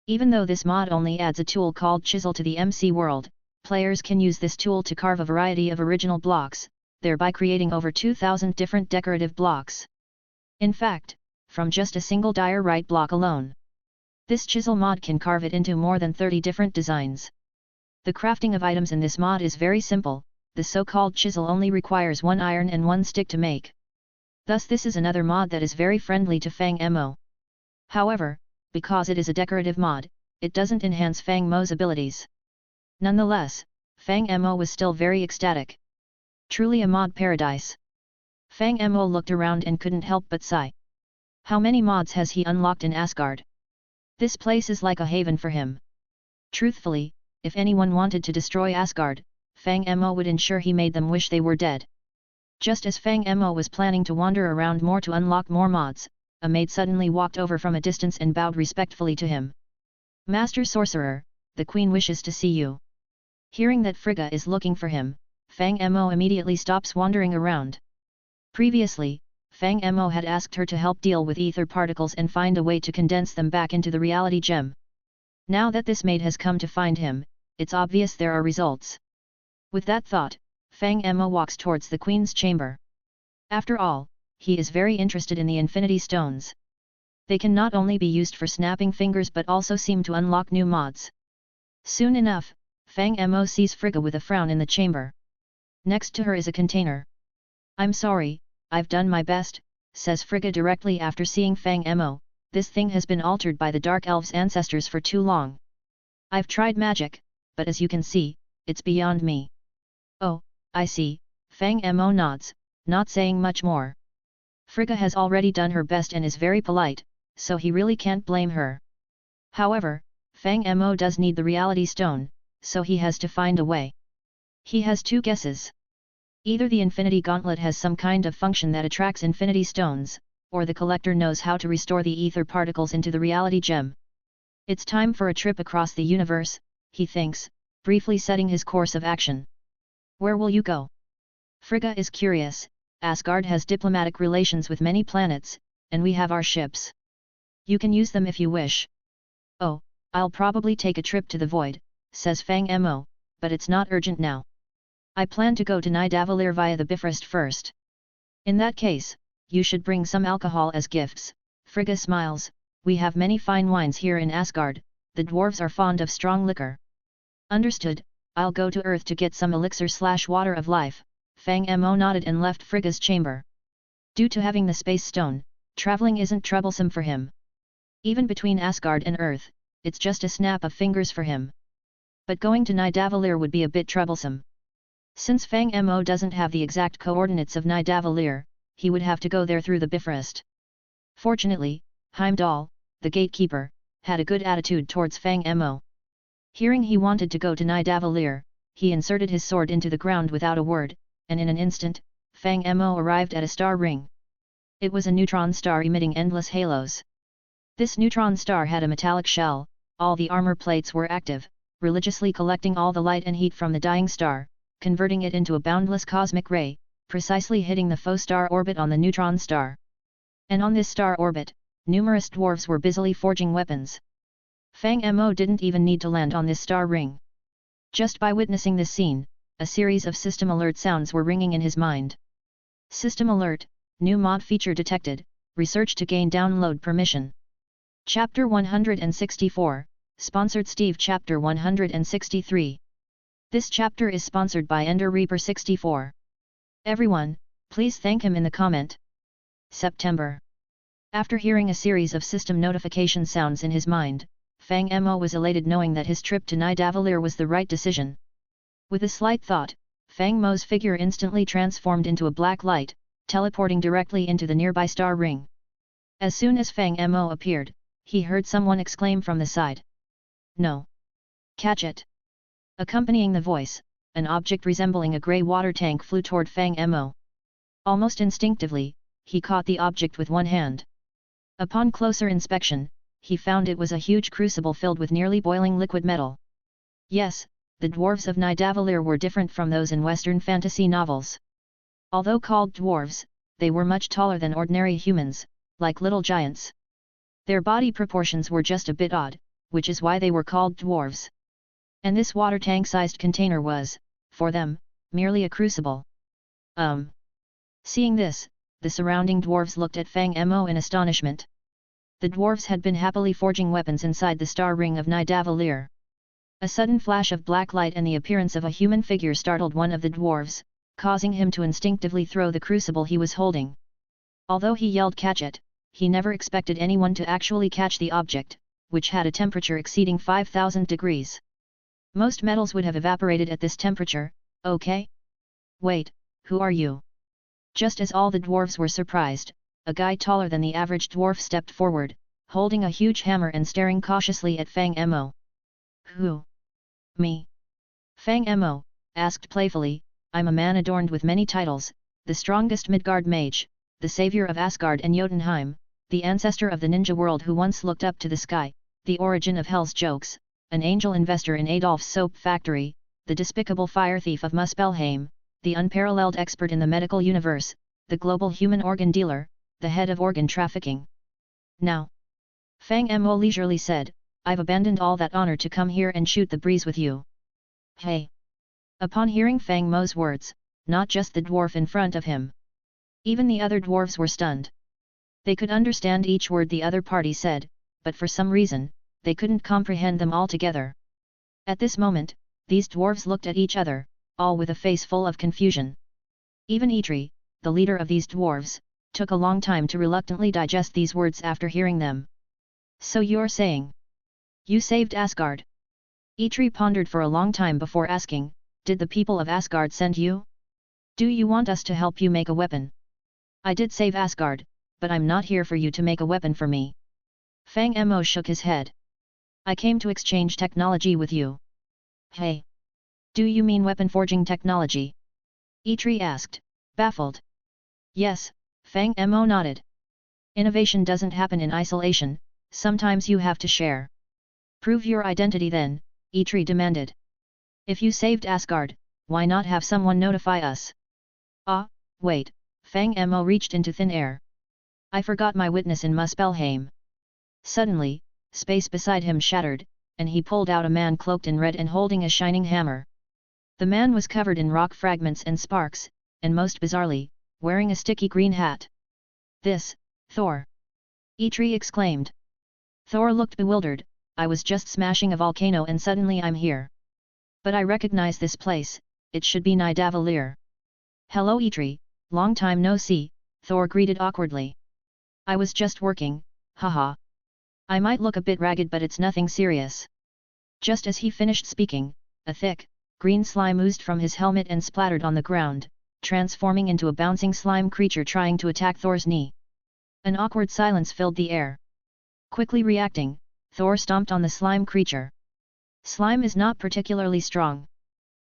Even though this mod only adds a tool called Chisel to the MC world, players can use this tool to carve a variety of original blocks, thereby creating over 2,000 different decorative blocks. In fact, from just a single diorite block alone, this Chisel mod can carve it into more than 30 different designs. The crafting of items in this mod is very simple, the so-called chisel only requires 1 iron and 1 stick to make. Thus this is another mod that is very friendly to Fang Mo. However, because it is a decorative mod, it doesn't enhance Fang Mo's abilities. Nonetheless, Fang Mo was still very ecstatic. Truly a mod paradise. Fang Mo looked around and couldn't help but sigh. How many mods has he unlocked in Asgard? This place is like a haven for him. Truthfully, if anyone wanted to destroy Asgard, Fang Mo would ensure he made them wish they were dead. Just as Fang Mo was planning to wander around more to unlock more mods, a maid suddenly walked over from a distance and bowed respectfully to him. Master Sorcerer, the Queen wishes to see you. Hearing that Frigga is looking for him, Fang Mo immediately stops wandering around. Previously, Fang Mo had asked her to help deal with ether particles and find a way to condense them back into the reality gem. Now that this maid has come to find him, it's obvious there are results. With that thought, Fang Mo walks towards the Queen's chamber. After all, he is very interested in the Infinity Stones. They can not only be used for snapping fingers but also seem to unlock new mods. Soon enough, Fang Mo sees Frigga with a frown in the chamber. Next to her is a container. I'm sorry, I've done my best, says Frigga directly after seeing Fang Mo. This thing has been altered by the Dark Elves' ancestors for too long. I've tried magic, but as you can see, it's beyond me. Oh, I see, Fang Mo nods, not saying much more. Frigga has already done her best and is very polite, so he really can't blame her. However, Fang Mo does need the reality stone, so he has to find a way. He has 2 guesses. Either the Infinity Gauntlet has some kind of function that attracts Infinity Stones, or the collector knows how to restore the ether particles into the reality gem. It's time for a trip across the universe, he thinks, briefly setting his course of action. Where will you go? Frigga is curious. Asgard has diplomatic relations with many planets, and we have our ships. You can use them if you wish. Oh, I'll probably take a trip to the void, says Fang Mo, but it's not urgent now. I plan to go to Nidavellir via the Bifrost first. In that case, you should bring some alcohol as gifts. Frigga smiles, we have many fine wines here in Asgard, the dwarves are fond of strong liquor. Understood, I'll go to Earth to get some elixir/water of life. Fang Mo nodded and left Frigga's chamber. Due to having the space stone, traveling isn't troublesome for him. Even between Asgard and Earth, it's just a snap of fingers for him. But going to Nidavellir would be a bit troublesome. Since Fang Mo doesn't have the exact coordinates of Nidavellir, he would have to go there through the Bifrost. Fortunately, Heimdall, the gatekeeper, had a good attitude towards Fang Mo. Hearing he wanted to go to Nidavellir, he inserted his sword into the ground without a word, and in an instant, Fang Mo arrived at a star ring. It was a neutron star emitting endless halos. This neutron star had a metallic shell, all the armor plates were active, religiously collecting all the light and heat from the dying star, converting it into a boundless cosmic ray, precisely hitting the faux star orbit on the neutron star. And on this star orbit, numerous dwarves were busily forging weapons. Fang Mo didn't even need to land on this star ring. Just by witnessing this scene, a series of system alert sounds were ringing in his mind. System alert, new mod feature detected, research to gain download permission. Chapter 164, sponsored Steve. Chapter 163. This chapter is sponsored by Ender Reaper 64. Everyone, please thank him in the comment. September. After hearing a series of system notification sounds in his mind, Fang Mo was elated knowing that his trip to Nidavellir was the right decision. With a slight thought, Fang Mo's figure instantly transformed into a black light, teleporting directly into the nearby star ring. As soon as Fang Mo appeared, he heard someone exclaim from the side. "No! Catch it!" Accompanying the voice, an object resembling a grey water tank flew toward Fang Mo. Almost instinctively, he caught the object with one hand. Upon closer inspection, he found it was a huge crucible filled with nearly boiling liquid metal. Yes, the dwarves of Nidavellir were different from those in Western fantasy novels. Although called dwarves, they were much taller than ordinary humans, like little giants. Their body proportions were just a bit odd, which is why they were called dwarves. And this water tank-sized container was, for them, merely a crucible. Seeing this, the surrounding dwarves looked at Fang Mo in astonishment. The dwarves had been happily forging weapons inside the star ring of Nidavellir. A sudden flash of black light and the appearance of a human figure startled one of the dwarves, causing him to instinctively throw the crucible he was holding. Although he yelled "Catch it!" he never expected anyone to actually catch the object, which had a temperature exceeding 5,000 degrees. Most metals would have evaporated at this temperature. "Okay? Wait, who are you?" Just as all the dwarves were surprised, a guy taller than the average dwarf stepped forward, holding a huge hammer and staring cautiously at Fang Mo. "Who? Me?" Fang Mo asked playfully. "I'm a man adorned with many titles, the strongest Midgard mage, the savior of Asgard and Jotunheim, the ancestor of the ninja world who once looked up to the sky, the origin of hell's jokes, an angel investor in Adolf's soap factory, the despicable fire thief of Muspelheim, the unparalleled expert in the medical universe, the global human organ dealer, the head of organ trafficking. Now," Fang Mo leisurely said, "I've abandoned all that honor to come here and shoot the breeze with you." "Hey!" Upon hearing Fang Mo's words, not just the dwarf in front of him, even the other dwarves were stunned. They could understand each word the other party said, but for some reason, they couldn't comprehend them all together. At this moment, these dwarves looked at each other, all with a face full of confusion. Even Eitri, the leader of these dwarves, took a long time to reluctantly digest these words after hearing them. "So you're saying you saved Asgard?" Eitri pondered for a long time before asking, "Did the people of Asgard send you? Do you want us to help you make a weapon?" "I did save Asgard, but I'm not here for you to make a weapon for me." Fang Mo shook his head. "I came to exchange technology with you." "Hey! Do you mean weapon forging technology?" Eitri asked, baffled. "Yes," Fang Mo nodded. "Innovation doesn't happen in isolation, sometimes you have to share." "Prove your identity then," Eitri demanded. "If you saved Asgard, why not have someone notify us?" "Ah, wait," Fang Mo reached into thin air. "I forgot my witness in Muspelheim." Suddenly, space beside him shattered, and he pulled out a man cloaked in red and holding a shining hammer. The man was covered in rock fragments and sparks, and most bizarrely, wearing a sticky green hat. "This, Thor!" Eitri exclaimed. Thor looked bewildered. "I was just smashing a volcano and suddenly I'm here. But I recognize this place, it should be Nidavellir." "Hello Eitri, long time no see," Thor greeted awkwardly. "I was just working, haha. I might look a bit ragged but it's nothing serious." Just as he finished speaking, a thick, green slime oozed from his helmet and splattered on the ground, transforming into a bouncing slime creature trying to attack Thor's knee. An awkward silence filled the air. Quickly reacting, Thor stomped on the slime creature. Slime is not particularly strong.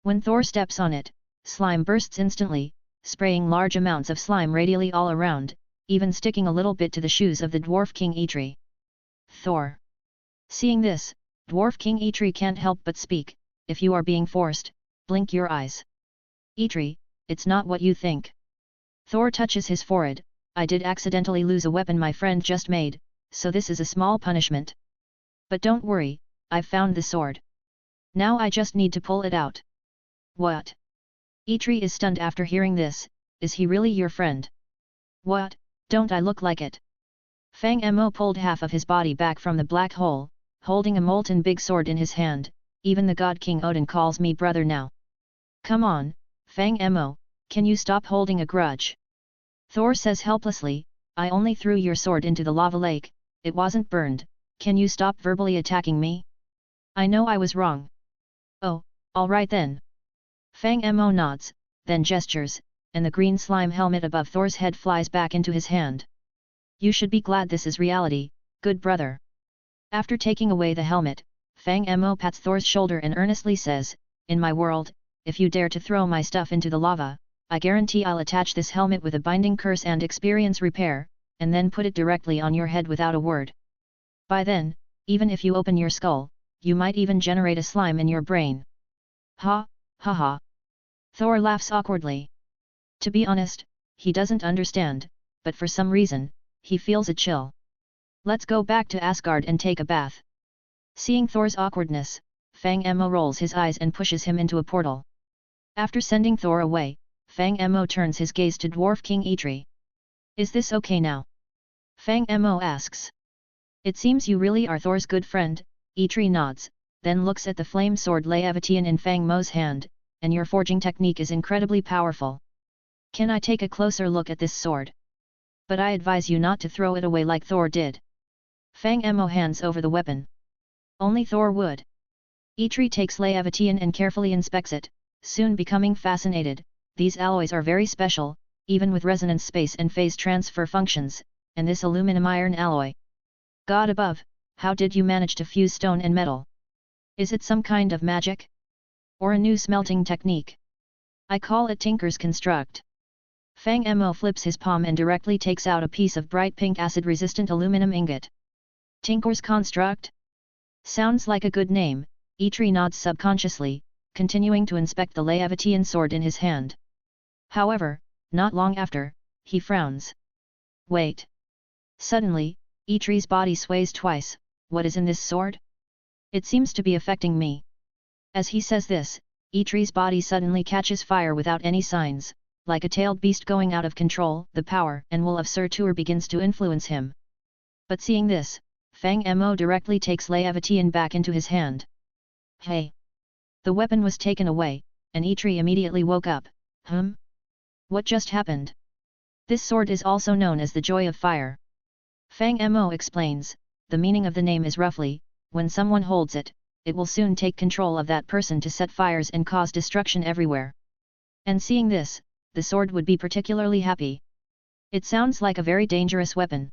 When Thor steps on it, slime bursts instantly, spraying large amounts of slime radially all around, even sticking a little bit to the shoes of the Dwarf King Eitri. Thor. Seeing this, Dwarf King Eitri can't help but speak, "If you are being forced, blink your eyes." "Eitri, it's not what you think." Thor touches his forehead. "I did accidentally lose a weapon my friend just made, so this is a small punishment. But don't worry, I've found the sword. Now I just need to pull it out." "What?" Eitri is stunned after hearing this. "Is he really your friend?" "What, don't I look like it?" Fang Mo pulled half of his body back from the black hole, holding a molten big sword in his hand. "Even the god King Odin calls me brother now." "Come on, Fang Mo, can you stop holding a grudge?" Thor says helplessly, "I only threw your sword into the lava lake, it wasn't burned, can you stop verbally attacking me? I know I was wrong." "Oh, alright then. Fang Mo nods, then gestures, and the green slime helmet above Thor's head flies back into his hand. You should be glad this is reality, good brother. After taking away the helmet, Fang Mo pats Thor's shoulder and earnestly says, in my world, if you dare to throw my stuff into the lava, I guarantee I'll attach this helmet with a binding curse and experience repair, and then put it directly on your head without a word. By then, even if you open your skull, you might even generate a slime in your brain. Ha, ha ha. Thor laughs awkwardly. To be honest, he doesn't understand, but for some reason, he feels a chill. Let's go back to Asgard and take a bath. Seeing Thor's awkwardness, Fang Mo rolls his eyes and pushes him into a portal. After sending Thor away, Fang Mo turns his gaze to Dwarf King Eitri. Is this okay now? Fang Mo asks. It seems you really are Thor's good friend, Eitri nods, then looks at the flame sword Laevateinn in Fang Mo's hand, and your forging technique is incredibly powerful. Can I take a closer look at this sword? But I advise you not to throw it away like Thor did. Fang Mo hands over the weapon. Only Thor would. Eitri takes Laevateinn and carefully inspects it, soon becoming fascinated. These alloys are very special, even with resonance space and phase transfer functions, and this aluminum iron alloy. God above, how did you manage to fuse stone and metal? Is it some kind of magic? Or a new smelting technique? I call it Tinker's Construct. Fang Mo flips his palm and directly takes out a piece of bright pink acid-resistant aluminum ingot. Tinker's Construct? Sounds like a good name, Eitri nods subconsciously, continuing to inspect the Laevateinn sword in his hand. However, not long after, he frowns. Wait. Suddenly, Eitri's body sways twice. What is in this sword? It seems to be affecting me. As he says this, Eitri's body suddenly catches fire without any signs, like a tailed beast going out of control. The power and will of Surtur begins to influence him. But seeing this, Fang Mo directly takes Laevateinn back into his hand. Hey! The weapon was taken away, and Eitri immediately woke up. What just happened? This sword is also known as the Joy of Fire. Fang Mo explains, the meaning of the name is roughly, when someone holds it, it will soon take control of that person to set fires and cause destruction everywhere. And seeing this, the sword would be particularly happy. It sounds like a very dangerous weapon.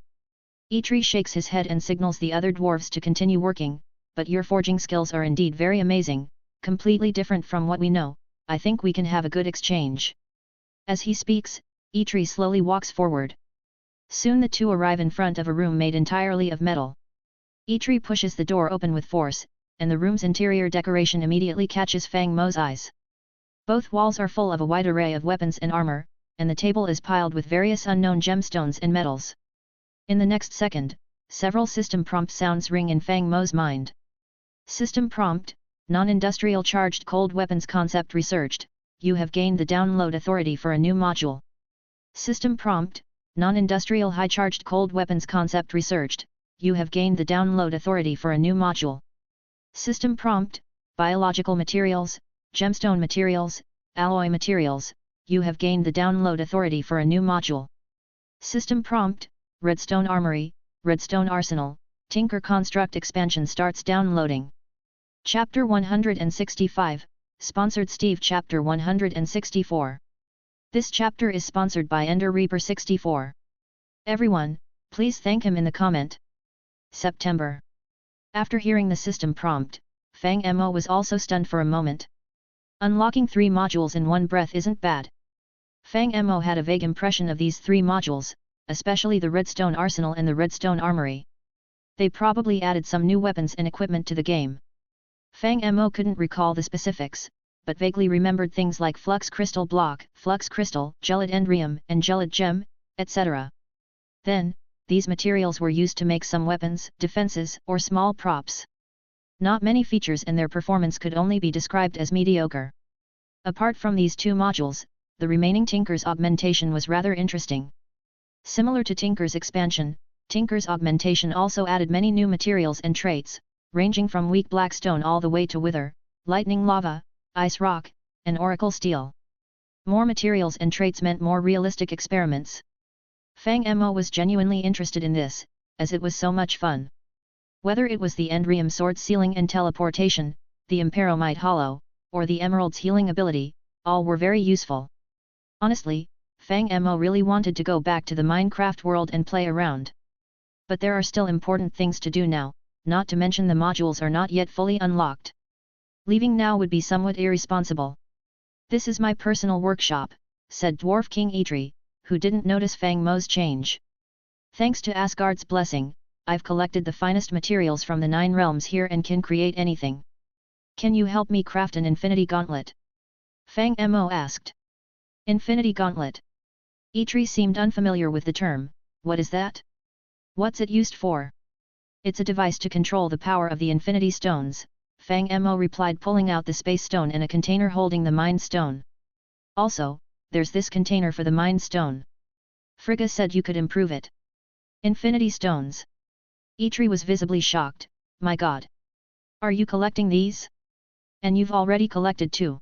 Eitri shakes his head and signals the other dwarves to continue working, but your forging skills are indeed very amazing, completely different from what we know. I think we can have a good exchange. As he speaks, Eitri slowly walks forward. Soon the two arrive in front of a room made entirely of metal. Eitri pushes the door open with force, and the room's interior decoration immediately catches Fang Mo's eyes. Both walls are full of a wide array of weapons and armor, and the table is piled with various unknown gemstones and metals. In the next second, several system prompt sounds ring in Fang Mo's mind. System prompt, non-industrial charged cold weapons concept researched, you have gained the download authority for a new module. System prompt, non-industrial high charged cold weapons concept researched, you have gained the download authority for a new module. System prompt, biological materials, gemstone materials, alloy materials, you have gained the download authority for a new module. System prompt, Redstone Armory, Redstone Arsenal, Tinker Construct expansion starts downloading. Chapter 165, Sponsored Steve Chapter 164. This chapter is sponsored by Ender Reaper 64. Everyone, please thank him in the comment. September. After hearing the system prompt, Fang Mo was also stunned for a moment. Unlocking 3 modules in one breath isn't bad. Fang Mo had a vague impression of these 3 modules, especially the Redstone Arsenal and the Redstone Armory. They probably added some new weapons and equipment to the game. Fang Mo couldn't recall the specifics, but vaguely remembered things like Flux Crystal Block, Flux Crystal, Gelid Endrium, and Gelid Gem, etc. Then, these materials were used to make some weapons, defenses, or small props. Not many features and their performance could only be described as mediocre. Apart from these 2 modules, the remaining Tinker's augmentation was rather interesting. Similar to Tinker's expansion, Tinker's augmentation also added many new materials and traits, ranging from weak black stone all the way to wither, lightning lava, ice rock, and oracle steel. More materials and traits meant more realistic experiments. Fang Mo was genuinely interested in this, as it was so much fun. Whether it was the Endrium sword sealing and teleportation, the Imperomite hollow, or the Emerald's healing ability, all were very useful. Honestly, Fang Mo really wanted to go back to the Minecraft world and play around. But there are still important things to do now, not to mention the modules are not yet fully unlocked. Leaving now would be somewhat irresponsible. This is my personal workshop, said Dwarf King Eitri, who didn't notice Fang Mo's change. Thanks to Asgard's blessing, I've collected the finest materials from the 9 realms here and can create anything. Can you help me craft an infinity gauntlet? Fang Mo asked. Infinity gauntlet. Eitri seemed unfamiliar with the term. What is that? What's it used for? It's a device to control the power of the infinity stones, Fang Mo replied, pulling out the space stone and a container holding the mind stone. Also, there's this container for the mind stone. Frigga said you could improve it. Infinity stones. Eitri was visibly shocked. My god. Are you collecting these? And you've already collected 2.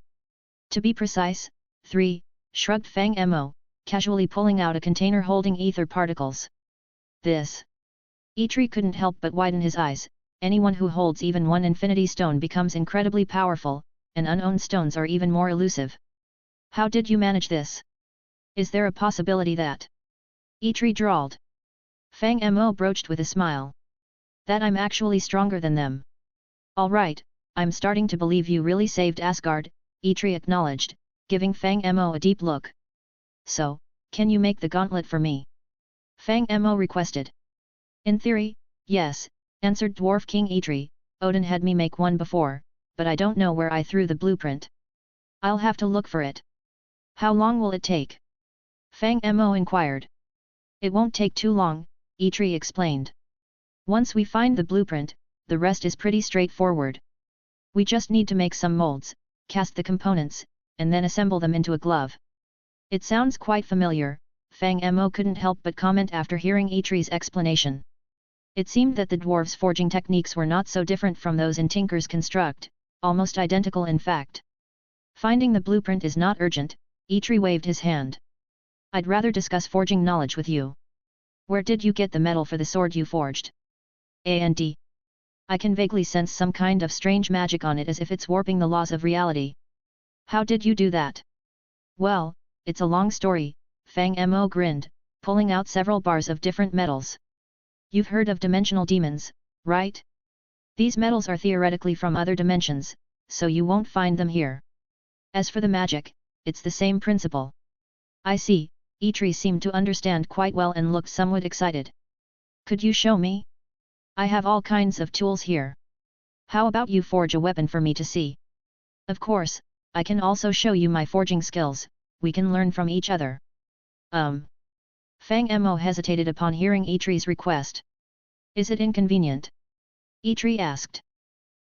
To be precise, 3, shrugged Fang Mo, casually pulling out a container holding ether particles. This. Eitri couldn't help but widen his eyes. Anyone who holds even 1 infinity stone becomes incredibly powerful, and unowned stones are even more elusive. How did you manage this? Is there a possibility that? Eitri drawled. Fang Mo broached with a smile. That I'm actually stronger than them. Alright, I'm starting to believe you really saved Asgard, Eitri acknowledged, giving Fang Mo a deep look. So, can you make the gauntlet for me? Fang Mo requested. In theory, yes, answered Dwarf King Eitri. Odin had me make one before, but I don't know where I threw the blueprint. I'll have to look for it. How long will it take? Fang Mo inquired. It won't take too long, Eitri explained. Once we find the blueprint, the rest is pretty straightforward. We just need to make some molds, cast the components, and then assemble them into a glove. It sounds quite familiar, Fang Mo couldn't help but comment after hearing Eitri's explanation. It seemed that the dwarves' forging techniques were not so different from those in Tinker's construct, almost identical in fact. Finding the blueprint is not urgent, Eitri waved his hand. I'd rather discuss forging knowledge with you. Where did you get the metal for the sword you forged? And I can vaguely sense some kind of strange magic on it, as if it's warping the laws of reality. How did you do that? Well, it's a long story, Fang Mo grinned, pulling out several bars of different metals. You've heard of dimensional demons, right? These metals are theoretically from other dimensions, so you won't find them here. As for the magic, it's the same principle. I see, Eitri seemed to understand quite well and looked somewhat excited. Could you show me? I have all kinds of tools here. How about you forge a weapon for me to see? Of course, I can also show you my forging skills, we can learn from each other. Fang Mo hesitated upon hearing Eitri's request. Is it inconvenient? Eitri asked.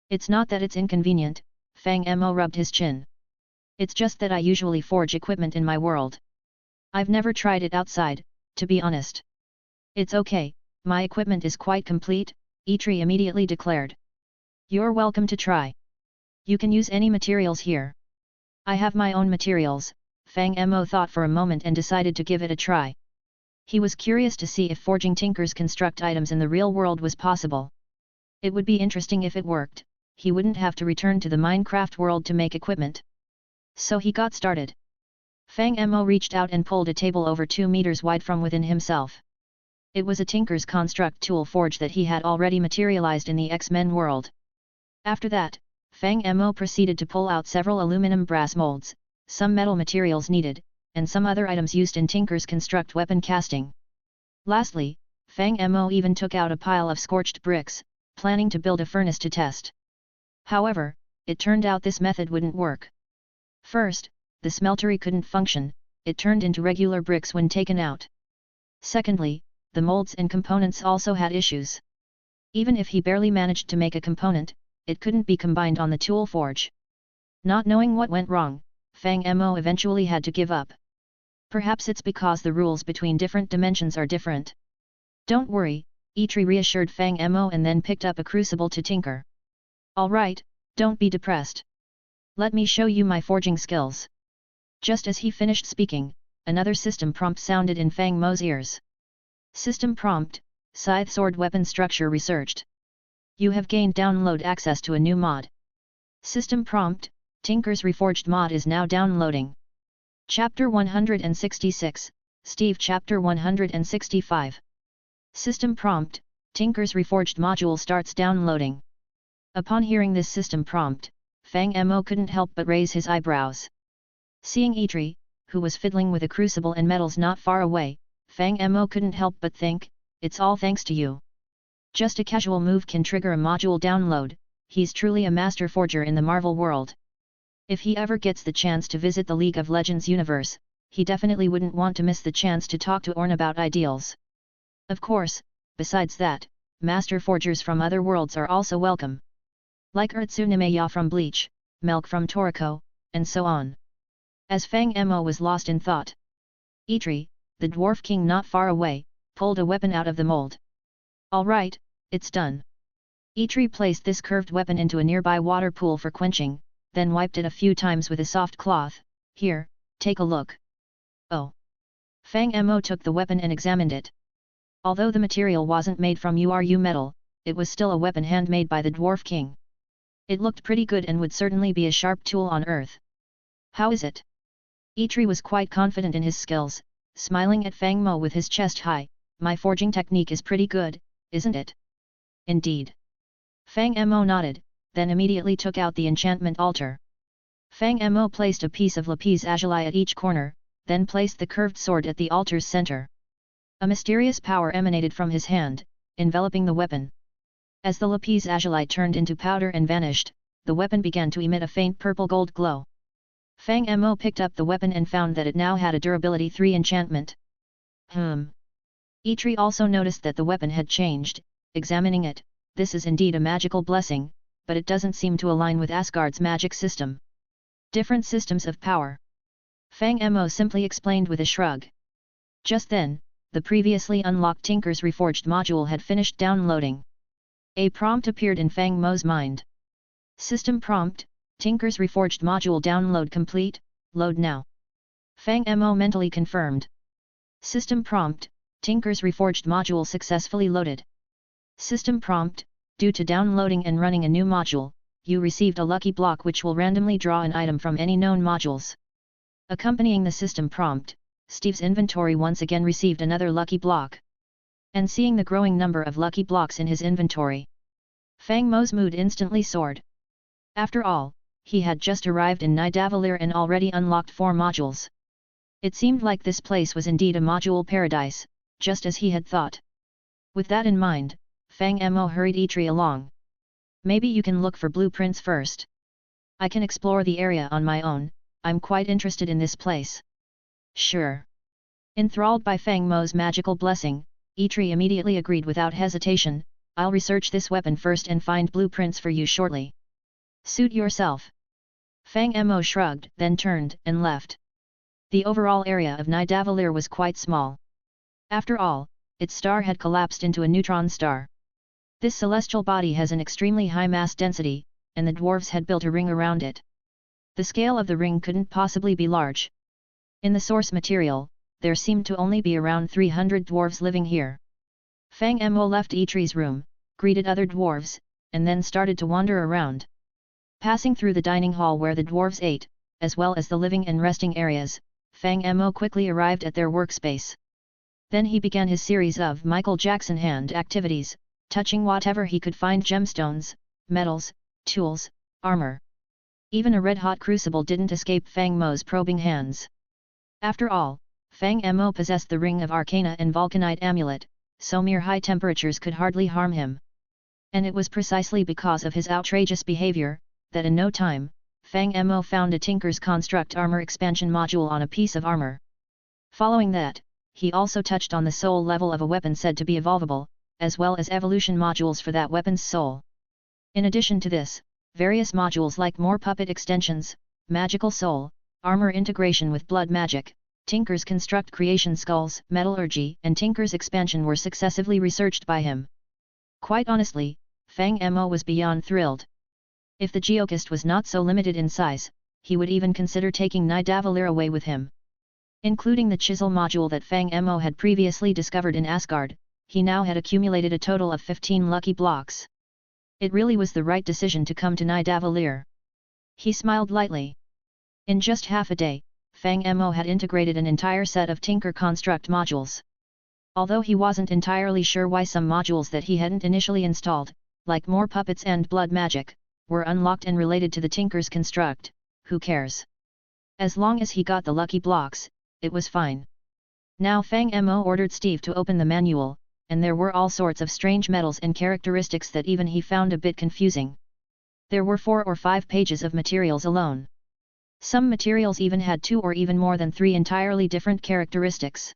It's not that it's inconvenient, Fang Mo rubbed his chin. It's just that I usually forge equipment in my world. I've never tried it outside, to be honest. It's okay, my equipment is quite complete, Eitri immediately declared. You're welcome to try. You can use any materials here. I have my own materials, Fang Mo thought for a moment and decided to give it a try. He was curious to see if forging tinkers construct items in the real world was possible. It would be interesting if it worked, he wouldn't have to return to the Minecraft world to make equipment. So he got started. Fang Mo reached out and pulled a table over 2 meters wide from within himself. It was a tinker's construct tool forge that he had already materialized in the X-Men world. After that, Fang Mo proceeded to pull out several aluminum brass molds, some metal materials needed, and some other items used in Tinker's construct weapon casting. Lastly, Fang Mo even took out a pile of scorched bricks, planning to build a furnace to test. However, it turned out this method wouldn't work. First, the smeltery couldn't function, it turned into regular bricks when taken out. Secondly, the molds and components also had issues. Even if he barely managed to make a component, it couldn't be combined on the tool forge. Not knowing what went wrong, Fang Mo eventually had to give up. Perhaps it's because the rules between different dimensions are different. Don't worry, Eitri reassured Fang Mo and then picked up a crucible to tinker. Alright, don't be depressed. Let me show you my forging skills. Just as he finished speaking, another system prompt sounded in Fang Mo's ears. System prompt, Scythe Sword Weapon Structure Researched. You have gained download access to a new mod. System prompt, Tinker's Reforged mod is now downloading. Chapter 166, Steve Chapter 165. System prompt, Tinker's Reforged module starts downloading. Upon hearing this system prompt, Fang Mo couldn't help but raise his eyebrows. Seeing Eitri, who was fiddling with a crucible and metals not far away, Fang Mo couldn't help but think, it's all thanks to you. Just a casual move can trigger a module download, he's truly a master forger in the Marvel world. If he ever gets the chance to visit the League of Legends universe, he definitely wouldn't want to miss the chance to talk to Orn about ideals. Of course, besides that, master forgers from other worlds are also welcome. Like Urtsunemeya from Bleach, Melk from Toriko, and so on. As Fang Mo was lost in thought, Eitri, the dwarf king not far away, pulled a weapon out of the mold. Alright, it's done. Eitri placed this curved weapon into a nearby water pool for quenching, then wiped it a few times with a soft cloth. Here, take a look. Oh. Fang Mo took the weapon and examined it. Although the material wasn't made from Uru metal, it was still a weapon handmade by the dwarf king. It looked pretty good and would certainly be a sharp tool on Earth. How is it? Eitri was quite confident in his skills, smiling at Fang Mo with his chest high. My forging technique is pretty good, isn't it? Indeed. Fang Mo nodded, then immediately took out the enchantment altar. Fang Mo placed a piece of lapis lazuli at each corner, then placed the curved sword at the altar's center. A mysterious power emanated from his hand, enveloping the weapon. As the lapis lazuli turned into powder and vanished, the weapon began to emit a faint purple-gold glow. Fang Mo picked up the weapon and found that it now had a durability 3 enchantment. Eitri also noticed that the weapon had changed. Examining it, this is indeed a magical blessing, but it doesn't seem to align with Asgard's magic system. Different systems of power. Fang Mo simply explained with a shrug. Just then, the previously unlocked Tinker's Reforged module had finished downloading. A prompt appeared in Fang Mo's mind. System prompt, Tinker's Reforged module download complete, load now. Fang Mo mentally confirmed. System prompt, Tinker's Reforged module successfully loaded. System prompt, due to downloading and running a new module, you received a lucky block which will randomly draw an item from any known modules. Accompanying the system prompt, Steve's inventory once again received another lucky block. And seeing the growing number of lucky blocks in his inventory, Fang Mo's mood instantly soared. After all, he had just arrived in Nidavellir and already unlocked 4 modules. It seemed like this place was indeed a module paradise, just as he had thought. With that in mind, Fang Mo hurried Eitri along. Maybe you can look for blueprints first. I can explore the area on my own, I'm quite interested in this place. Sure. Enthralled by Fang Mo's magical blessing, Eitri immediately agreed without hesitation. I'll research this weapon first and find blueprints for you shortly. Suit yourself. Fang Mo shrugged, then turned and left. The overall area of Nidavellir was quite small. After all, its star had collapsed into a neutron star. This celestial body has an extremely high mass density, and the dwarves had built a ring around it. The scale of the ring couldn't possibly be large. In the source material, there seemed to only be around 300 dwarves living here. Fang Mo left Eitri's room, greeted other dwarves, and then started to wander around. Passing through the dining hall where the dwarves ate, as well as the living and resting areas, Fang Mo quickly arrived at their workspace. Then he began his series of Michael Jackson hand activities, touching whatever he could find: gemstones, metals, tools, armor. Even a red-hot crucible didn't escape Fang Mo's probing hands. After all, Fang Mo possessed the Ring of Arcana and Vulcanite amulet, so mere high temperatures could hardly harm him. And it was precisely because of his outrageous behavior, that in no time, Fang Mo found a Tinker's Construct armor expansion module on a piece of armor. Following that, he also touched on the soul level of a weapon said to be evolvable, as well as evolution modules for that weapon's soul. In addition to this, various modules like more puppet extensions, magical soul, armor integration with blood magic, Tinker's Construct creation skulls, metallurgy, and Tinker's expansion were successively researched by him. Quite honestly, Fang Mo was beyond thrilled. If the Geokist was not so limited in size, he would even consider taking Nidavellir away with him. Including the Chisel module that Fang Mo had previously discovered in Asgard, he now had accumulated a total of 15 lucky blocks. It really was the right decision to come to Nidavellir. He smiled lightly. In just half a day, Fang Mo had integrated an entire set of Tinker Construct modules. Although he wasn't entirely sure why some modules that he hadn't initially installed, like more puppets and blood magic, were unlocked and related to the Tinker's Construct, who cares? As long as he got the lucky blocks, it was fine. Now Fang Mo ordered Steve to open the manual, and there were all sorts of strange metals and characteristics that even he found a bit confusing. There were 4 or 5 pages of materials alone. Some materials even had 2 or even more than 3 entirely different characteristics.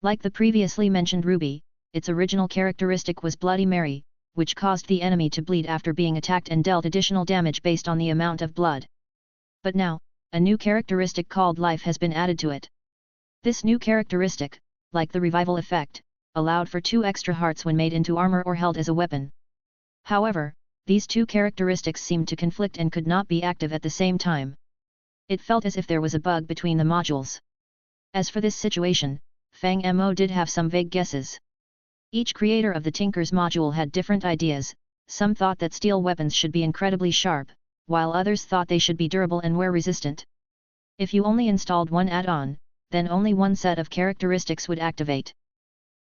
Like the previously mentioned ruby, its original characteristic was Bloody Mary, which caused the enemy to bleed after being attacked and dealt additional damage based on the amount of blood. But now, a new characteristic called Life has been added to it. This new characteristic, like the revival effect, allowed for 2 extra hearts when made into armor or held as a weapon. However, these 2 characteristics seemed to conflict and could not be active at the same time. It felt as if there was a bug between the modules. As for this situation, Fang Mo did have some vague guesses. Each creator of the Tinker's module had different ideas. Some thought that steel weapons should be incredibly sharp, while others thought they should be durable and wear resistant. If you only installed one add-on, then only one set of characteristics would activate.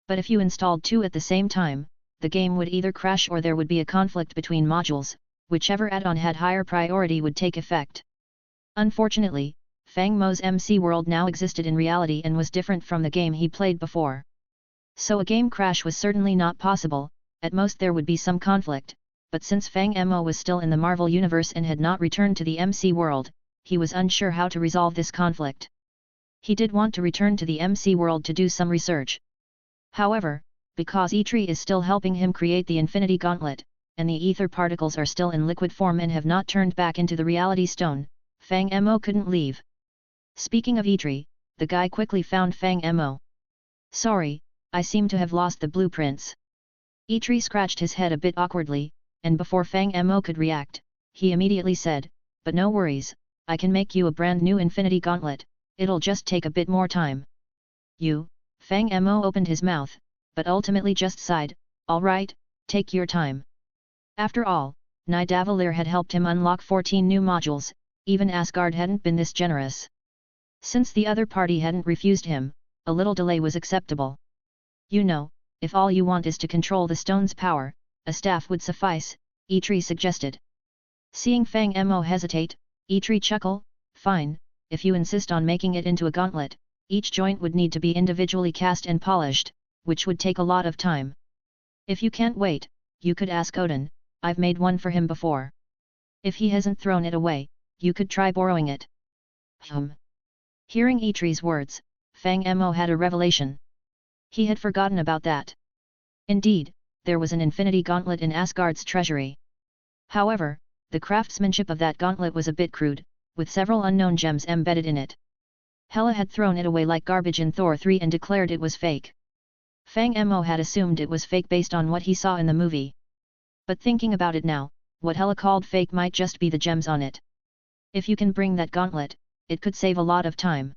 But if you installed 2 at the same time, the game would either crash or there would be a conflict between modules. Whichever add-on had higher priority would take effect. Unfortunately, Fang Mo's MC world now existed in reality and was different from the game he played before. So a game crash was certainly not possible. At most there would be some conflict, but since Fang Mo was still in the Marvel universe and had not returned to the MC world, he was unsure how to resolve this conflict. He did want to return to the MC world to do some research. However, because Eitri is still helping him create the Infinity Gauntlet, and the ether particles are still in liquid form and have not turned back into the Reality Stone, Fang Mo couldn't leave. Speaking of Eitri, the guy quickly found Fang Mo. Sorry, I seem to have lost the blueprints. Eitri scratched his head a bit awkwardly, and before Fang Mo could react, he immediately said, but no worries, I can make you a brand new Infinity Gauntlet, it'll just take a bit more time. You? Fang Mo opened his mouth, but ultimately just sighed, alright, take your time. After all, Nidavellir had helped him unlock 14 new modules, even Asgard hadn't been this generous. Since the other party hadn't refused him, a little delay was acceptable. You know, if all you want is to control the stone's power, a staff would suffice, Eitri suggested. Seeing Fang Mo hesitate, Eitri chuckled, fine, if you insist on making it into a gauntlet, each joint would need to be individually cast and polished, which would take a lot of time. If you can't wait, you could ask Odin, I've made one for him before. If he hasn't thrown it away, you could try borrowing it. Hearing Eitri's words, Fang Mo had a revelation. He had forgotten about that. Indeed, there was an Infinity Gauntlet in Asgard's treasury. However, the craftsmanship of that gauntlet was a bit crude, with several unknown gems embedded in it. Hela had thrown it away like garbage in Thor 3 and declared it was fake. Fang Mo had assumed it was fake based on what he saw in the movie. But thinking about it now, what Hela called fake might just be the gems on it. If you can bring that gauntlet, it could save a lot of time.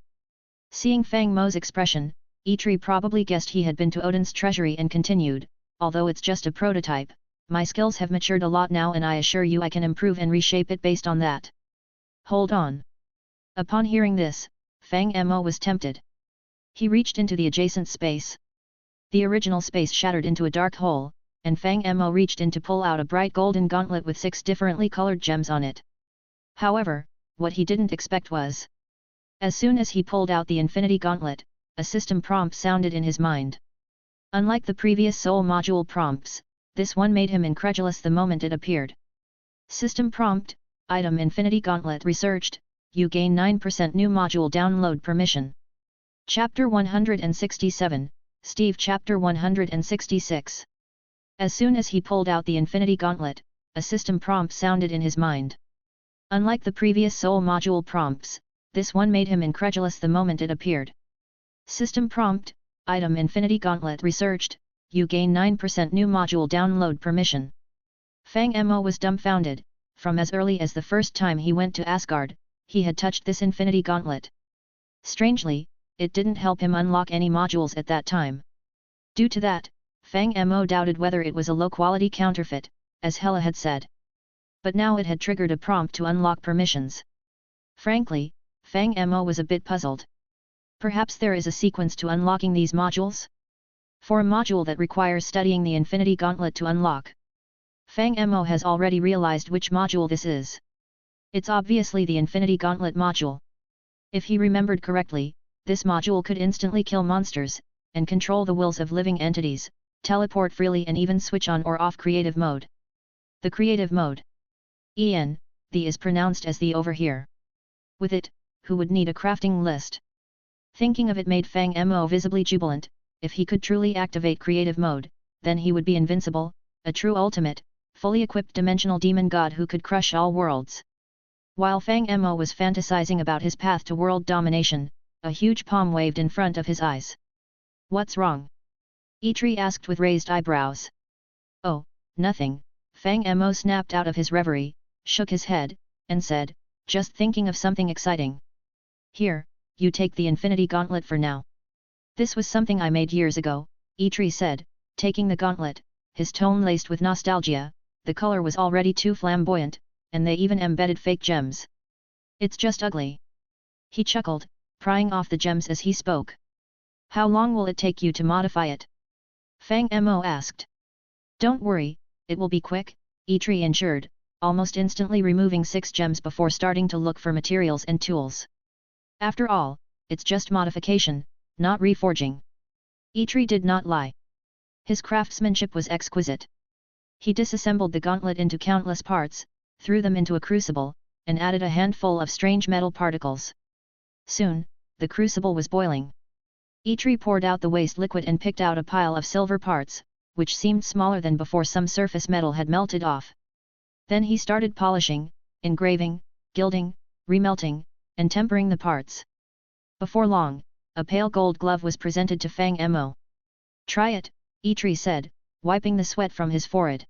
Seeing Fang Mo's expression, Eitri probably guessed he had been to Odin's treasury and continued, although it's just a prototype, my skills have matured a lot now and I assure you I can improve and reshape it based on that. Hold on. Upon hearing this, Fang Mo was tempted. He reached into the adjacent space. The original space shattered into a dark hole, and Fang Mo reached in to pull out a bright golden gauntlet with 6 differently colored gems on it. However, what he didn't expect was, as soon as he pulled out the Infinity Gauntlet, a system prompt sounded in his mind. Unlike the previous Soul Module prompts, this one made him incredulous the moment it appeared. System prompt, item Infinity Gauntlet researched, you gain 9% new module download permission. Chapter 167, Steve Chapter 166. As soon as he pulled out the Infinity Gauntlet, a system prompt sounded in his mind. Unlike the previous Soul Module prompts, this one made him incredulous the moment it appeared. System prompt, item Infinity Gauntlet researched, you gain 9% new module download permission. Fang Mo was dumbfounded, from as early as the first time he went to Asgard, he had touched this Infinity Gauntlet. Strangely, it didn't help him unlock any modules at that time. Due to that, Fang Mo doubted whether it was a low-quality counterfeit, as Hela had said. but now it had triggered a prompt to unlock permissions. Frankly, Fang Mo was a bit puzzled. Perhaps there is a sequence to unlocking these modules? For a module that requires studying the Infinity Gauntlet to unlock, Fang Mo has already realized which module this is. It's obviously the Infinity Gauntlet module. If he remembered correctly, this module could instantly kill monsters, and control the wills of living entities, teleport freely and even switch on or off creative mode. The creative mode. The is pronounced as the over here. With it, who would need a crafting list? Thinking of it made Fang Mo visibly jubilant. If he could truly activate creative mode, then he would be invincible, a true ultimate, fully equipped dimensional demon god who could crush all worlds. While Fang Mo was fantasizing about his path to world domination, a huge palm waved in front of his eyes. What's wrong? Eitri asked with raised eyebrows. Oh, nothing, Fang Mo snapped out of his reverie, shook his head, and said, just thinking of something exciting. Here, you take the Infinity Gauntlet for now. This was something I made years ago, Eitri said, taking the gauntlet, his tone laced with nostalgia. The color was already too flamboyant, and they even embedded fake gems. It's just ugly. He chuckled, prying off the gems as he spoke. How long will it take you to modify it? Fang Mo asked. Don't worry, it will be quick, Eitri ensured, almost instantly removing 6 gems before starting to look for materials and tools. After all, it's just modification, not reforging. Eitri did not lie. His craftsmanship was exquisite. He disassembled the gauntlet into countless parts, threw them into a crucible, and added a handful of strange metal particles. Soon, the crucible was boiling. Eitri poured out the waste liquid and picked out a pile of silver parts, which seemed smaller than before some surface metal had melted off. Then he started polishing, engraving, gilding, remelting, and tempering the parts. Before long, a pale gold glove was presented to Fang Mo. Try it, Eitri said, wiping the sweat from his forehead.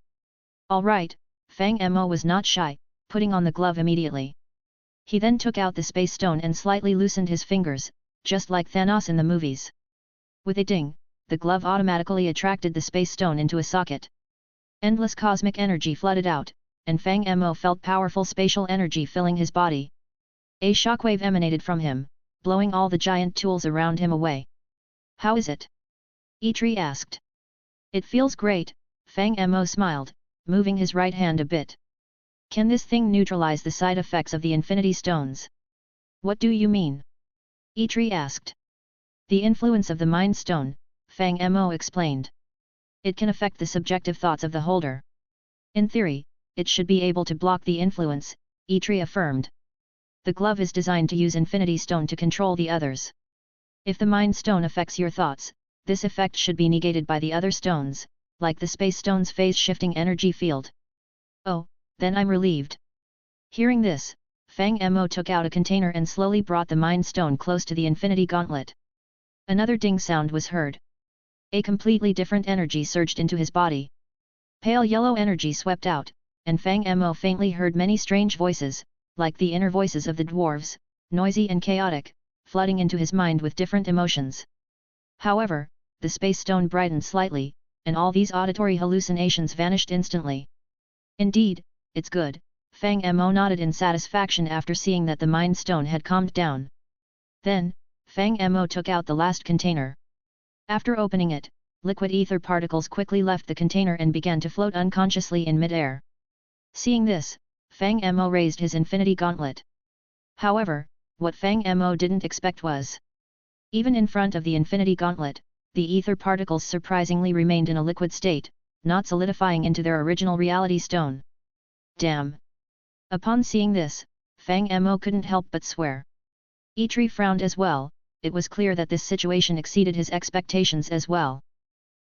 All right, Fang Mo was not shy, putting on the glove immediately. He then took out the space stone and slightly loosened his fingers, just like Thanos in the movies. With a ding, the glove automatically attracted the space stone into a socket. Endless cosmic energy flooded out, and Fang Mo felt powerful spatial energy filling his body. A shockwave emanated from him, blowing all the giant tools around him away. How is it? Eitri asked. It feels great, Fang Mo smiled, moving his right hand a bit. Can this thing neutralize the side effects of the Infinity Stones? What do you mean? Eitri asked. The influence of the Mind Stone, Fang Mo explained. It can affect the subjective thoughts of the holder. In theory, it should be able to block the influence, Eitri affirmed. The glove is designed to use Infinity Stone to control the others. If the Mind Stone affects your thoughts, this effect should be negated by the other stones, like the Space Stone's phase-shifting energy field. Oh, then I'm relieved. Hearing this, Fang Mo took out a container and slowly brought the Mind Stone close to the Infinity Gauntlet. Another ding sound was heard. A completely different energy surged into his body. Pale yellow energy swept out, and Fang Mo faintly heard many strange voices, like the inner voices of the dwarves, noisy and chaotic, flooding into his mind with different emotions. However, the space stone brightened slightly, and all these auditory hallucinations vanished instantly. Indeed, it's good, Fang Mo nodded in satisfaction after seeing that the Mind Stone had calmed down. Then, Fang Mo took out the last container. After opening it, liquid ether particles quickly left the container and began to float unconsciously in mid-air. Seeing this, Fang Mo raised his Infinity Gauntlet. However, what Fang Mo didn't expect was, even in front of the Infinity Gauntlet, the ether particles surprisingly remained in a liquid state, not solidifying into their original reality stone. Damn! Upon seeing this, Fang Mo couldn't help but swear. Eitri frowned as well. It was clear that this situation exceeded his expectations as well.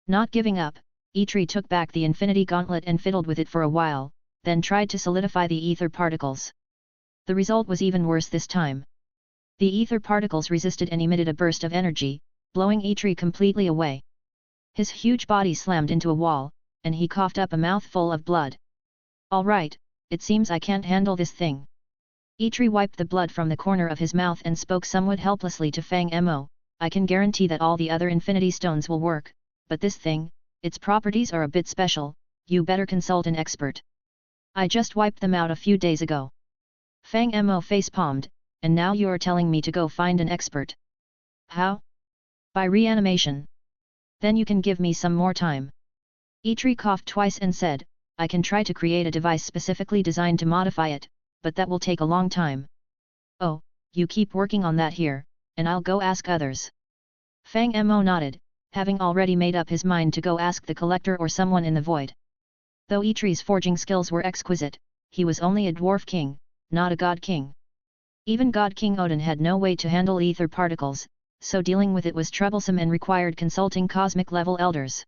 Not giving up, Eitri took back the Infinity Gauntlet and fiddled with it for a while, then tried to solidify the ether particles. The result was even worse this time. The ether particles resisted and emitted a burst of energy, blowing Eitri completely away. His huge body slammed into a wall, and he coughed up a mouthful of blood. All right, it seems I can't handle this thing. Eitri wiped the blood from the corner of his mouth and spoke somewhat helplessly to Fang Mo. I can guarantee that all the other Infinity Stones will work, but this thing, its properties are a bit special, you better consult an expert. I just wiped them out a few days ago. Fang Mo face-palmed, and now you're telling me to go find an expert. How? By reanimation. Then you can give me some more time. Eitri coughed twice and said, I can try to create a device specifically designed to modify it, but that will take a long time. Oh, you keep working on that here, and I'll go ask others. Fang Mo nodded, having already made up his mind to go ask the collector or someone in the void. Though Eitri's forging skills were exquisite, he was only a dwarf king, not a god king. Even God King Odin had no way to handle ether particles, so dealing with it was troublesome and required consulting cosmic-level elders.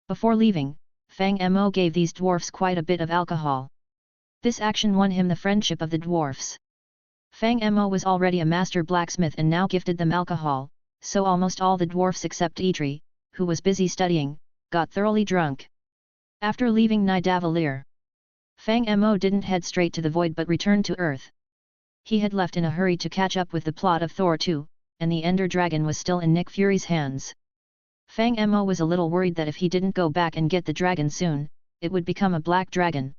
Before leaving, Fang Mo gave these dwarfs quite a bit of alcohol. This action won him the friendship of the dwarfs. Fang Mo was already a master blacksmith and now gifted them alcohol, so almost all the dwarfs except Eitri, who was busy studying, got thoroughly drunk. After leaving Nidavellir, Fang Mo didn't head straight to the void but returned to Earth. He had left in a hurry to catch up with the plot of Thor 2, and the Ender Dragon was still in Nick Fury's hands. Fang Mo was a little worried that if he didn't go back and get the dragon soon, it would become a black dragon.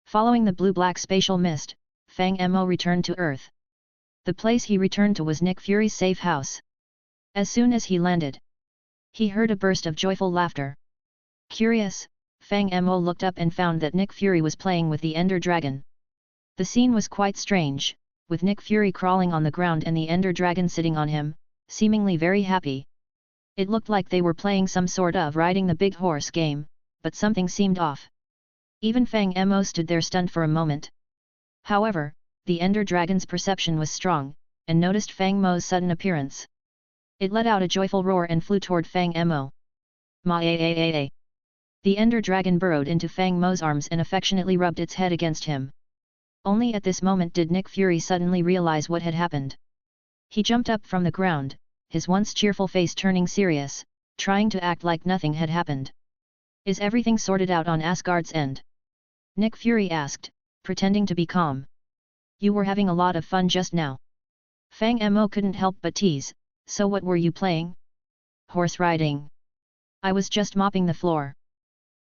Following the blue-black spatial mist, Fang Mo returned to Earth. The place he returned to was Nick Fury's safe house. As soon as he landed, he heard a burst of joyful laughter. Curious, Fang Mo looked up and found that Nick Fury was playing with the Ender Dragon. The scene was quite strange, with Nick Fury crawling on the ground and the Ender Dragon sitting on him, seemingly very happy. It looked like they were playing some sort of riding the big horse game, but something seemed off. Even Fang Mo stood there stunned for a moment. However, the Ender Dragon's perception was strong, and noticed Fang Mo's sudden appearance. It let out a joyful roar and flew toward Fang Mo. Ma-a-a-a-a. The Ender Dragon burrowed into Fang Mo's arms and affectionately rubbed its head against him. Only at this moment did Nick Fury suddenly realize what had happened. He jumped up from the ground, his once cheerful face turning serious, trying to act like nothing had happened. Is everything sorted out on Asgard's end? Nick Fury asked, pretending to be calm. You were having a lot of fun just now. Fang Mo couldn't help but tease, so what were you playing? Horse riding. I was just mopping the floor.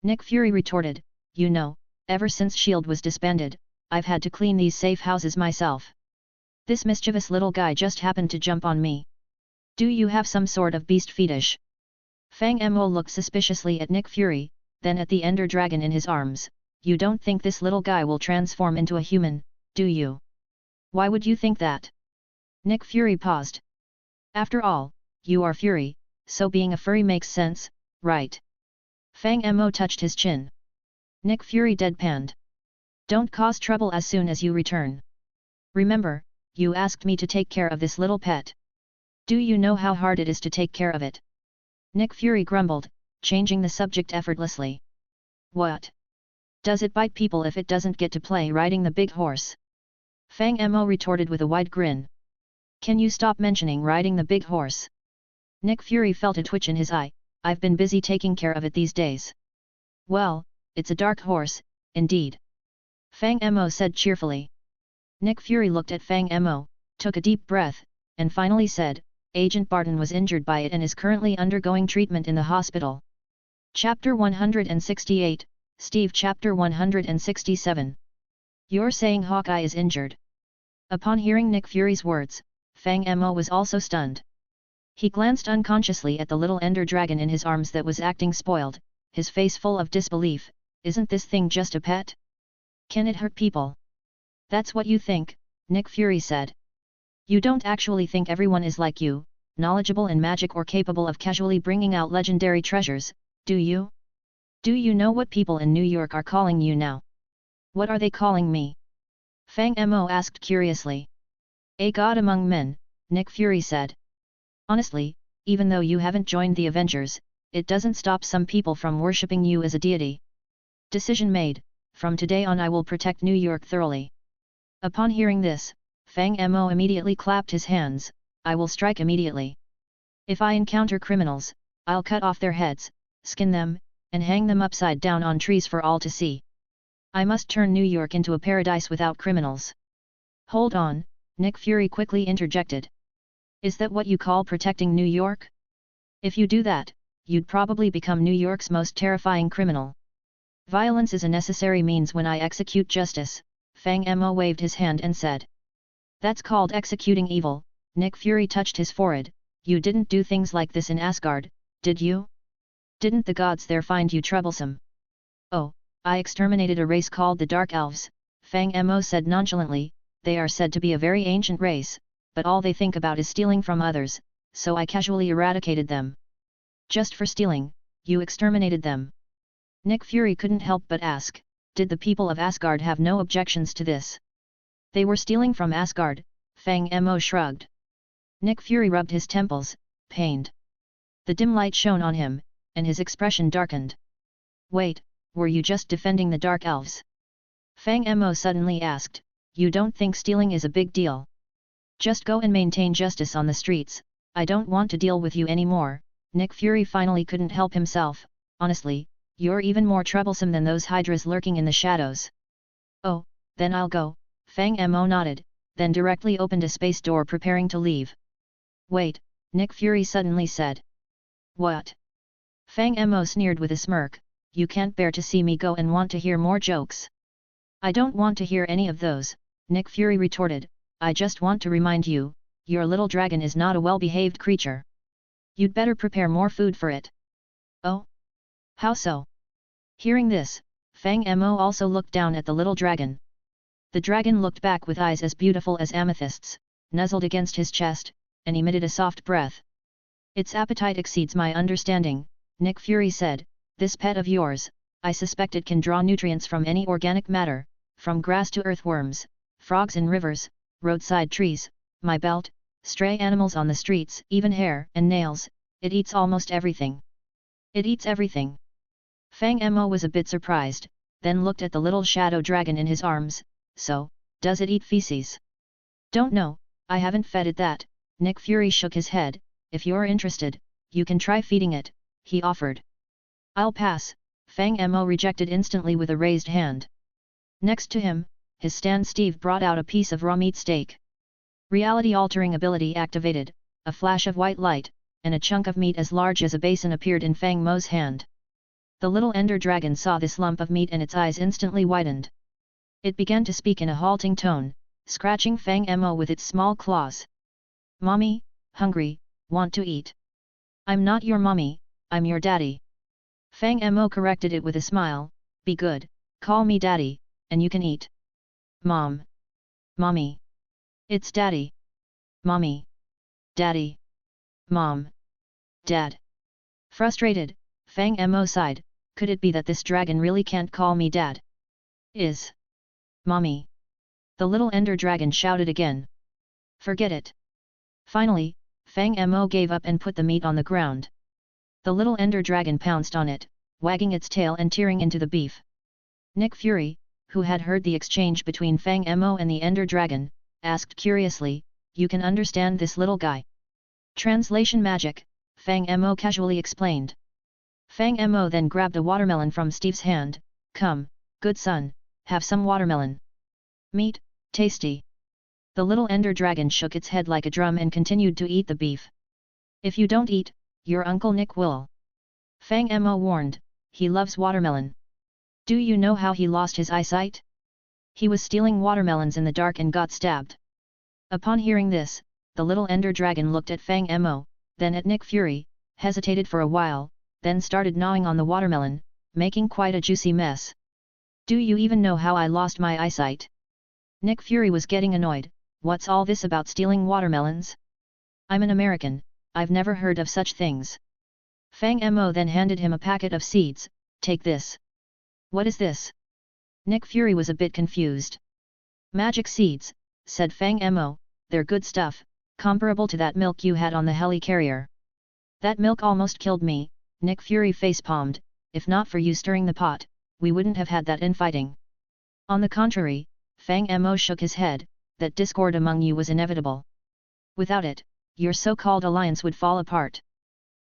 Nick Fury retorted, you know, ever since S.H.I.E.L.D. was disbanded, I've had to clean these safe houses myself. This mischievous little guy just happened to jump on me. Do you have some sort of beast fetish? Fang Mo looked suspiciously at Nick Fury, then at the Ender Dragon in his arms. You don't think this little guy will transform into a human, do you? Why would you think that? Nick Fury paused. After all, you are Fury, so being a furry makes sense, right? Fang Mo touched his chin. Nick Fury deadpanned. Don't cause trouble as soon as you return. Remember, you asked me to take care of this little pet. Do you know how hard it is to take care of it? Nick Fury grumbled, changing the subject effortlessly. What? Does it bite people if it doesn't get to play riding the big horse? Fang Mo retorted with a wide grin. Can you stop mentioning riding the big horse? Nick Fury felt a twitch in his eye. I've been busy taking care of it these days. Well, it's a dark horse, indeed. Fang Mo said cheerfully. Nick Fury looked at Fang Mo, took a deep breath, and finally said, Agent Barton was injured by it and is currently undergoing treatment in the hospital. Chapter 168, Steve Chapter 167. You're saying Hawkeye is injured? Upon hearing Nick Fury's words, Fang Mo was also stunned. He glanced unconsciously at the little Ender Dragon in his arms that was acting spoiled, his face full of disbelief. Isn't this thing just a pet? Can it hurt people? That's what you think, Nick Fury said. You don't actually think everyone is like you, knowledgeable in magic or capable of casually bringing out legendary treasures, do you? Do you know what people in New York are calling you now? What are they calling me? Fang Mo asked curiously. A god among men, Nick Fury said. Honestly, even though you haven't joined the Avengers, it doesn't stop some people from worshipping you as a deity. Decision made, from today on I will protect New York thoroughly. Upon hearing this, Fang Mo immediately clapped his hands. I will strike immediately. If I encounter criminals, I'll cut off their heads, skin them, and hang them upside down on trees for all to see. I must turn New York into a paradise without criminals. Hold on, Nick Fury quickly interjected. Is that what you call protecting New York? If you do that, you'd probably become New York's most terrifying criminal. Violence is a necessary means when I execute justice, Fang Mo waved his hand and said. That's called executing evil. Nick Fury touched his forehead. You didn't do things like this in Asgard, did you? Didn't the gods there find you troublesome? Oh, I exterminated a race called the Dark Elves, Fang Mo said nonchalantly. They are said to be a very ancient race, but all they think about is stealing from others, so I casually eradicated them. Just for stealing, you exterminated them? Nick Fury couldn't help but ask, did the people of Asgard have no objections to this? They were stealing from Asgard, Fang Mo shrugged. Nick Fury rubbed his temples, pained. The dim light shone on him, and his expression darkened. Wait, were you just defending the Dark Elves? Fang Mo suddenly asked, you don't think stealing is a big deal? Just go and maintain justice on the streets, I don't want to deal with you anymore. Nick Fury finally couldn't help himself. Honestly, you're even more troublesome than those hydras lurking in the shadows. Oh, then I'll go, Fang Mo nodded, then directly opened a space door preparing to leave. Wait, Nick Fury suddenly said. What? Fang Mo sneered with a smirk, you can't bear to see me go and want to hear more jokes. I don't want to hear any of those, Nick Fury retorted, I just want to remind you, your little dragon is not a well-behaved creature. You'd better prepare more food for it. Oh? How so? Hearing this, Fang Mo also looked down at the little dragon. The dragon looked back with eyes as beautiful as amethysts, nuzzled against his chest, and emitted a soft breath. Its appetite exceeds my understanding, Nick Fury said, this pet of yours, I suspect it can draw nutrients from any organic matter, from grass to earthworms, frogs in rivers, roadside trees, my belt, stray animals on the streets, even hair and nails, it eats almost everything. It eats everything. Fang Mo was a bit surprised, then looked at the little shadow dragon in his arms, so, does it eat feces? Don't know, I haven't fed it that, Nick Fury shook his head, if you're interested, you can try feeding it, he offered. I'll pass, Fang Mo rejected instantly with a raised hand. Next to him, his stand Steve brought out a piece of raw meat steak. Reality-altering ability activated, a flash of white light, and a chunk of meat as large as a basin appeared in Fang Mo's hand. The little ender dragon saw this lump of meat and its eyes instantly widened. It began to speak in a halting tone, scratching Fang Mo with its small claws. Mommy, hungry, want to eat. I'm not your mommy, I'm your daddy. Fang Mo corrected it with a smile, be good, call me daddy, and you can eat. Mom. Mommy. It's daddy. Mommy. Daddy. Mom. Dad. Frustrated, Fang Mo sighed, could it be that this dragon really can't call me dad? Is. Mommy. The little ender dragon shouted again. Forget it. Finally, Fang Mo gave up and put the meat on the ground. The little ender dragon pounced on it, wagging its tail and tearing into the beef. Nick Fury, who had heard the exchange between Fang Mo and the ender dragon, asked curiously, you can understand this little guy? Translation magic, Fang Mo casually explained. Fang Mo then grabbed a watermelon from Steve's hand, come, good son, have some watermelon. Meat, tasty. The little ender dragon shook its head like a drum and continued to eat the beef. If you don't eat, your Uncle Nick will. Fang Mo warned, he loves watermelon. Do you know how he lost his eyesight? He was stealing watermelons in the dark and got stabbed. Upon hearing this, the little ender dragon looked at Fang Mo, then at Nick Fury, hesitated for a while, then started gnawing on the watermelon, making quite a juicy mess. Do you even know how I lost my eyesight? Nick Fury was getting annoyed, what's all this about stealing watermelons? I'm an American, I've never heard of such things. Fang Mo then handed him a packet of seeds, take this. What is this? Nick Fury was a bit confused. Magic seeds, said Fang Mo, they're good stuff, comparable to that milk you had on the helicarrier. That milk almost killed me, Nick Fury facepalmed, if not for you stirring the pot, we wouldn't have had that infighting. On the contrary, Fang Mo shook his head, that discord among you was inevitable. Without it, your so-called alliance would fall apart.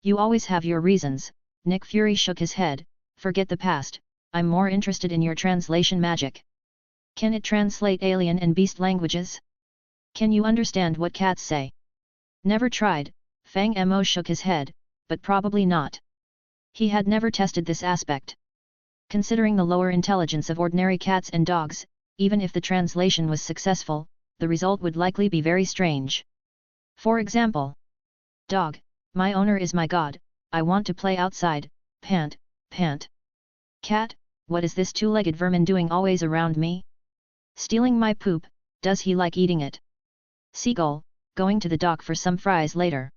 You always have your reasons, Nick Fury shook his head, forget the past, I'm more interested in your translation magic. Can it translate alien and beast languages? Can you understand what cats say? Never tried, Fang Mo shook his head, but probably not. He had never tested this aspect. Considering the lower intelligence of ordinary cats and dogs, even if the translation was successful, the result would likely be very strange. For example, dog, my owner is my god, I want to play outside, pant, pant. Cat, what is this two-legged vermin doing always around me? Stealing my poop, does he like eating it? Seagull, going to the dock for some fries later.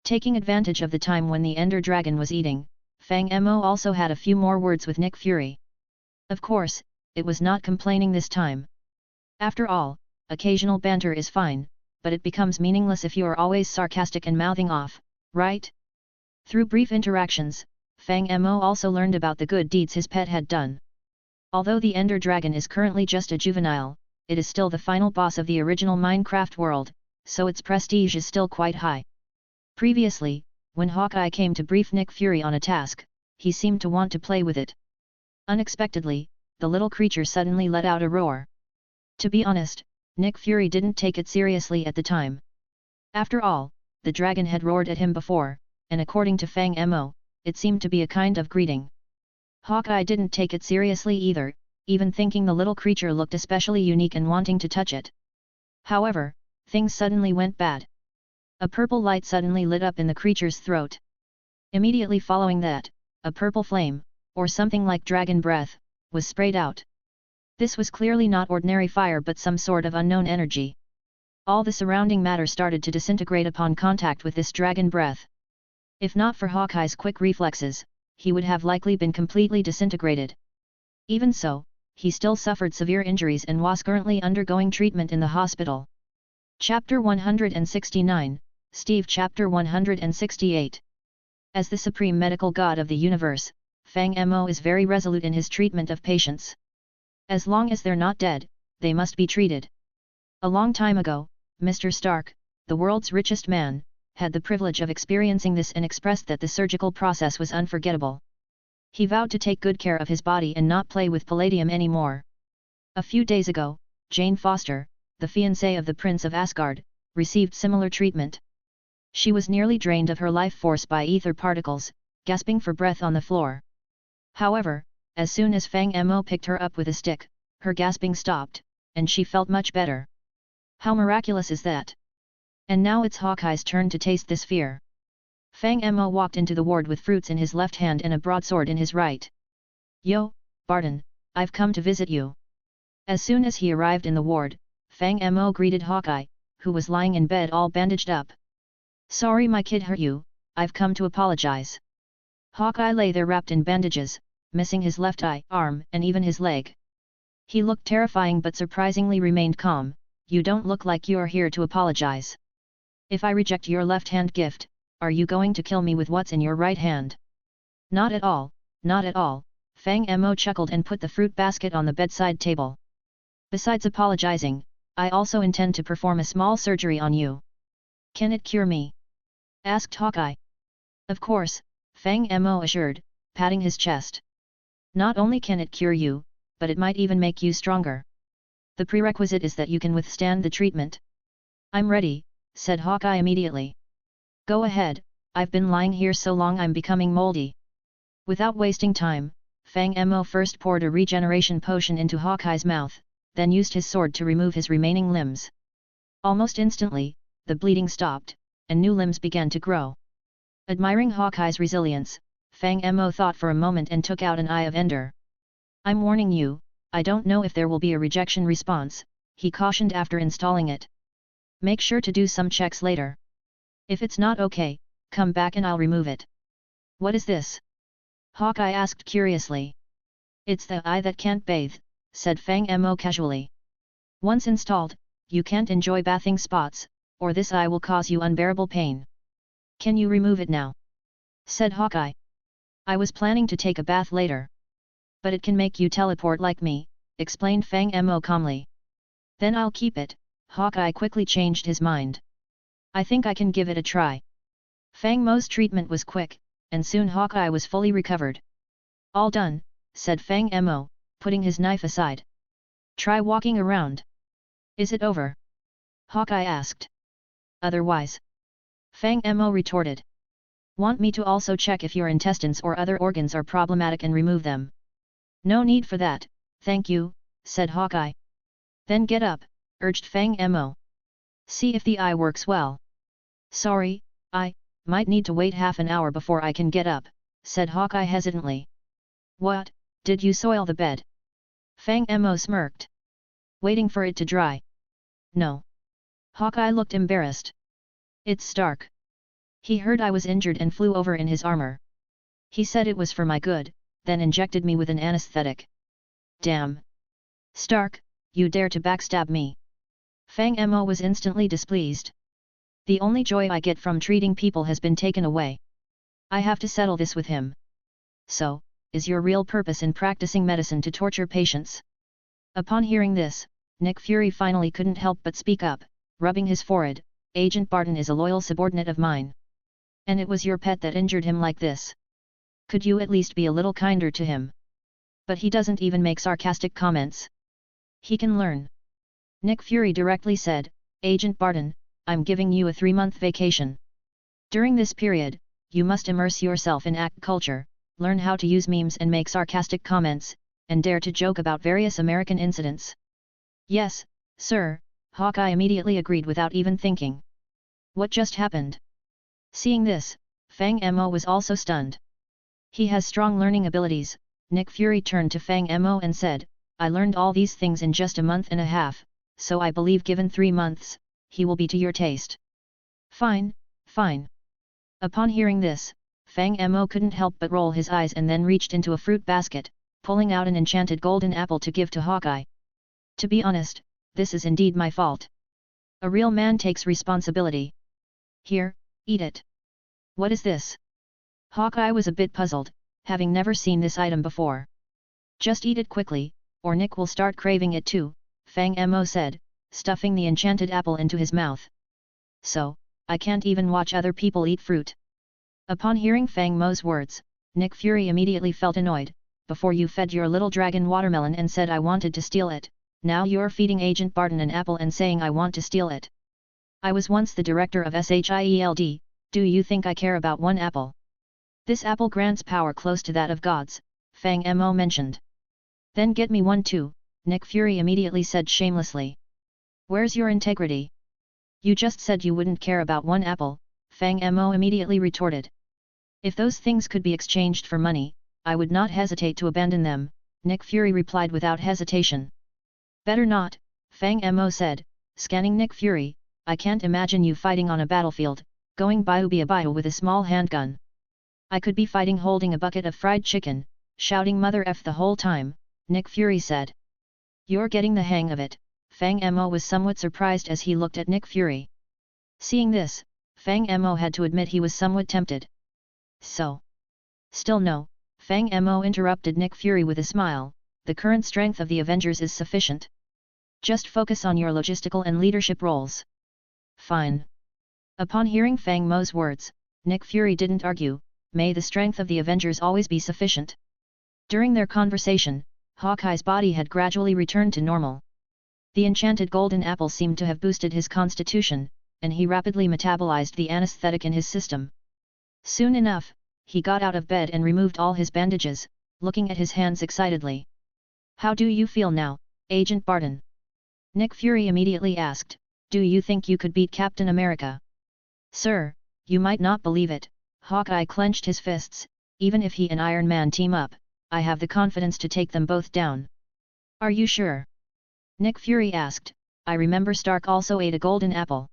Taking advantage of the time when the Ender Dragon was eating, Fang Mo also had a few more words with Nick Fury. Of course, it was not complaining this time. After all, occasional banter is fine, but it becomes meaningless if you are always sarcastic and mouthing off, right? Through brief interactions, Fang Mo also learned about the good deeds his pet had done. Although the Ender Dragon is currently just a juvenile, it is still the final boss of the original Minecraft world, so its prestige is still quite high. Previously, when Hawkeye came to brief Nick Fury on a task, he seemed to want to play with it. Unexpectedly, the little creature suddenly let out a roar. To be honest, Nick Fury didn't take it seriously at the time. After all, the dragon had roared at him before, and according to Fang Mo, it seemed to be a kind of greeting. Hawkeye didn't take it seriously either, even thinking the little creature looked especially unique and wanting to touch it. However, things suddenly went bad. A purple light suddenly lit up in the creature's throat. Immediately following that, a purple flame, or something like dragon breath, was sprayed out. This was clearly not ordinary fire but some sort of unknown energy. All the surrounding matter started to disintegrate upon contact with this dragon breath. If not for Hawkeye's quick reflexes, he would have likely been completely disintegrated. Even so, he still suffered severe injuries and was currently undergoing treatment in the hospital. Chapter 169, Steve. Chapter 168. As the supreme medical god of the universe, Fang Mo is very resolute in his treatment of patients. As long as they're not dead, they must be treated. A long time ago, Mr. Stark, the world's richest man, had the privilege of experiencing this and expressed that the surgical process was unforgettable. He vowed to take good care of his body and not play with palladium anymore. A few days ago, Jane Foster, the fiancée of the Prince of Asgard, received similar treatment. She was nearly drained of her life force by ether particles, gasping for breath on the floor. However, as soon as Fang Mo picked her up with a stick, her gasping stopped, and she felt much better. How miraculous is that? And now it's Hawkeye's turn to taste this fear. Fang Mo walked into the ward with fruits in his left hand and a broadsword in his right. Yo, Barton, I've come to visit you. As soon as he arrived in the ward, Fang Mo greeted Hawkeye, who was lying in bed all bandaged up. Sorry my kid hurt you, I've come to apologize. Hawkeye lay there wrapped in bandages, missing his left eye, arm, and even his leg. He looked terrifying but surprisingly remained calm. You don't look like you're here to apologize. If I reject your left-hand gift, are you going to kill me with what's in your right hand? Not at all, not at all, Fang Mo chuckled and put the fruit basket on the bedside table. Besides apologizing, I also intend to perform a small surgery on you. Can it cure me? Asked Hawkeye. Of course, Fang Mo assured, patting his chest. Not only can it cure you, but it might even make you stronger. The prerequisite is that you can withstand the treatment. I'm ready, said Hawkeye immediately. Go ahead, I've been lying here so long I'm becoming moldy. Without wasting time, Fang Mo first poured a regeneration potion into Hawkeye's mouth, then used his sword to remove his remaining limbs. Almost instantly, the bleeding stopped, and new limbs began to grow. Admiring Hawkeye's resilience, Fang Mo thought for a moment and took out an Eye of Ender. I'm warning you, I don't know if there will be a rejection response, he cautioned after installing it. Make sure to do some checks later. If it's not okay, come back and I'll remove it. What is this? Hawkeye asked curiously. It's the eye that can't bathe, said Fang Mo casually. Once installed, you can't enjoy bathing spots, or this eye will cause you unbearable pain. Can you remove it now? Said Hawkeye. I was planning to take a bath later. But it can make you teleport like me, explained Fang Mo calmly. Then I'll keep it, Hawkeye quickly changed his mind. I think I can give it a try. Fang Mo's treatment was quick, and soon Hawkeye was fully recovered. All done, said Fang Mo, putting his knife aside. Try walking around. Is it over? Hawkeye asked. Otherwise. Fang Mo retorted. Want me to also check if your intestines or other organs are problematic and remove them? No need for that, thank you, said Hawkeye. Then get up, urged Fang Mo. See if the eye works well. Sorry, I might need to wait half an hour before I can get up, said Hawkeye hesitantly. What, did you soil the bed? Fang Mo smirked. Waiting for it to dry. No. Hawkeye looked embarrassed. It's Stark. He heard I was injured and flew over in his armor. He said it was for my good, then injected me with an anesthetic. Damn. Stark, you dare to backstab me. Fang Mo was instantly displeased. The only joy I get from treating people has been taken away. I have to settle this with him. So, is your real purpose in practicing medicine to torture patients? Upon hearing this, Nick Fury finally couldn't help but speak up, rubbing his forehead. Agent Barton is a loyal subordinate of mine. And it was your pet that injured him like this. Could you at least be a little kinder to him? But he doesn't even make sarcastic comments. He can learn. Nick Fury directly said, Agent Barton, I'm giving you a 3-month vacation. During this period, you must immerse yourself in ACT culture, learn how to use memes and make sarcastic comments, and dare to joke about various American incidents. Yes, sir, Hawkeye immediately agreed without even thinking. What just happened? Seeing this, Fang Mo was also stunned. He has strong learning abilities. Nick Fury turned to Fang Mo and said, I learned all these things in just a month and a half, so I believe given 3 months, he will be to your taste. Fine, fine. Upon hearing this, Fang Mo couldn't help but roll his eyes and then reached into a fruit basket, pulling out an enchanted golden apple to give to Hawkeye. To be honest, this is indeed my fault. A real man takes responsibility. Here, eat it. What is this? Hawkeye was a bit puzzled, having never seen this item before. Just eat it quickly, or Nick will start craving it too, Fang Mo said, stuffing the enchanted apple into his mouth. So, I can't even watch other people eat fruit. Upon hearing Fang Mo's words, Nick Fury immediately felt annoyed. Before you fed your little dragon watermelon and said I wanted to steal it, now you're feeding Agent Barton an apple and saying I want to steal it. I was once the director of SHIELD, do you think I care about one apple? This apple grants power close to that of gods, Fang Mo mentioned. Then get me one too, Nick Fury immediately said shamelessly. Where's your integrity? You just said you wouldn't care about one apple, Fang Mo immediately retorted. If those things could be exchanged for money, I would not hesitate to abandon them, Nick Fury replied without hesitation. Better not, Fang Mo said, scanning Nick Fury, I can't imagine you fighting on a battlefield, going bayou with a small handgun. I could be fighting holding a bucket of fried chicken, shouting Mother F the whole time, Nick Fury said. You're getting the hang of it, Fang Mo was somewhat surprised as he looked at Nick Fury. Seeing this, Fang Mo had to admit he was somewhat tempted. So. Still no, Fang Mo interrupted Nick Fury with a smile, the current strength of the Avengers is sufficient. Just focus on your logistical and leadership roles. Fine. Upon hearing Fang Mo's words, Nick Fury didn't argue, may the strength of the Avengers always be sufficient. During their conversation, Hawkeye's body had gradually returned to normal. The enchanted golden apple seemed to have boosted his constitution, and he rapidly metabolized the anesthetic in his system. Soon enough, he got out of bed and removed all his bandages, looking at his hands excitedly. How do you feel now, Agent Barton? Nick Fury immediately asked, do you think you could beat Captain America? Sir, you might not believe it, Hawkeye clenched his fists, even if he and Iron Man team up, I have the confidence to take them both down. Are you sure? Nick Fury asked, I remember Stark also ate a golden apple.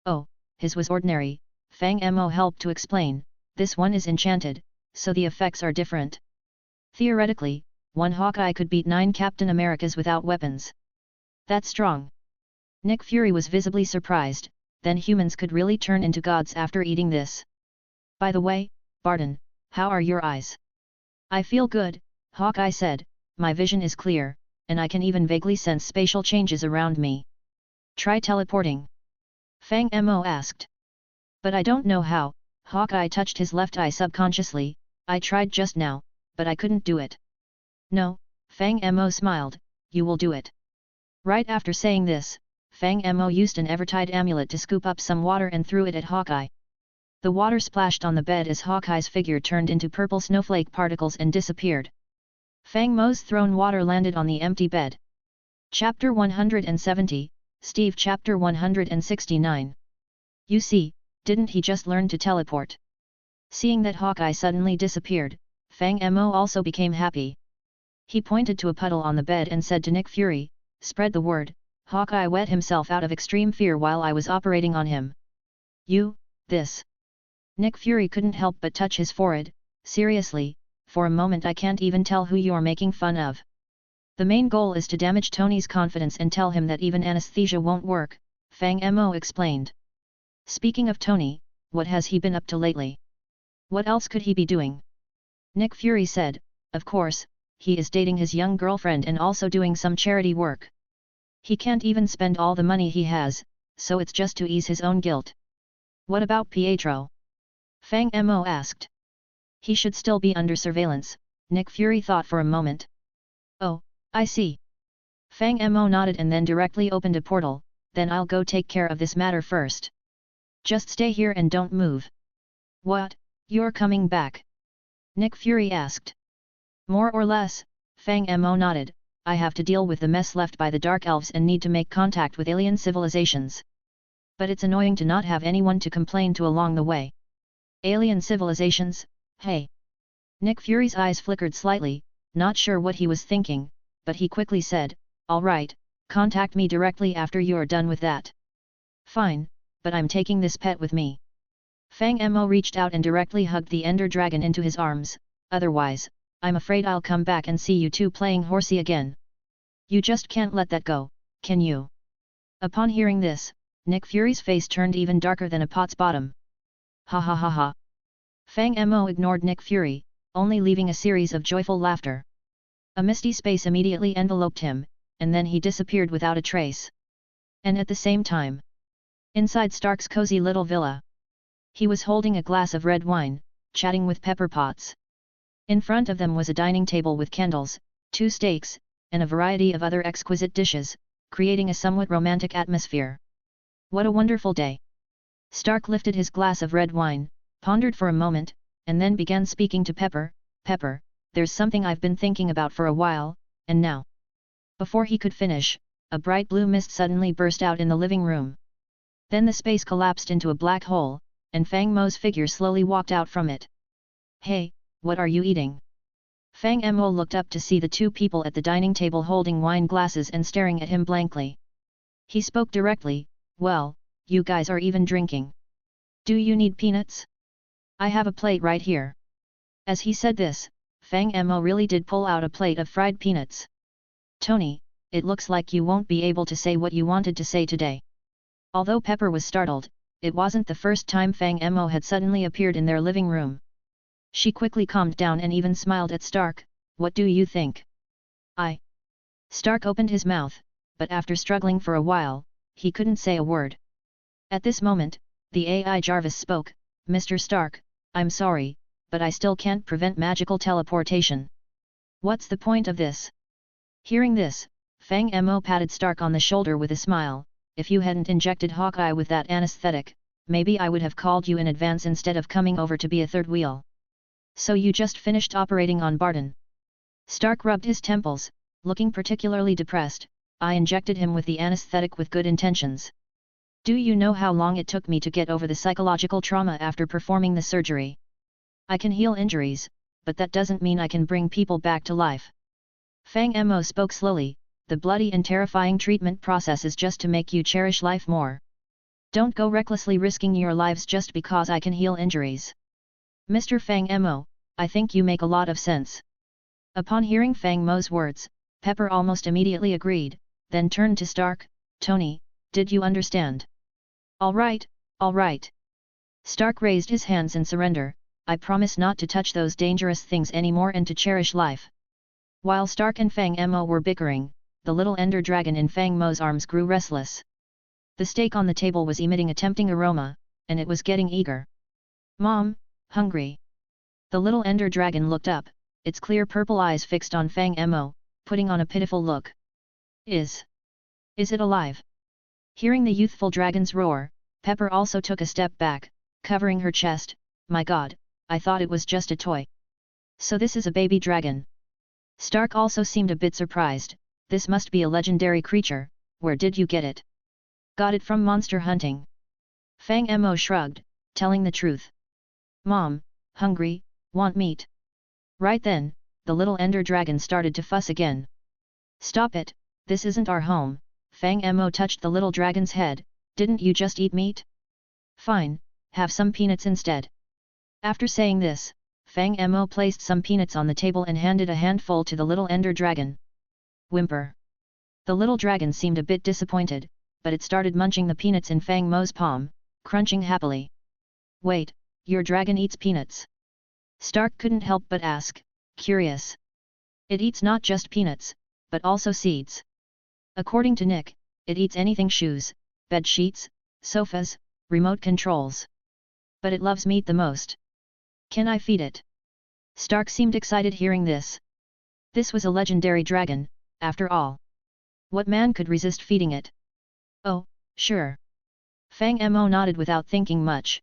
Oh, his was ordinary, Fang Mo helped to explain, this one is enchanted, so the effects are different. Theoretically, one Hawkeye could beat 9 Captain Americas without weapons. That's strong. Nick Fury was visibly surprised, then humans could really turn into gods after eating this. By the way, Barton, how are your eyes? I feel good, Hawkeye said, my vision is clear, and I can even vaguely sense spatial changes around me. Try teleporting. Fang Mo asked. But I don't know how, Hawkeye touched his left eye subconsciously, I tried just now, but I couldn't do it. No, Fang Mo smiled, you will do it. Right after saying this, Fang Mo used an Evertide amulet to scoop up some water and threw it at Hawkeye. The water splashed on the bed as Hawkeye's figure turned into purple snowflake particles and disappeared. Fang Mo's thrown water landed on the empty bed. Chapter 170, Steve Chapter 169. You see, didn't he just learn to teleport? Seeing that Hawkeye suddenly disappeared, Fang Mo also became happy. He pointed to a puddle on the bed and said to Nick Fury, "Spread the word, Hawkeye wet himself out of extreme fear while I was operating on him." This. Nick Fury couldn't help but touch his forehead. "Seriously, for a moment I can't even tell who you're making fun of." "The main goal is to damage Tony's confidence and tell him that even anesthesia won't work," Fang Mo explained. "Speaking of Tony, what has he been up to lately? What else could he be doing?" Nick Fury said, "Of course, he is dating his young girlfriend and also doing some charity work. He can't even spend all the money he has, so it's just to ease his own guilt." "What about Pietro?" Fang Mo asked. "He should still be under surveillance," Nick Fury thought for a moment. "Oh, I see." Fang Mo nodded and then directly opened a portal. "Then I'll go take care of this matter first. Just stay here and don't move." "What, you're coming back?" Nick Fury asked. "More or less," Fang Mo nodded. "I have to deal with the mess left by the Dark Elves and need to make contact with alien civilizations. But it's annoying to not have anyone to complain to along the way." "Alien civilizations, hey?" Nick Fury's eyes flickered slightly, not sure what he was thinking, but he quickly said, "All right, contact me directly after you're done with that." "Fine, but I'm taking this pet with me." Fang Mo reached out and directly hugged the Ender Dragon into his arms. "Otherwise, I'm afraid I'll come back and see you two playing horsey again. You just can't let that go, can you?" Upon hearing this, Nick Fury's face turned even darker than a pot's bottom. "Ha ha ha ha." Fang Mo ignored Nick Fury, only leaving a series of joyful laughter. A misty space immediately enveloped him, and then he disappeared without a trace. And at the same time, inside Stark's cozy little villa, he was holding a glass of red wine, chatting with Pepper Potts. In front of them was a dining table with candles, 2 steaks, and a variety of other exquisite dishes, creating a somewhat romantic atmosphere. What a wonderful day! Stark lifted his glass of red wine, pondered for a moment, and then began speaking to Pepper. "Pepper, there's something I've been thinking about for a while, and now." Before he could finish, a bright blue mist suddenly burst out in the living room. Then the space collapsed into a black hole, and Fang Mo's figure slowly walked out from it. "Hey, what are you eating?" Fang Mo looked up to see the 2 people at the dining table holding wine glasses and staring at him blankly. He spoke directly, "Well, you guys are even drinking. Do you need peanuts? I have a plate right here." As he said this, Fang Mo really did pull out a plate of fried peanuts. "Tony, it looks like you won't be able to say what you wanted to say today." Although Pepper was startled, it wasn't the first time Fang Mo had suddenly appeared in their living room. She quickly calmed down and even smiled at Stark. "What do you think?" Stark opened his mouth, but after struggling for a while, he couldn't say a word. At this moment, the AI Jarvis spoke, "Mr. Stark, I'm sorry, but I still can't prevent magical teleportation." "What's the point of this?" Hearing this, Fang Mo patted Stark on the shoulder with a smile. "If you hadn't injected Hawkeye with that anesthetic, maybe I would have called you in advance instead of coming over to be a third wheel." "So you just finished operating on Barton?" Stark rubbed his temples, looking particularly depressed. "I injected him with the anesthetic with good intentions. Do you know how long it took me to get over the psychological trauma after performing the surgery? I can heal injuries, but that doesn't mean I can bring people back to life." Fang Mo spoke slowly, "The bloody and terrifying treatment process is just to make you cherish life more. Don't go recklessly risking your lives just because I can heal injuries." "Mr. Fang Mo, I think you make a lot of sense." Upon hearing Fang Mo's words, Pepper almost immediately agreed, then turned to Stark. "Tony, did you understand?" All right. Stark raised his hands in surrender. "I promise not to touch those dangerous things anymore and to cherish life." While Stark and Fang Mo were bickering, the little ender dragon in Fang Mo's arms grew restless. The steak on the table was emitting a tempting aroma, and it was getting eager. "Mom, hungry." The little ender dragon looked up, its clear purple eyes fixed on Fang Mo, putting on a pitiful look. Is it alive?" Hearing the youthful dragon's roar, Pepper also took a step back, covering her chest. "My god, I thought it was just a toy. So this is a baby dragon." Stark also seemed a bit surprised. This must be a legendary creature, where did you get it? Got it from monster hunting. Fang Mo shrugged, telling the truth. Mom, hungry, want meat. Right then, the little ender dragon started to fuss again. Stop it, this isn't our home. Fang Mo touched the little dragon's head. Didn't you just eat meat? Fine, have some peanuts instead. After saying this, Fang Mo placed some peanuts on the table and handed a handful to the little ender dragon. Whimper. The little dragon seemed a bit disappointed, but it started munching the peanuts in Fang Mo's palm, crunching happily. Wait, your dragon eats peanuts? Stark couldn't help but ask, curious. It eats not just peanuts, but also seeds. According to Nick, it eats anything: shoes, bed sheets, sofas, remote controls. But it loves meat the most. Can I feed it? Stark seemed excited hearing this. This was a legendary dragon, after all. What man could resist feeding it? Oh, sure. Fang Mo nodded without thinking much.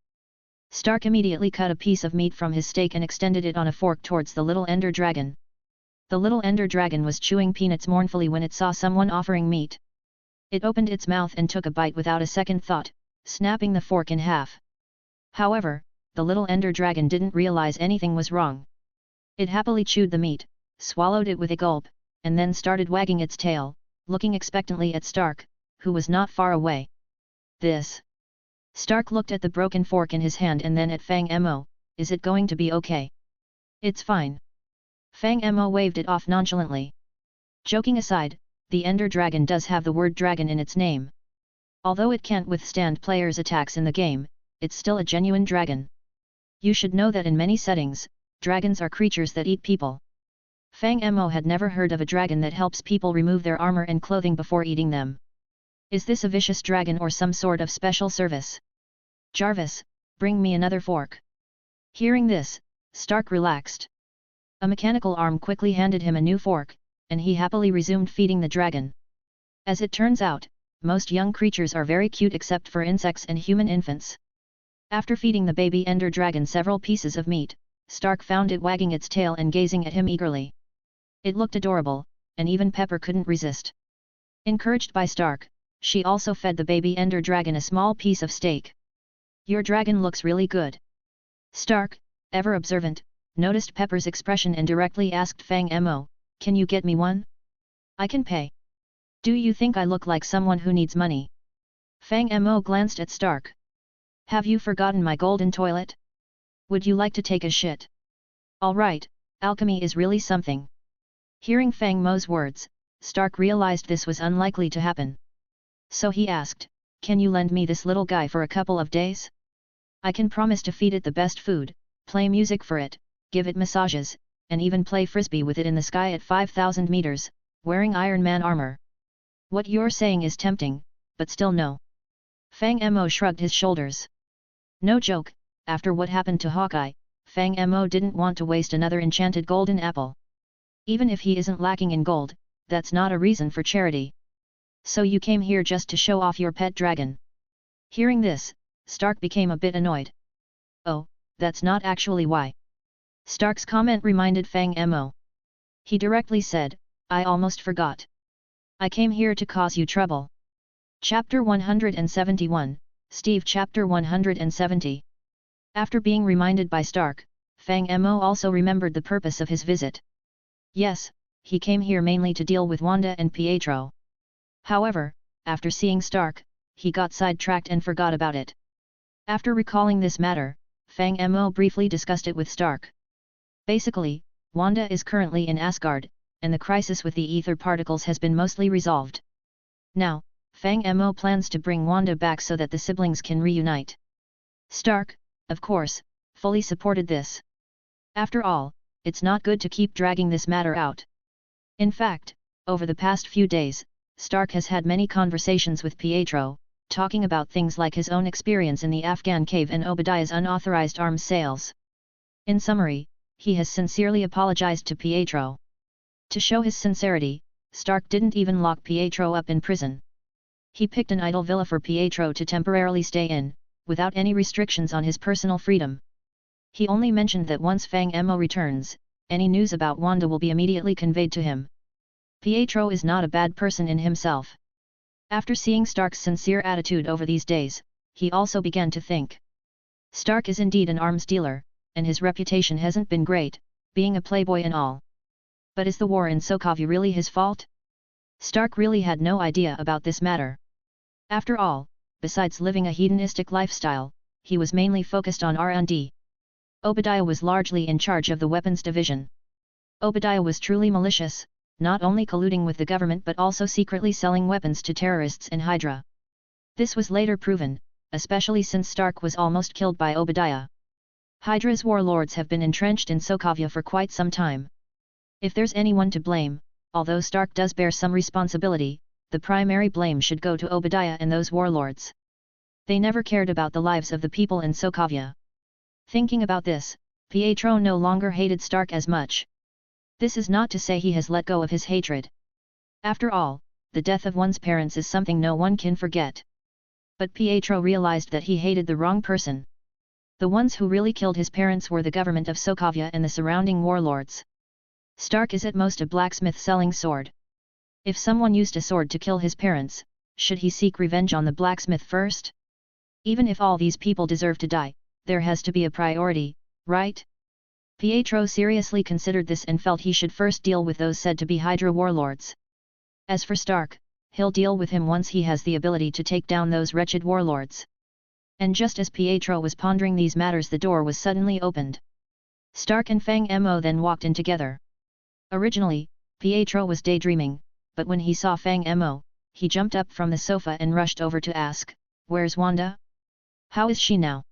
Stark immediately cut a piece of meat from his steak and extended it on a fork towards the little ender dragon. The little ender dragon was chewing peanuts mournfully when it saw someone offering meat. It opened its mouth and took a bite without a second thought, snapping the fork in half. However, the little ender dragon didn't realize anything was wrong. It happily chewed the meat, swallowed it with a gulp, and then started wagging its tail, looking expectantly at Stark, who was not far away. This. Stark looked at the broken fork in his hand and then at Fang Mo. Is it going to be okay? It's fine. Fang Mo waved it off nonchalantly. Joking aside, the ender dragon does have the word dragon in its name. Although it can't withstand players' attacks in the game, it's still a genuine dragon. You should know that in many settings, dragons are creatures that eat people. Fang Mo had never heard of a dragon that helps people remove their armor and clothing before eating them. Is this a vicious dragon or some sort of special service? Jarvis, bring me another fork. Hearing this, Stark relaxed. A mechanical arm quickly handed him a new fork, and he happily resumed feeding the dragon. As it turns out, most young creatures are very cute except for insects and human infants. After feeding the baby ender dragon several pieces of meat, Stark found it wagging its tail and gazing at him eagerly. It looked adorable, and even Pepper couldn't resist. Encouraged by Stark, she also fed the baby ender dragon a small piece of steak. Your dragon looks really good. Stark, ever observant, noticed Pepper's expression and directly asked Fang Mo, can you get me one? I can pay. Do you think I look like someone who needs money? Fang Mo glanced at Stark. Have you forgotten my golden toilet? Would you like to take a shit? Alright, alchemy is really something. Hearing Fang Mo's words, Stark realized this was unlikely to happen. So he asked, can you lend me this little guy for a couple of days? I can promise to feed it the best food, play music for it, give it massages, and even play frisbee with it in the sky at 5,000 meters, wearing Iron Man armor. What you're saying is tempting, but still no. Fang Mo shrugged his shoulders. No joke, after what happened to Hawkeye, Fang Mo didn't want to waste another enchanted golden apple. Even if he isn't lacking in gold, that's not a reason for charity. So you came here just to show off your pet dragon. Hearing this, Stark became a bit annoyed. Oh, that's not actually why. Stark's comment reminded Fang Mo. He directly said, I almost forgot. I came here to cause you trouble. Chapter 171, Steve. Chapter 170. After being reminded by Stark, Fang Mo also remembered the purpose of his visit. Yes, he came here mainly to deal with Wanda and Pietro. However, after seeing Stark, he got sidetracked and forgot about it. After recalling this matter, Fang Mo briefly discussed it with Stark. Basically, Wanda is currently in Asgard, and the crisis with the ether particles has been mostly resolved. Now, Fang Mo plans to bring Wanda back so that the siblings can reunite. Stark, of course, fully supported this. After all, it's not good to keep dragging this matter out. In fact, over the past few days, Stark has had many conversations with Pietro, talking about things like his own experience in the Afghan cave and Obadiah's unauthorized arms sales. In summary, he has sincerely apologized to Pietro. To show his sincerity, Stark didn't even lock Pietro up in prison. He picked an idle villa for Pietro to temporarily stay in, without any restrictions on his personal freedom. He only mentioned that once Fang Mo returns, any news about Wanda will be immediately conveyed to him. Pietro is not a bad person in himself. After seeing Stark's sincere attitude over these days, he also began to think. Stark is indeed an arms dealer, and his reputation hasn't been great, being a playboy and all. But is the war in Sokovia really his fault? Stark really had no idea about this matter. After all, besides living a hedonistic lifestyle, he was mainly focused on R&D. Obadiah was largely in charge of the weapons division. Obadiah was truly malicious, not only colluding with the government but also secretly selling weapons to terrorists and Hydra. This was later proven, especially since Stark was almost killed by Obadiah. Hydra's warlords have been entrenched in Sokovia for quite some time. If there's anyone to blame, although Stark does bear some responsibility, the primary blame should go to Obadiah and those warlords. They never cared about the lives of the people in Sokovia. Thinking about this, Pietro no longer hated Stark as much. This is not to say he has let go of his hatred. After all, the death of one's parents is something no one can forget. But Pietro realized that he hated the wrong person. The ones who really killed his parents were the government of Sokovia and the surrounding warlords. Stark is at most a blacksmith selling sword. If someone used a sword to kill his parents, should he seek revenge on the blacksmith first? Even if all these people deserve to die, there has to be a priority, right? Pietro seriously considered this and felt he should first deal with those said to be Hydra warlords. As for Stark, he'll deal with him once he has the ability to take down those wretched warlords. And just as Pietro was pondering these matters, the door was suddenly opened. Stark and Fang Mo then walked in together. Originally, Pietro was daydreaming, but when he saw Fang Mo, he jumped up from the sofa and rushed over to ask, "Where's Wanda? How is she now?"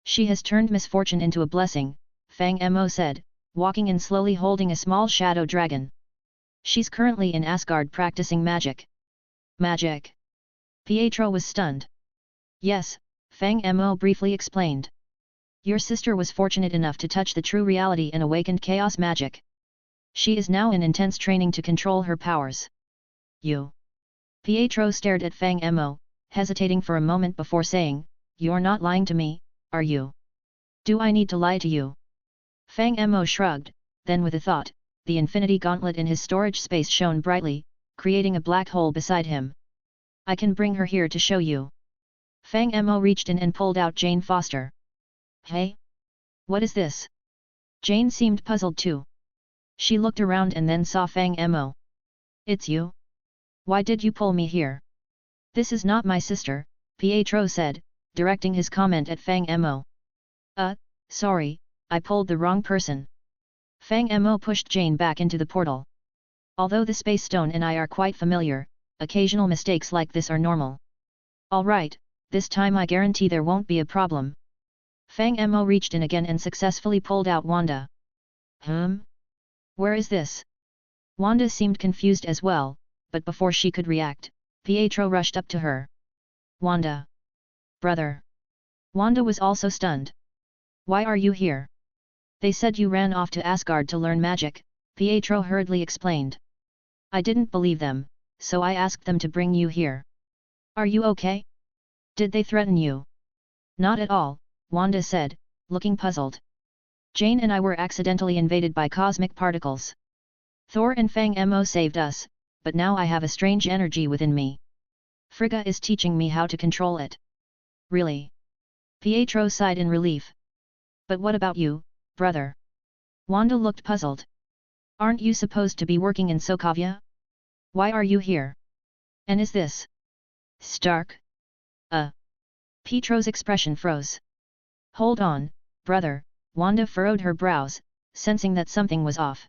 "She has turned misfortune into a blessing," Fang Mo said, walking in slowly holding a small shadow dragon. "She's currently in Asgard practicing magic." "Magic?" Pietro was stunned. "Yes," Fang Mo briefly explained. "Your sister was fortunate enough to touch the true reality and awakened chaos magic. She is now in intense training to control her powers." "You?" Pietro stared at Fang Mo, hesitating for a moment before saying, "You're not lying to me, are you?" "Do I need to lie to you?" Fang Mo shrugged, then with a thought, the infinity gauntlet in his storage space shone brightly, creating a black hole beside him. "I can bring her here to show you." Fang Mo reached in and pulled out Jane Foster. "Hey? What is this?" Jane seemed puzzled too. She looked around and then saw Fang Mo. "It's you? Why did you pull me here?" "This is not my sister," Pietro said, directing his comment at Fang Mo. Sorry, I pulled the wrong person." Fang Mo pushed Jane back into the portal. "Although the Space Stone and I are quite familiar, occasional mistakes like this are normal." "All right, this time I guarantee there won't be a problem." Fang Mo reached in again and successfully pulled out Wanda. Where is this?" Wanda seemed confused as well, but before she could react, Pietro rushed up to her. "Wanda! Brother!" Wanda was also stunned. "Why are you here?" "They said you ran off to Asgard to learn magic," Pietro hurriedly explained. "I didn't believe them, so I asked them to bring you here." "Are you okay? Did they threaten you?" "Not at all," Wanda said, looking puzzled. "Jane and I were accidentally invaded by cosmic particles. Thor and Fang Mo saved us, but now I have a strange energy within me. Frigga is teaching me how to control it." "Really?" Pietro sighed in relief. "But what about you, brother?" Wanda looked puzzled. "Aren't you supposed to be working in Sokovia? Why are you here? And is this Stark?" Pietro's expression froze. "Hold on, brother," Wanda furrowed her brows, sensing that something was off.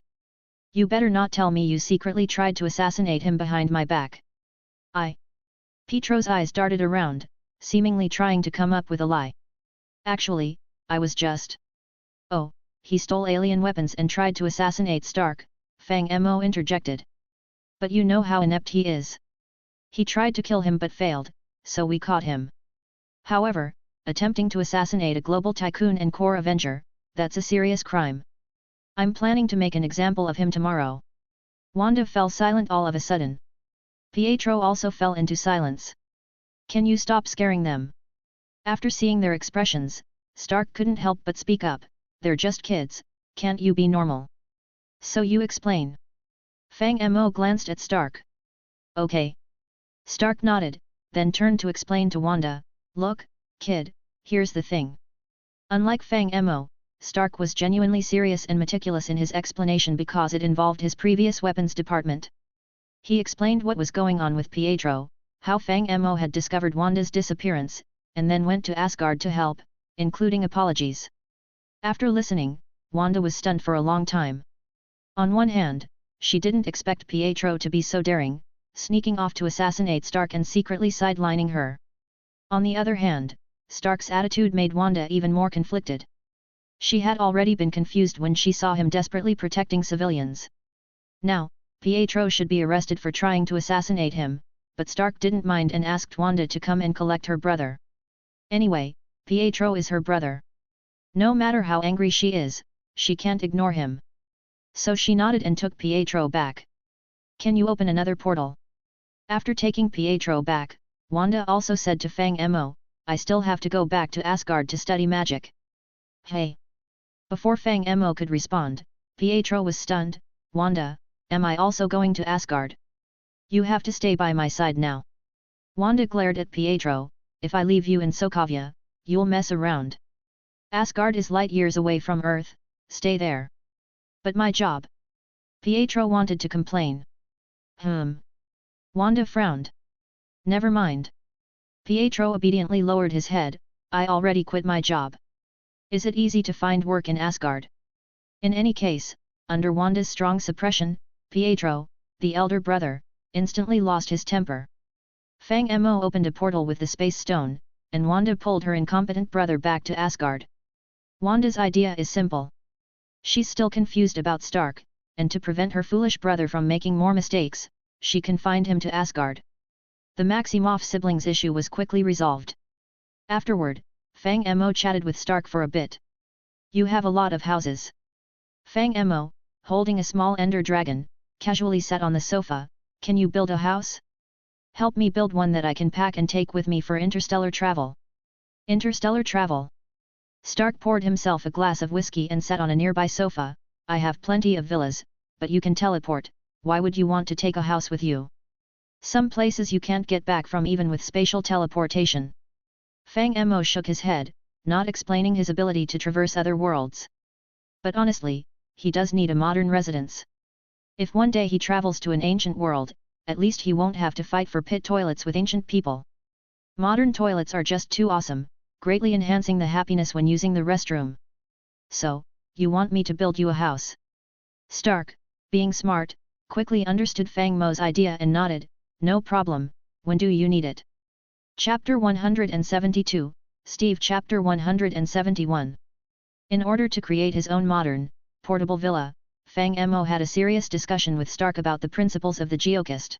"You better not tell me you secretly tried to assassinate him behind my back." Pietro's eyes darted around, seemingly trying to come up with a lie. "Actually, I was just..." "Oh, he stole alien weapons and tried to assassinate Stark," Fang Mo interjected. "But you know how inept he is. He tried to kill him but failed, so we caught him. However, attempting to assassinate a global tycoon and core Avenger, that's a serious crime. I'm planning to make an example of him tomorrow." Wanda fell silent all of a sudden. Pietro also fell into silence. "Can you stop scaring them?" After seeing their expressions, Stark couldn't help but speak up, "They're just kids, can't you be normal?" So you explain. Fang Mo glanced at Stark. Okay. Stark nodded, then turned to explain to Wanda, look, kid, here's the thing. Unlike Fang Mo, Stark was genuinely serious and meticulous in his explanation because it involved his previous weapons department. He explained what was going on with Pietro, how Fang Mo had discovered Wanda's disappearance, and then went to Asgard to help, including apologies. After listening, Wanda was stunned for a long time. On one hand, she didn't expect Pietro to be so daring, sneaking off to assassinate Stark and secretly sidelining her. On the other hand, Stark's attitude made Wanda even more conflicted. She had already been confused when she saw him desperately protecting civilians. Now, Pietro should be arrested for trying to assassinate him, but Stark didn't mind and asked Wanda to come and collect her brother. Anyway, Pietro is her brother. No matter how angry she is, she can't ignore him. So she nodded and took Pietro back. Can you open another portal? After taking Pietro back, Wanda also said to Fang Mo, I still have to go back to Asgard to study magic. Hey! Before Fang Mo could respond, Pietro was stunned. Wanda, am I also going to Asgard? You have to stay by my side now. Wanda glared at Pietro, if I leave you in Sokovia, you'll mess around. Asgard is light years away from Earth, stay there. But my job. Pietro wanted to complain. Wanda frowned. Never mind. Pietro obediently lowered his head, I already quit my job. Is it easy to find work in Asgard? In any case, under Wanda's strong suppression, Pietro, the elder brother, instantly lost his temper. Fang Mo opened a portal with the Space Stone, and Wanda pulled her incompetent brother back to Asgard. Wanda's idea is simple. She's still confused about Stark, and to prevent her foolish brother from making more mistakes, she confined him to Asgard. The Maximoff siblings issue was quickly resolved. Afterward, Fang Mo chatted with Stark for a bit. You have a lot of houses. Fang Mo, holding a small ender dragon, casually sat on the sofa, can you build a house? Help me build one that I can pack and take with me for interstellar travel. Interstellar travel? Stark poured himself a glass of whiskey and sat on a nearby sofa, I have plenty of villas, but you can teleport, why would you want to take a house with you? Some places you can't get back from even with spatial teleportation. Fang Mo shook his head, not explaining his ability to traverse other worlds. But honestly, he does need a modern residence. If one day he travels to an ancient world, at least he won't have to fight for pit toilets with ancient people. Modern toilets are just too awesome, greatly enhancing the happiness when using the restroom. So, you want me to build you a house? Stark, being smart, quickly understood Fang Mo's idea and nodded, no problem, when do you need it? Chapter 172, Steve Chapter 171. In order to create his own modern, portable villa, Fang Mo had a serious discussion with Stark about the principles of the Geokist.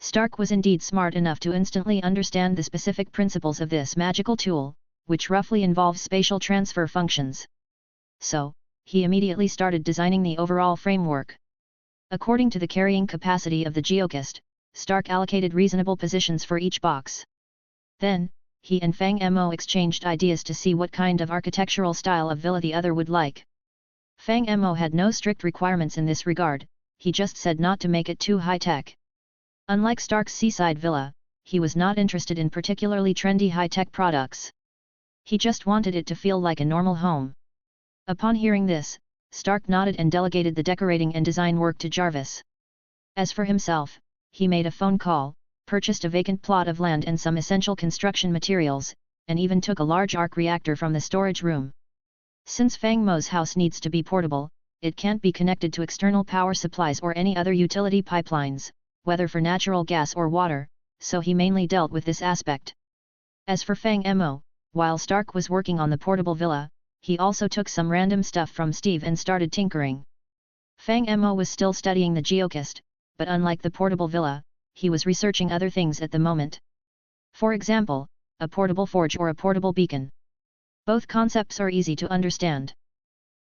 Stark was indeed smart enough to instantly understand the specific principles of this magical tool, which roughly involves spatial transfer functions. So, he immediately started designing the overall framework. According to the carrying capacity of the Geokist, Stark allocated reasonable positions for each box. Then, he and Fang Mo exchanged ideas to see what kind of architectural style of villa the other would like. Fang Mo had no strict requirements in this regard, he just said not to make it too high-tech. Unlike Stark's seaside villa, he was not interested in particularly trendy high-tech products. He just wanted it to feel like a normal home. Upon hearing this, Stark nodded and delegated the decorating and design work to Jarvis. As for himself, he made a phone call, purchased a vacant plot of land and some essential construction materials, and even took a large arc reactor from the storage room. Since Fang Mo's house needs to be portable, it can't be connected to external power supplies or any other utility pipelines, whether for natural gas or water, so he mainly dealt with this aspect. As for Fang Mo, while Stark was working on the portable villa, he also took some random stuff from Steve and started tinkering. Fang Mo was still studying the Geokist, but unlike the portable villa, he was researching other things at the moment. For example, a portable forge or a portable beacon. Both concepts are easy to understand.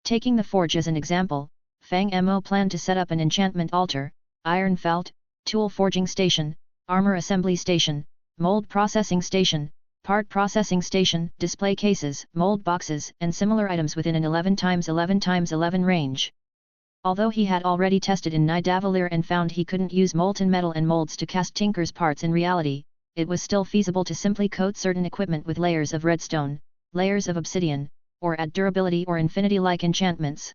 Taking the forge as an example, Fang Mo planned to set up an enchantment altar, iron felt, tool forging station, armor assembly station, mold processing station, part processing station, display cases, mold boxes, and similar items within an 11x11x11 range. Although he had already tested in Nidavellir and found he couldn't use molten metal and molds to cast Tinker's parts in reality, it was still feasible to simply coat certain equipment with layers of redstone, layers of obsidian, or add durability or infinity-like enchantments.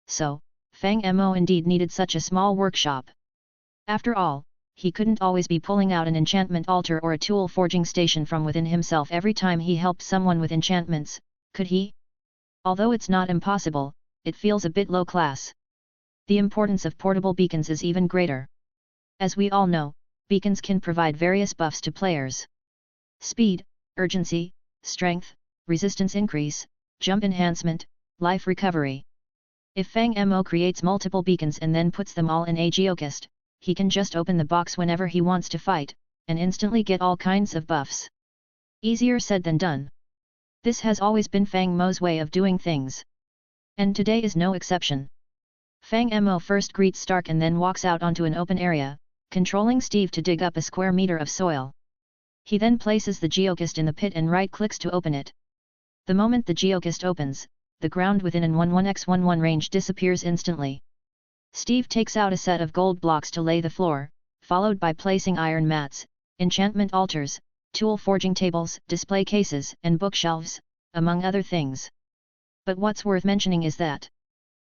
So, Fang Mo indeed needed such a small workshop. After all, he couldn't always be pulling out an enchantment altar or a tool forging station from within himself every time he helped someone with enchantments, could he? Although it's not impossible, it feels a bit low class. The importance of portable beacons is even greater. As we all know, beacons can provide various buffs to players. Speed, urgency, strength, resistance increase, jump enhancement, life recovery. If Fang Mo creates multiple beacons and then puts them all in a geochest, he can just open the box whenever he wants to fight, and instantly get all kinds of buffs. Easier said than done. This has always been Fang Mo's way of doing things. And today is no exception. Fang Mo first greets Stark and then walks out onto an open area, controlling Steve to dig up a square meter of soil. He then places the geochest in the pit and right-clicks to open it. The moment the geochest opens, the ground within an 11x11 range disappears instantly. Steve takes out a set of gold blocks to lay the floor, followed by placing iron mats, enchantment altars, tool forging tables, display cases, and bookshelves, among other things. But what's worth mentioning is that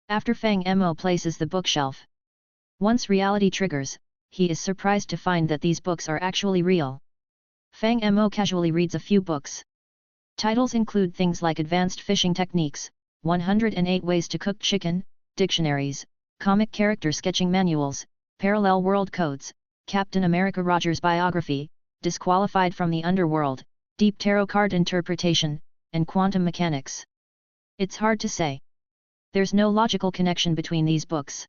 after Fang Mo places the bookshelf, once reality triggers, he is surprised to find that these books are actually real. Fang Mo casually reads a few books. Titles include things like Advanced Fishing Techniques, 108 Ways to Cook Chicken, dictionaries, comic character sketching manuals, parallel world codes, Captain America Rogers biography, Disqualified from the Underworld, Deep Tarot card interpretation, and quantum mechanics. It's hard to say. There's no logical connection between these books.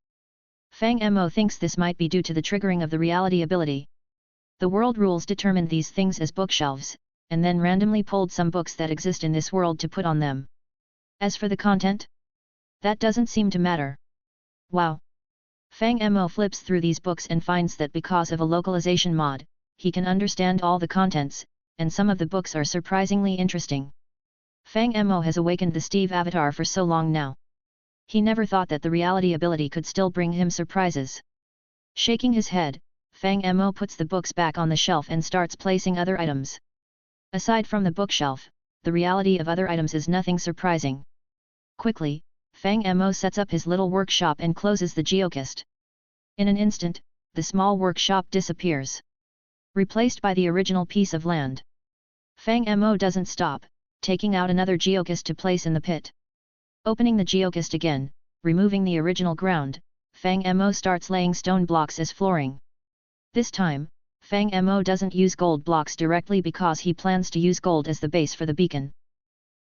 Fang Mo thinks this might be due to the triggering of the reality ability. The world rules determined these things as bookshelves, and then randomly pulled some books that exist in this world to put on them. As for the content, that doesn't seem to matter. Wow! Fang Mo flips through these books and finds that because of a localization mod, he can understand all the contents, and some of the books are surprisingly interesting. Fang Mo has awakened the Steve avatar for so long now. He never thought that the reality ability could still bring him surprises. Shaking his head, Fang Mo puts the books back on the shelf and starts placing other items. Aside from the bookshelf, the reality of other items is nothing surprising. Quickly, Fang Mo sets up his little workshop and closes the geochest. In an instant, the small workshop disappears, replaced by the original piece of land. Fang Mo doesn't stop, taking out another geochest to place in the pit. Opening the geochest again, removing the original ground, Fang Mo starts laying stone blocks as flooring. This time, Fang Mo doesn't use gold blocks directly because he plans to use gold as the base for the beacon.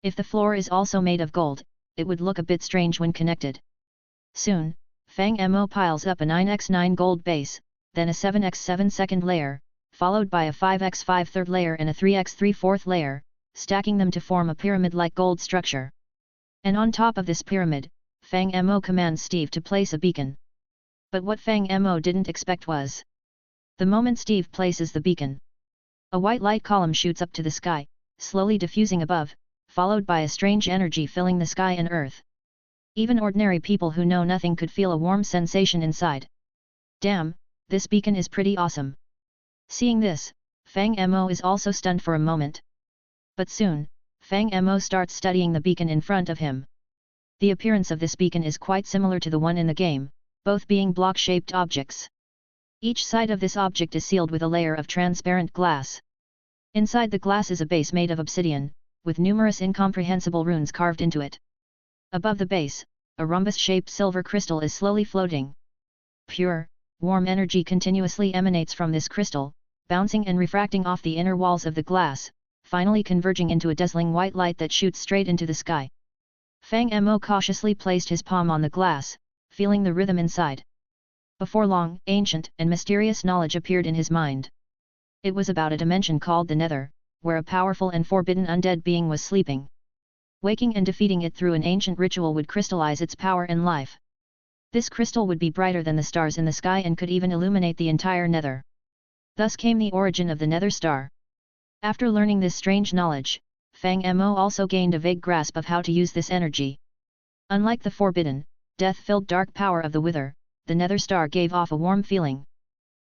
If the floor is also made of gold, it would look a bit strange when connected. Soon, Fang Mo piles up a 9x9 gold base, then a 7x7 second layer, followed by a 5x5 third layer and a 3x3 fourth layer, stacking them to form a pyramid-like gold structure. And on top of this pyramid, Fang Mo commands Steve to place a beacon. But what Fang Mo didn't expect was, the moment Steve places the beacon, a white light column shoots up to the sky, slowly diffusing above, followed by a strange energy filling the sky and earth. Even ordinary people who know nothing could feel a warm sensation inside. Damn, this beacon is pretty awesome. Seeing this, Fang Mo is also stunned for a moment. But soon, Fang Mo starts studying the beacon in front of him. The appearance of this beacon is quite similar to the one in the game, both being block-shaped objects. Each side of this object is sealed with a layer of transparent glass. Inside the glass is a base made of obsidian, with numerous incomprehensible runes carved into it. Above the base, a rhombus-shaped silver crystal is slowly floating. Pure, warm energy continuously emanates from this crystal, bouncing and refracting off the inner walls of the glass, finally converging into a dazzling white light that shoots straight into the sky. Fang Mo cautiously placed his palm on the glass, feeling the rhythm inside. Before long, ancient and mysterious knowledge appeared in his mind. It was about a dimension called the Nether, where a powerful and forbidden undead being was sleeping. Waking and defeating it through an ancient ritual would crystallize its power and life. This crystal would be brighter than the stars in the sky and could even illuminate the entire Nether. Thus came the origin of the Nether Star. After learning this strange knowledge, Fang Mo also gained a vague grasp of how to use this energy. Unlike the forbidden, death-filled dark power of the Wither, the Nether Star gave off a warm feeling.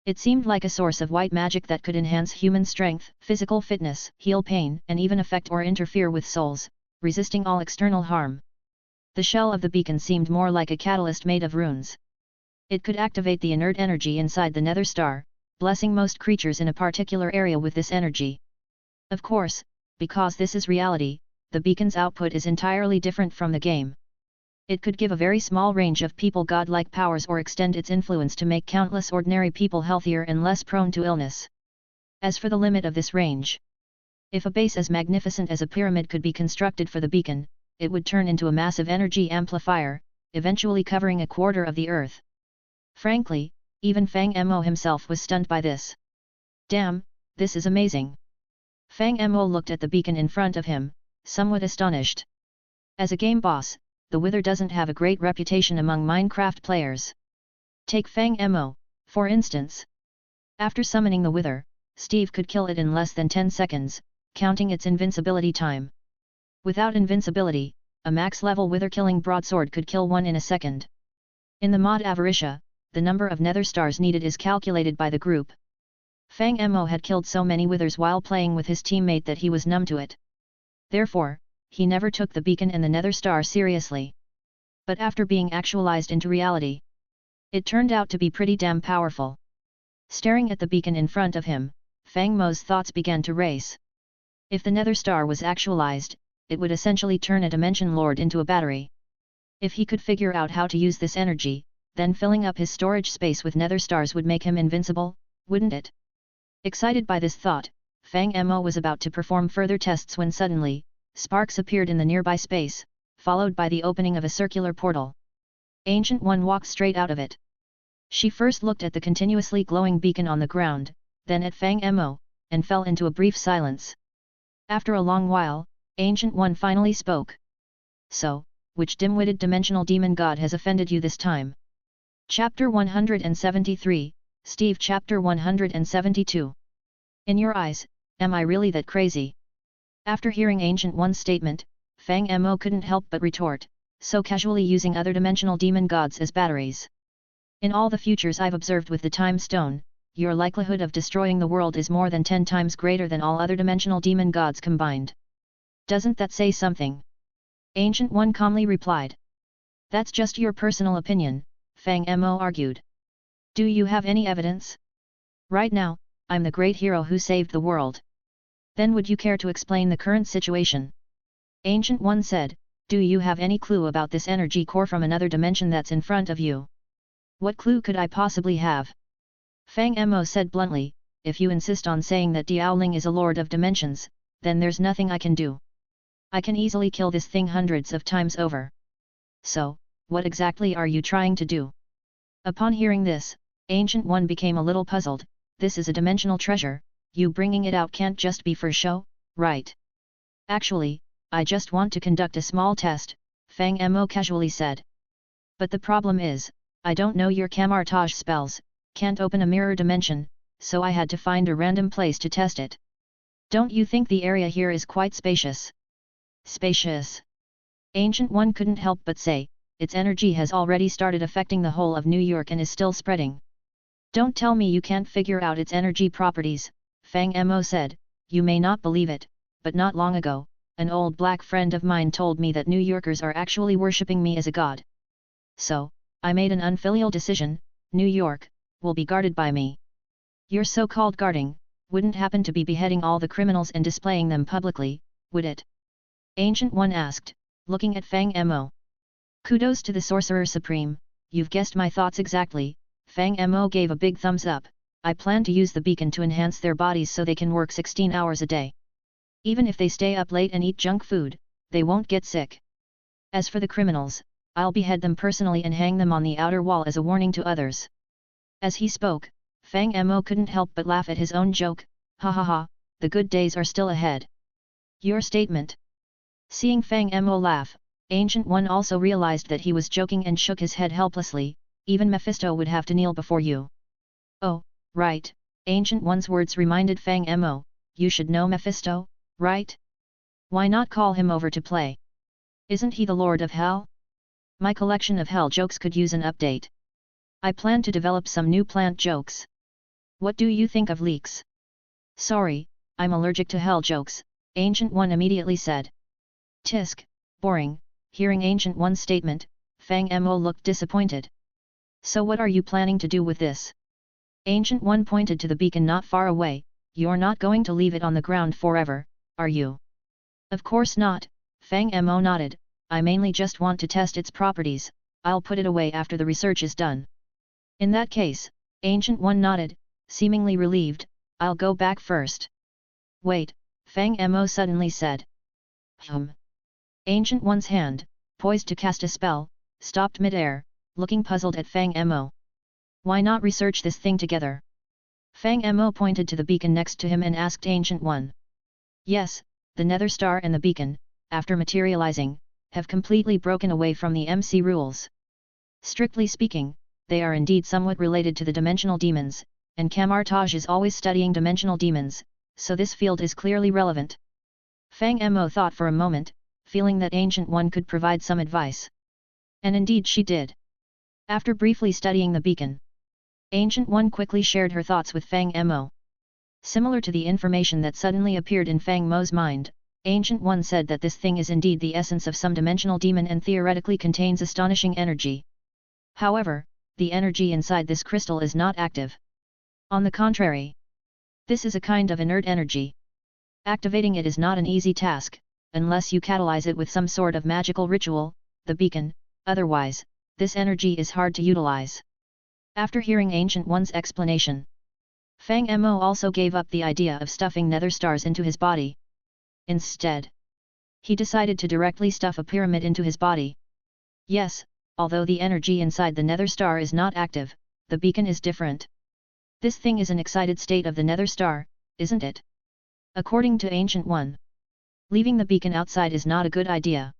It seemed like a source of white magic that could enhance human strength, physical fitness, heal pain, and even affect or interfere with souls, resisting all external harm. The shell of the beacon seemed more like a catalyst made of runes. It could activate the inert energy inside the Nether Star, blessing most creatures in a particular area with this energy. Of course, because this is reality, the beacon's output is entirely different from the game. It could give a very small range of people godlike powers or extend its influence to make countless ordinary people healthier and less prone to illness. As for the limit of this range, if a base as magnificent as a pyramid could be constructed for the beacon, it would turn into a massive energy amplifier, eventually covering a quarter of the Earth. Frankly, even Fang Mo himself was stunned by this. Damn, this is amazing. Fang Mo looked at the beacon in front of him, somewhat astonished. As a game boss, the Wither doesn't have a great reputation among Minecraft players. Take Fang Mo, for instance. After summoning the Wither, Steve could kill it in less than 10 seconds, counting its invincibility time. Without invincibility, a max-level Wither-killing broadsword could kill one in a second. In the mod Avaricia, the number of Nether Stars needed is calculated by the group. Fang Mo had killed so many Withers while playing with his teammate that he was numb to it. Therefore, he never took the beacon and the Nether Star seriously. But after being actualized into reality, it turned out to be pretty damn powerful. Staring at the beacon in front of him, Fang Mo's thoughts began to race. If the Nether Star was actualized, it would essentially turn a Dimension Lord into a battery. If he could figure out how to use this energy, then filling up his storage space with Nether Stars would make him invincible, wouldn't it? Excited by this thought, Fang Mo was about to perform further tests when suddenly, sparks appeared in the nearby space, followed by the opening of a circular portal. Ancient One walked straight out of it. She first looked at the continuously glowing beacon on the ground, then at Fang Mo, and fell into a brief silence. After a long while, Ancient One finally spoke. So, which dim-witted dimensional demon god has offended you this time? Chapter 173, Steve Chapter 172. In your eyes, am I really that crazy? After hearing Ancient One's statement, Fang Mo couldn't help but retort, so casually using other dimensional demon gods as batteries. In all the futures I've observed with the Time Stone, your likelihood of destroying the world is more than 10 times greater than all other dimensional demon gods combined. Doesn't that say something? Ancient One calmly replied. That's just your personal opinion, Fang Mo argued. Do you have any evidence? Right now, I'm the great hero who saved the world. Then would you care to explain the current situation? Ancient One said, do you have any clue about this energy core from another dimension that's in front of you? What clue could I possibly have? Fang Mo said bluntly, if you insist on saying that Diaoling is a lord of dimensions, then there's nothing I can do. I can easily kill this thing hundreds of times over. So, what exactly are you trying to do? Upon hearing this, Ancient One became a little puzzled. This is a dimensional treasure, you bringing it out can't just be for show, right? Actually, I just want to conduct a small test, Fang Mo casually said. But the problem is, I don't know your camouflage spells, can't open a mirror dimension, so I had to find a random place to test it. Don't you think the area here is quite spacious? Spacious? Ancient One couldn't help but say, its energy has already started affecting the whole of New York and is still spreading. Don't tell me you can't figure out its energy properties, Fang Mo said, you may not believe it, but not long ago, an old black friend of mine told me that New Yorkers are actually worshipping me as a god. So, I made an unfilial decision, New York will be guarded by me. Your so-called guarding wouldn't happen to be beheading all the criminals and displaying them publicly, would it? Ancient One asked, looking at Fang Mo. Kudos to the Sorcerer Supreme, you've guessed my thoughts exactly, Fang Mo gave a big thumbs up. I plan to use the beacon to enhance their bodies so they can work 16 hours a day. Even if they stay up late and eat junk food, they won't get sick. As for the criminals, I'll behead them personally and hang them on the outer wall as a warning to others. As he spoke, Fang Mo couldn't help but laugh at his own joke, ha ha ha, the good days are still ahead. Your statement. Seeing Fang Mo laugh, Ancient One also realized that he was joking and shook his head helplessly, even Mephisto would have to kneel before you. Oh, right, Ancient One's words reminded Fang Mo, you should know Mephisto, right? Why not call him over to play? Isn't he the Lord of Hell? My collection of hell jokes could use an update. I plan to develop some new plant jokes. What do you think of leeks? Sorry, I'm allergic to hell jokes, Ancient One immediately said. Tisk, boring. Hearing Ancient One's statement, Fang Mo looked disappointed. So what are you planning to do with this? Ancient One pointed to the beacon not far away. You're not going to leave it on the ground forever, are you? Of course not, Fang Mo nodded. I mainly just want to test its properties. I'll put it away after the research is done. In that case, Ancient One nodded, seemingly relieved. I'll go back first. Wait, Fang Mo suddenly said. Ancient One's hand, poised to cast a spell, stopped mid-air, looking puzzled at Fang Mo. Why not research this thing together? Fang Mo pointed to the beacon next to him and asked Ancient One. Yes, the Nether Star and the beacon, after materializing, have completely broken away from the MC rules. Strictly speaking, they are indeed somewhat related to the dimensional demons, and Camartage is always studying dimensional demons, so this field is clearly relevant. Fang Mo thought for a moment, feeling that Ancient One could provide some advice. And indeed she did. After briefly studying the beacon, Ancient One quickly shared her thoughts with Fang Mo. Similar to the information that suddenly appeared in Fang Mo's mind, Ancient One said that this thing is indeed the essence of some dimensional demon and theoretically contains astonishing energy. However, the energy inside this crystal is not active. On the contrary, this is a kind of inert energy. Activating it is not an easy task, unless you catalyze it with some sort of magical ritual, the beacon. Otherwise, this energy is hard to utilize. After hearing Ancient One's explanation, Fang Mo also gave up the idea of stuffing nether stars into his body. Instead, he decided to directly stuff a pyramid into his body. Yes, although the energy inside the nether star is not active, the beacon is different. This thing is an excited state of the nether star, isn't it? According to Ancient One, leaving the beacon outside is not a good idea.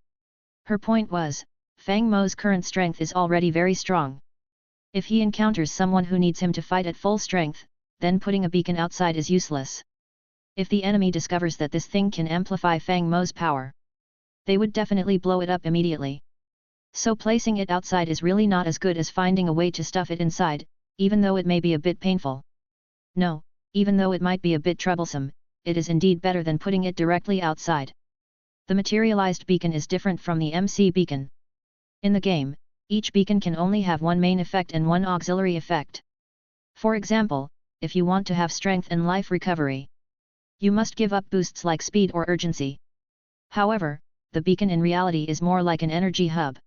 Her point was, Fang Mo's current strength is already very strong. If he encounters someone who needs him to fight at full strength, then putting a beacon outside is useless. If the enemy discovers that this thing can amplify Fang Mo's power, they would definitely blow it up immediately. So placing it outside is really not as good as finding a way to stuff it inside, even though it may be a bit painful. No, even though it might be a bit troublesome, it is indeed better than putting it directly outside. The materialized beacon is different from the MC beacon. In the game, each beacon can only have one main effect and one auxiliary effect. For example, if you want to have strength and life recovery, you must give up boosts like speed or urgency. However, the beacon in reality is more like an energy hub.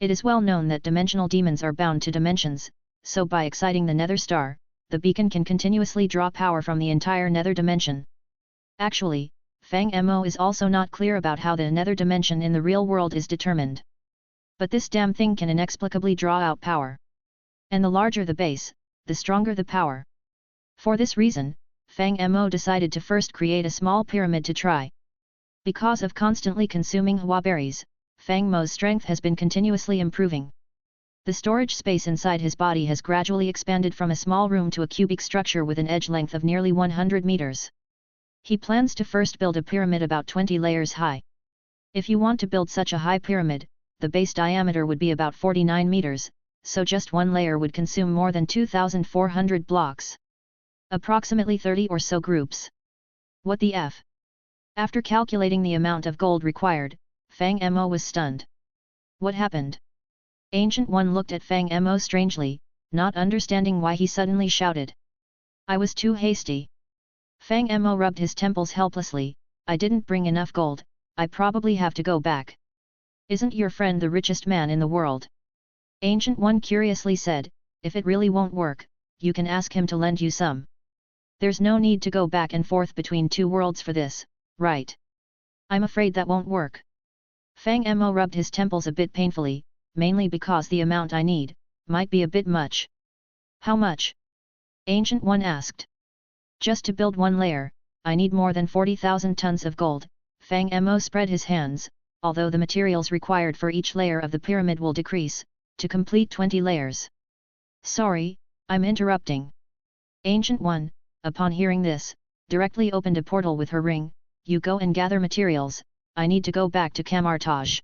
It is well known that dimensional demons are bound to dimensions, so by exciting the nether star, the beacon can continuously draw power from the entire nether dimension. Actually, Fang Mo is also not clear about how the nether dimension in the real world is determined. But this damn thing can inexplicably draw out power. And the larger the base, the stronger the power. For this reason, Fang Mo decided to first create a small pyramid to try. Because of constantly consuming hua berries, Fang Mo's strength has been continuously improving. The storage space inside his body has gradually expanded from a small room to a cubic structure with an edge length of nearly 100 meters. He plans to first build a pyramid about 20 layers high. If you want to build such a high pyramid, the base diameter would be about 49 meters, so just one layer would consume more than 2,400 blocks. Approximately 30 or so groups. What the F? After calculating the amount of gold required, Fang Mo was stunned. What happened? Ancient One looked at Fang Mo strangely, not understanding why he suddenly shouted. I was too hasty. Fang Mo rubbed his temples helplessly. I didn't bring enough gold, I probably have to go back. Isn't your friend the richest man in the world? Ancient One curiously said, if it really won't work, you can ask him to lend you some. There's no need to go back and forth between two worlds for this, right? I'm afraid that won't work. Fang Mo rubbed his temples a bit painfully, mainly because the amount I need might be a bit much. How much? Ancient One asked. Just to build one layer, I need more than 40,000 tons of gold. Fang Mo spread his hands, although the materials required for each layer of the pyramid will decrease, to complete 20 layers. Sorry, I'm interrupting. Ancient One, upon hearing this, directly opened a portal with her ring. You go and gather materials, I need to go back to Camartage.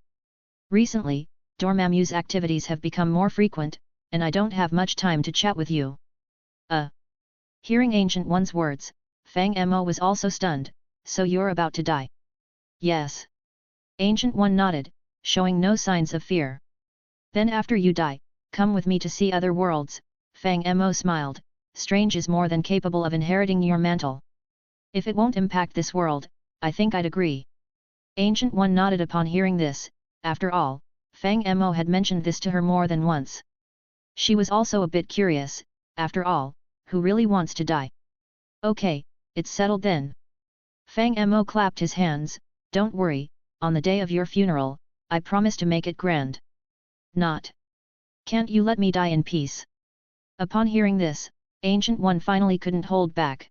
Recently, Dormammu's activities have become more frequent, and I don't have much time to chat with you. Hearing Ancient One's words, Fang Mo was also stunned. So you're about to die? Yes. Ancient One nodded, showing no signs of fear. Then after you die, come with me to see other worlds. Fang Mo smiled. Strange is more than capable of inheriting your mantle. If it won't impact this world, I think I'd agree. Ancient One nodded upon hearing this. After all, Fang Mo had mentioned this to her more than once. She was also a bit curious. After all, who really wants to die? Okay, it's settled then. Fang Mo clapped his hands. Don't worry, on the day of your funeral, I promise to make it grand. Not. Can't you let me die in peace? Upon hearing this, Ancient One finally couldn't hold back.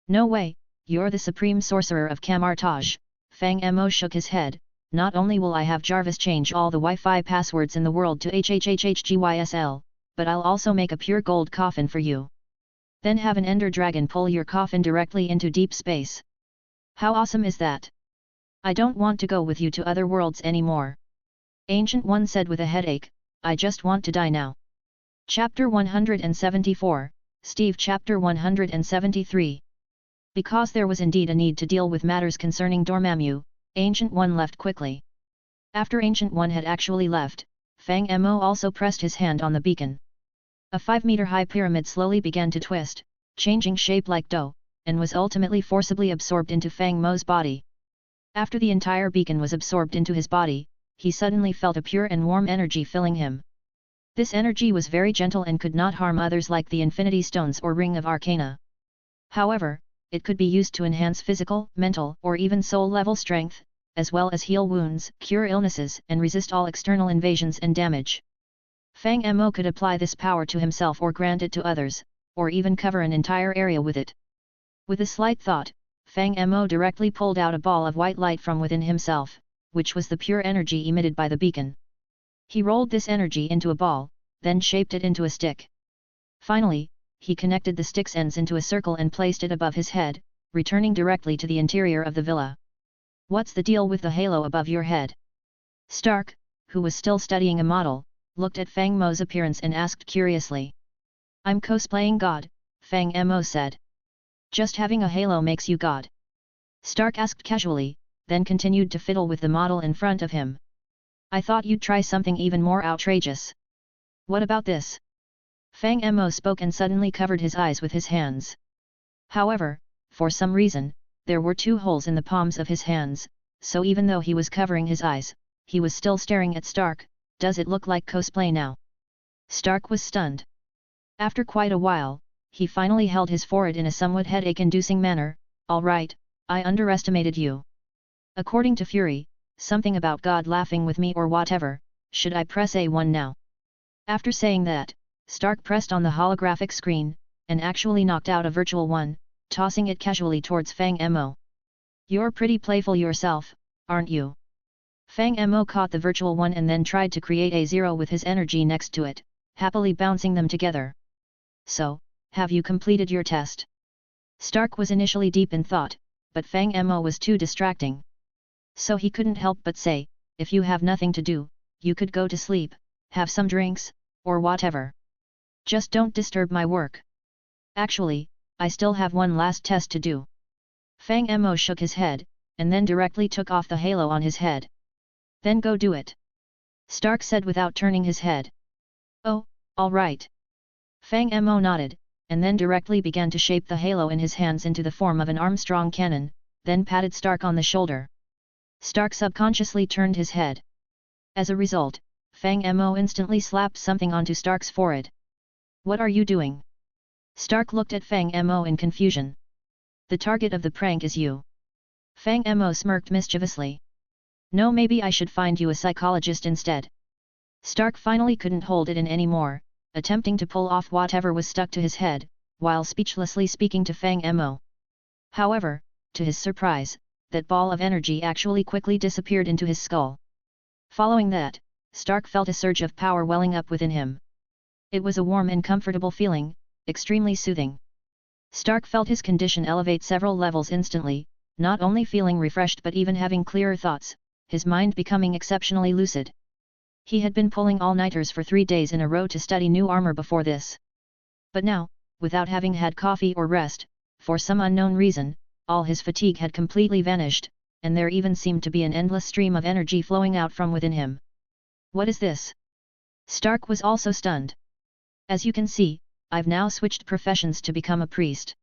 No way, you're the supreme sorcerer of Camartage. Fang Mo shook his head. Not only will I have Jarvis change all the Wi-Fi passwords in the world to HHHHGYSL, but I'll also make a pure gold coffin for you. Then have an Ender Dragon pull your coffin directly into deep space. How awesome is that? I don't want to go with you to other worlds anymore. Ancient One said with a headache, I just want to die now. Chapter 174, Steve Chapter 173. Because there was indeed a need to deal with matters concerning Dormammu, Ancient One left quickly. After Ancient One had actually left, Fang Mo also pressed his hand on the beacon. A 5-meter-high pyramid slowly began to twist, changing shape like dough, and was ultimately forcibly absorbed into Fang Mo's body. After the entire beacon was absorbed into his body, he suddenly felt a pure and warm energy filling him. This energy was very gentle and could not harm others like the Infinity Stones or Ring of Arcana. However, it could be used to enhance physical, mental, or even soul-level strength, as well as heal wounds, cure illnesses, and resist all external invasions and damage. Fang Mo could apply this power to himself or grant it to others, or even cover an entire area with it. With a slight thought, Fang Mo directly pulled out a ball of white light from within himself, which was the pure energy emitted by the beacon. He rolled this energy into a ball, then shaped it into a stick. Finally, he connected the stick's ends into a circle and placed it above his head, returning directly to the interior of the villa. What's the deal with the halo above your head? Stark, who was still studying a model, looked at Fang Mo's appearance and asked curiously. I'm cosplaying God, Fang Mo said. Just having a halo makes you God? Stark asked casually, then continued to fiddle with the model in front of him. I thought you'd try something even more outrageous. What about this? Fang Mo spoke and suddenly covered his eyes with his hands. However, for some reason, there were 2 holes in the palms of his hands, so even though he was covering his eyes, he was still staring at Stark. Does it look like cosplay now? Stark was stunned. After quite a while, he finally held his forehead in a somewhat headache-inducing manner. All right, I underestimated you. According to Fury, something about God laughing with me or whatever. Should I press A1 now? After saying that, Stark pressed on the holographic screen, and actually knocked out a virtual one, tossing it casually towards Fang Mo. You're pretty playful yourself, aren't you? Fang Mo caught the virtual one and then tried to create a 0 with his energy next to it, happily bouncing them together. So, have you completed your test? Stark was initially deep in thought, but Fang Mo was too distracting. So he couldn't help but say, if you have nothing to do, you could go to sleep, have some drinks, or whatever. Just don't disturb my work. Actually, I still have one last test to do. Fang Mo shook his head, and then directly took off the halo on his head. Then go do it. Stark said without turning his head. Oh, all right. Fang Mo nodded, and then directly began to shape the halo in his hands into the form of an Armstrong cannon, then patted Stark on the shoulder. Stark subconsciously turned his head. As a result, Fang Mo instantly slapped something onto Stark's forehead. What are you doing? Stark looked at Fang Mo in confusion. The target of the prank is you. Fang Mo smirked mischievously. No, maybe I should find you a psychologist instead. Stark finally couldn't hold it in anymore, attempting to pull off whatever was stuck to his head, while speechlessly speaking to Fang Mo. However, to his surprise, that ball of energy actually quickly disappeared into his skull. Following that, Stark felt a surge of power welling up within him. It was a warm and comfortable feeling, extremely soothing. Stark felt his condition elevate several levels instantly, not only feeling refreshed but even having clearer thoughts, his mind becoming exceptionally lucid. He had been pulling all-nighters for 3 days in a row to study new armor before this. But now, without having had coffee or rest, for some unknown reason, all his fatigue had completely vanished, and there even seemed to be an endless stream of energy flowing out from within him. What is this? Stark was also stunned. As you can see, I've now switched professions to become a priest.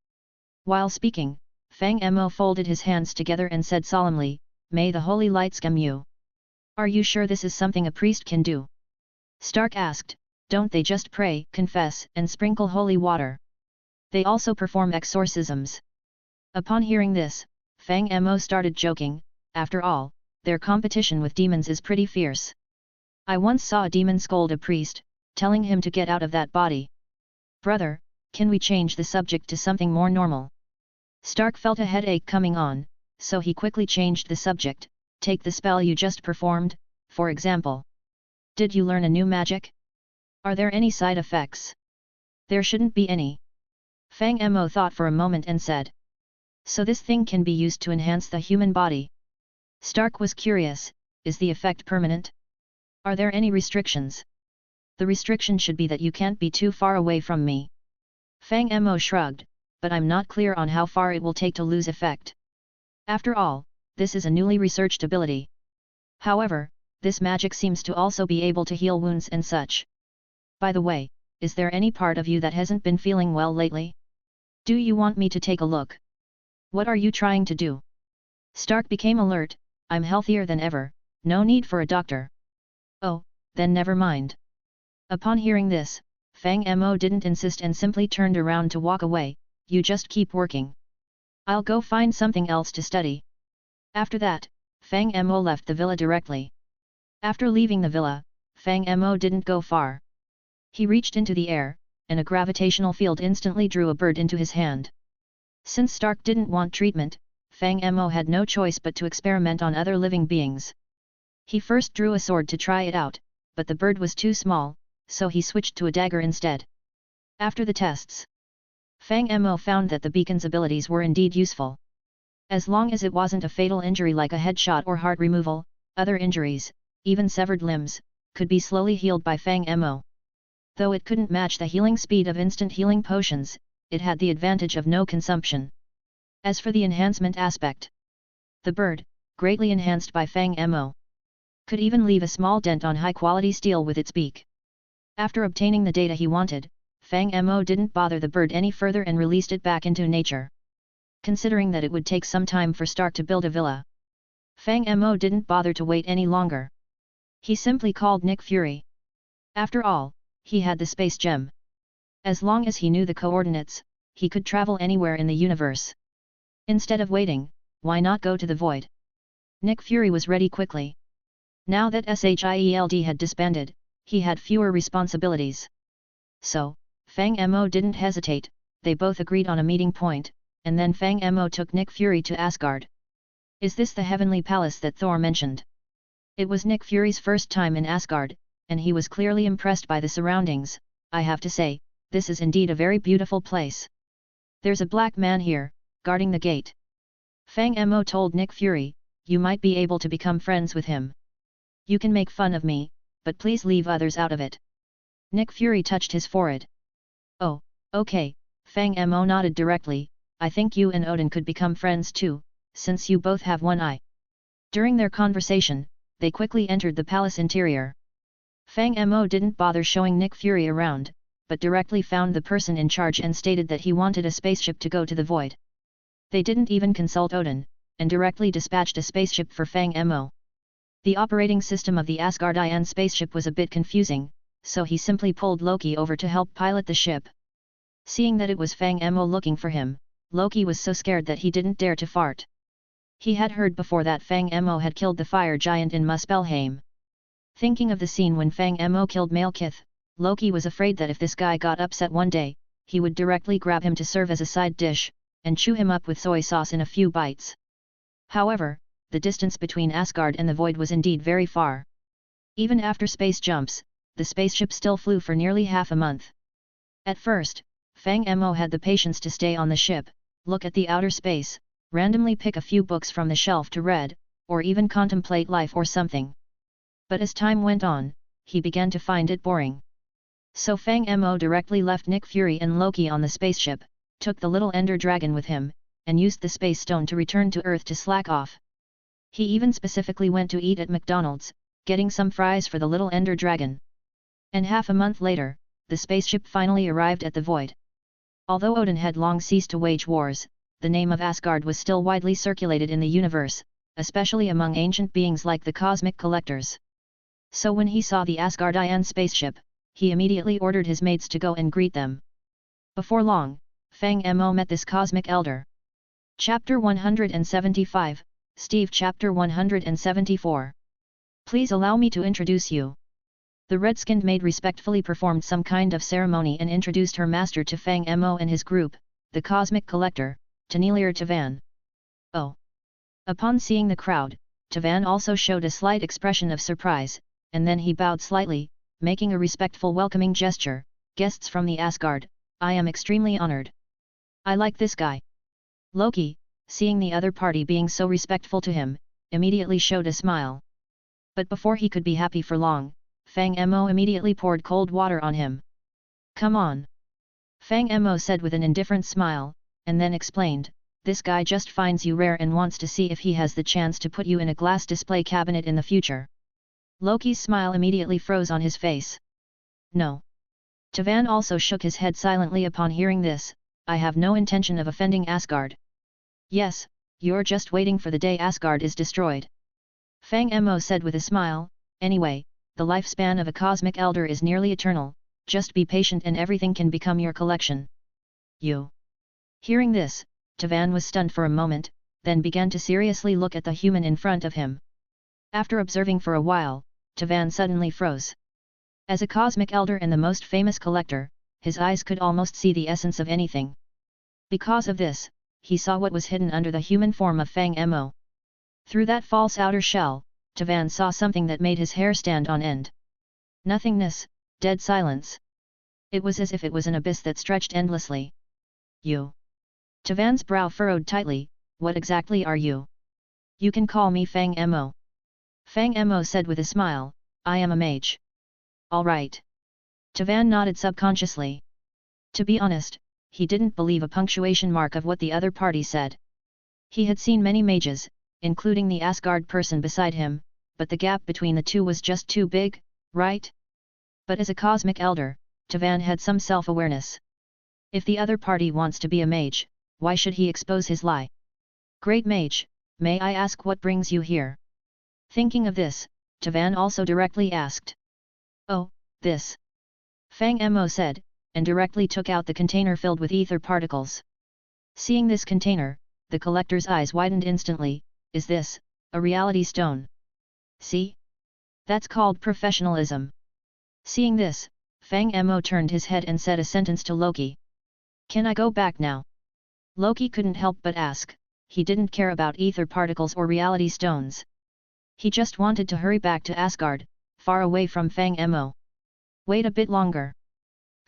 While speaking, Fang Mo folded his hands together and said solemnly, "May the holy lights guide you." "Are you sure this is something a priest can do?" Stark asked. "Don't they just pray, confess, and sprinkle holy water? They also perform exorcisms." Upon hearing this, Fang Mo started joking. After all, their competition with demons is pretty fierce. "I once saw a demon scold a priest, telling him to get out of that body." "Brother, can we change the subject to something more normal?" Stark felt a headache coming on, so he quickly changed the subject. "Take the spell you just performed, for example. Did you learn a new magic? Are there any side effects?" "There shouldn't be any." Fang Mo thought for a moment and said. "So this thing can be used to enhance the human body?" Stark was curious. "Is the effect permanent? Are there any restrictions?" "The restriction should be that you can't be too far away from me." Fang Mo shrugged, "But I'm not clear on how far it will take to lose effect. After all, this is a newly researched ability. However, this magic seems to also be able to heal wounds and such. By the way, is there any part of you that hasn't been feeling well lately? Do you want me to take a look? What are you trying to do?" Stark became alert. "I'm healthier than ever, no need for a doctor." "Oh, then never mind." Upon hearing this, Fang Mo didn't insist and simply turned around to walk away. "You just keep working. I'll go find something else to study." After that, Fang Mo left the villa directly. After leaving the villa, Fang Mo didn't go far. He reached into the air, and a gravitational field instantly drew a bird into his hand. Since Stark didn't want treatment, Fang Mo had no choice but to experiment on other living beings. He first drew a sword to try it out, but the bird was too small, so he switched to a dagger instead. After the tests, Fang Mo found that the beacon's abilities were indeed useful. As long as it wasn't a fatal injury like a headshot or heart removal, other injuries, even severed limbs, could be slowly healed by Fang Mo. Though it couldn't match the healing speed of instant healing potions, it had the advantage of no consumption. As for the enhancement aspect, the bird, greatly enhanced by Fang Mo, could even leave a small dent on high-quality steel with its beak. After obtaining the data he wanted, Fang Mo didn't bother the bird any further and released it back into nature. Considering that it would take some time for Stark to build a villa, Fang Mo didn't bother to wait any longer. He simply called Nick Fury. After all, he had the space gem. As long as he knew the coordinates, he could travel anywhere in the universe. Instead of waiting, why not go to the void? Nick Fury was ready quickly. Now that SHIELD had disbanded, he had fewer responsibilities. So, Fang Mo didn't hesitate. They both agreed on a meeting point, and then Fang Mo took Nick Fury to Asgard. "Is this the heavenly palace that Thor mentioned?" It was Nick Fury's first time in Asgard, and he was clearly impressed by the surroundings. "I have to say, this is indeed a very beautiful place. There's a black man here, guarding the gate." Fang Mo told Nick Fury, "You might be able to become friends with him. You can make fun of me, but please leave others out of it." Nick Fury touched his forehead. "Oh, okay," Fang Mo nodded directly. "I think you and Odin could become friends too, since you both have one eye." During their conversation, they quickly entered the palace interior. Fang Mo didn't bother showing Nick Fury around, but directly found the person in charge and stated that he wanted a spaceship to go to the void. They didn't even consult Odin, and directly dispatched a spaceship for Fang Mo. The operating system of the Asgardian spaceship was a bit confusing, so he simply pulled Loki over to help pilot the ship. Seeing that it was Fang Mo looking for him, Loki was so scared that he didn't dare to fart. He had heard before that Fang Mo had killed the fire giant in Muspelheim. Thinking of the scene when Fang Mo killed Malekith, Loki was afraid that if this guy got upset one day, he would directly grab him to serve as a side dish, and chew him up with soy sauce in a few bites. However, the distance between Asgard and the void was indeed very far. Even after space jumps, the spaceship still flew for nearly half a month. At first, Fang Mo had the patience to stay on the ship, look at the outer space, randomly pick a few books from the shelf to read, or even contemplate life or something. But as time went on, he began to find it boring. So Fang Mo directly left Nick Fury and Loki on the spaceship, took the little Ender Dragon with him, and used the Space Stone to return to Earth to slack off. He even specifically went to eat at McDonald's, getting some fries for the little Ender Dragon. And half a month later, the spaceship finally arrived at the Void. Although Odin had long ceased to wage wars, the name of Asgard was still widely circulated in the universe, especially among ancient beings like the Cosmic Collectors. So when he saw the Asgardian spaceship, he immediately ordered his maids to go and greet them. Before long, Fang Mo met this Cosmic Elder. Chapter 175, Steve Chapter 174. Please allow me to introduce you. The red-skinned maid respectfully performed some kind of ceremony and introduced her master to Fang Mo and his group, the Cosmic Collector, Natonalism Tavan. Oh! Upon seeing the crowd, Tavan also showed a slight expression of surprise, and then he bowed slightly, making a respectful welcoming gesture. Guests from the Asgard, I am extremely honored. I like this guy. Loki, seeing the other party being so respectful to him, immediately showed a smile. But before he could be happy for long, Fang Mo immediately poured cold water on him. Come on. Fang Mo said with an indifferent smile, and then explained, this guy just finds you rare and wants to see if he has the chance to put you in a glass display cabinet in the future. Loki's smile immediately froze on his face. No. Tavan also shook his head silently upon hearing this. I have no intention of offending Asgard. Yes, you're just waiting for the day Asgard is destroyed. Fang Mo said with a smile, anyway, the lifespan of a cosmic elder is nearly eternal, just be patient and everything can become your collection. You. Hearing this, Tavan was stunned for a moment, then began to seriously look at the human in front of him. After observing for a while, Tavan suddenly froze. As a cosmic elder and the most famous collector, his eyes could almost see the essence of anything. Because of this, he saw what was hidden under the human form of Fang Mo. Through that false outer shell, Tavan saw something that made his hair stand on end. Nothingness, dead silence. It was as if it was an abyss that stretched endlessly. You. Tavan's brow furrowed tightly, what exactly are you? You can call me Fang Mo. Fang Mo said with a smile, I am a mage. All right. Tavan nodded subconsciously. To be honest, he didn't believe a punctuation mark of what the other party said. He had seen many mages, including the Asgard person beside him, but the gap between the two was just too big, right? But as a cosmic elder, Tavan had some self-awareness. If the other party wants to be a mage, why should he expose his lie? Great mage, may I ask what brings you here? Thinking of this, Tavan also directly asked. Oh, this. Fang Mo said, and directly took out the container filled with ether particles. Seeing this container, the collector's eyes widened instantly. Is this a reality stone? See? That's called professionalism. Seeing this, Fang Mo turned his head and said a sentence to Loki. Can I go back now? Loki couldn't help but ask. He didn't care about ether particles or reality stones. He just wanted to hurry back to Asgard, far away from Fang Mo. Wait a bit longer.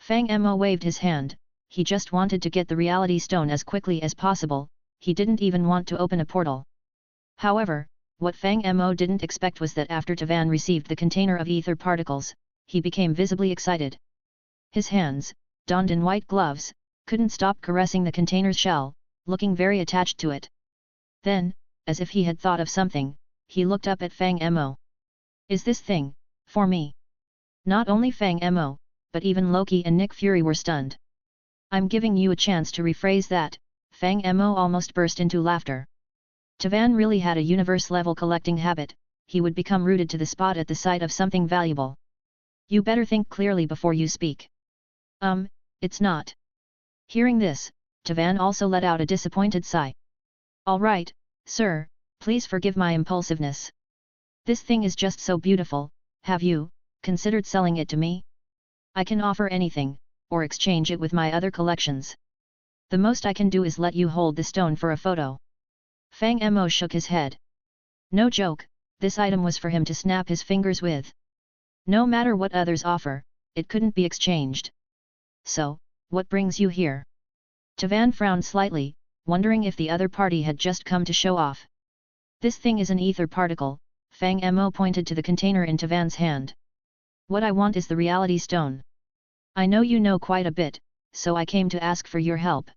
Fang Mo waved his hand. He just wanted to get the reality stone as quickly as possible. He didn't even want to open a portal. However, what Fang Mo didn't expect was that after Tavan received the container of ether particles, he became visibly excited. His hands, donned in white gloves, couldn't stop caressing the container's shell, looking very attached to it. Then, as if he had thought of something, he looked up at Fang Mo. Is this thing for me? Not only Fang Mo, but even Loki and Nick Fury were stunned. I'm giving you a chance to rephrase that. Fang Mo almost burst into laughter. Tavan really had a universe-level collecting habit. He would become rooted to the spot at the sight of something valuable. You better think clearly before you speak. It's not. Hearing this, Tavan also let out a disappointed sigh. All right, sir, please forgive my impulsiveness. This thing is just so beautiful. Have you considered selling it to me? I can offer anything, or exchange it with my other collections. The most I can do is let you hold the stone for a photo. Fang Mo shook his head. No joke, this item was for him to snap his fingers with. No matter what others offer, it couldn't be exchanged. So, what brings you here? Tavan frowned slightly, wondering if the other party had just come to show off. This thing is an ether particle. Fang Mo pointed to the container in Tavan's hand. What I want is the reality stone. I know you know quite a bit, so I came to ask for your help.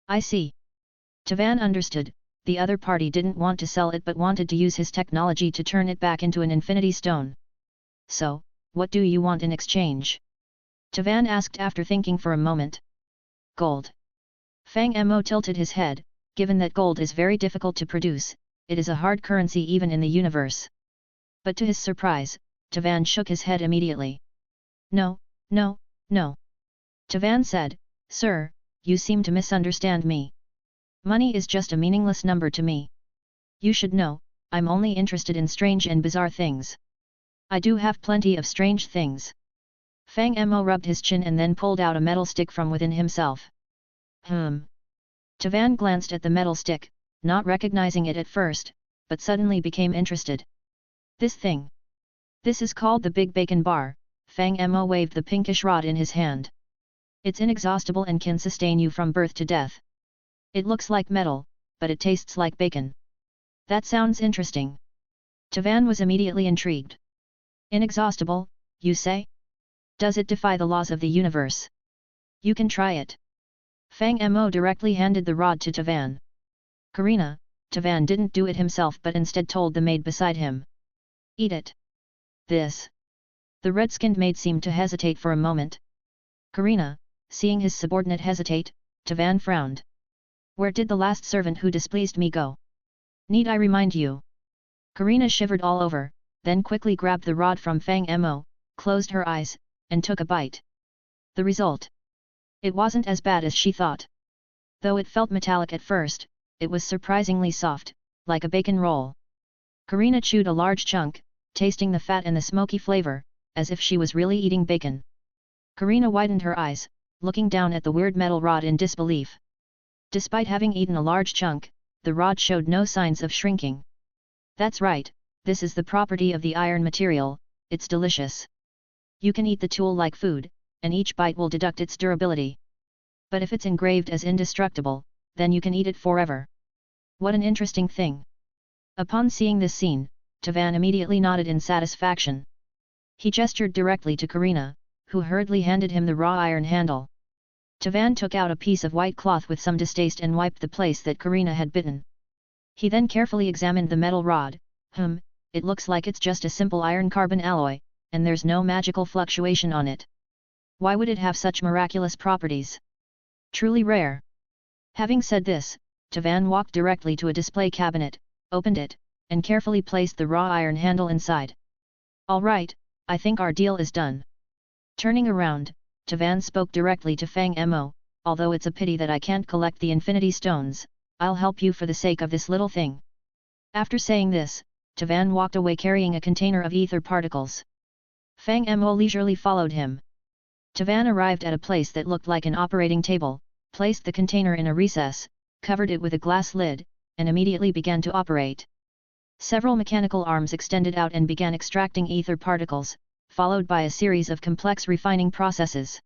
I see. Tavan understood, the other party didn't want to sell it but wanted to use his technology to turn it back into an infinity stone. So, what do you want in exchange? Tavan asked after thinking for a moment. Gold. Fang Mo tilted his head, given that gold is very difficult to produce, it is a hard currency even in the universe. But to his surprise, Tavan shook his head immediately. No, no, no. Tavan said, Sir, you seem to misunderstand me. Money is just a meaningless number to me. You should know, I'm only interested in strange and bizarre things. I do have plenty of strange things. Fang Mo rubbed his chin and then pulled out a metal stick from within himself. Tavan glanced at the metal stick, not recognizing it at first, but suddenly became interested. This thing. This is called the Big Bacon Bar. Fang Mo waved the pinkish rod in his hand. It's inexhaustible and can sustain you from birth to death. It looks like metal, but it tastes like bacon. That sounds interesting. Tavan was immediately intrigued. Inexhaustible, you say? Does it defy the laws of the universe? You can try it. Fang Mo directly handed the rod to Tavan. Karina, Tavan didn't do it himself but instead told the maid beside him. Eat it. This. The red-skinned maid seemed to hesitate for a moment. Karina, seeing his subordinate hesitate, Tavan frowned. Where did the last servant who displeased me go? Need I remind you? Karina shivered all over, then quickly grabbed the rod from Fang Mo, closed her eyes, and took a bite. The result. It wasn't as bad as she thought. Though it felt metallic at first, it was surprisingly soft, like a bacon roll. Karina chewed a large chunk, tasting the fat and the smoky flavor, as if she was really eating bacon. Karina widened her eyes, looking down at the weird metal rod in disbelief. Despite having eaten a large chunk, the rod showed no signs of shrinking. That's right, this is the property of the iron material, it's delicious. You can eat the tool like food, and each bite will deduct its durability. But if it's engraved as indestructible, then you can eat it forever. What an interesting thing. Upon seeing this scene, Tavan immediately nodded in satisfaction. He gestured directly to Karina, who hurriedly handed him the raw iron handle. Tavan took out a piece of white cloth with some distaste and wiped the place that Karina had bitten. He then carefully examined the metal rod. It looks like it's just a simple iron-carbon alloy, and there's no magical fluctuation on it. Why would it have such miraculous properties? Truly rare. Having said this, Tavan walked directly to a display cabinet, opened it, and carefully placed the raw iron handle inside. All right, I think our deal is done. Turning around, Tavan spoke directly to Fang Mo, although it's a pity that I can't collect the infinity stones, I'll help you for the sake of this little thing. After saying this, Tavan walked away carrying a container of ether particles. Fang Mo leisurely followed him. Tavan arrived at a place that looked like an operating table, placed the container in a recess, covered it with a glass lid, and immediately began to operate. Several mechanical arms extended out and began extracting ether particles, followed by a series of complex refining processes.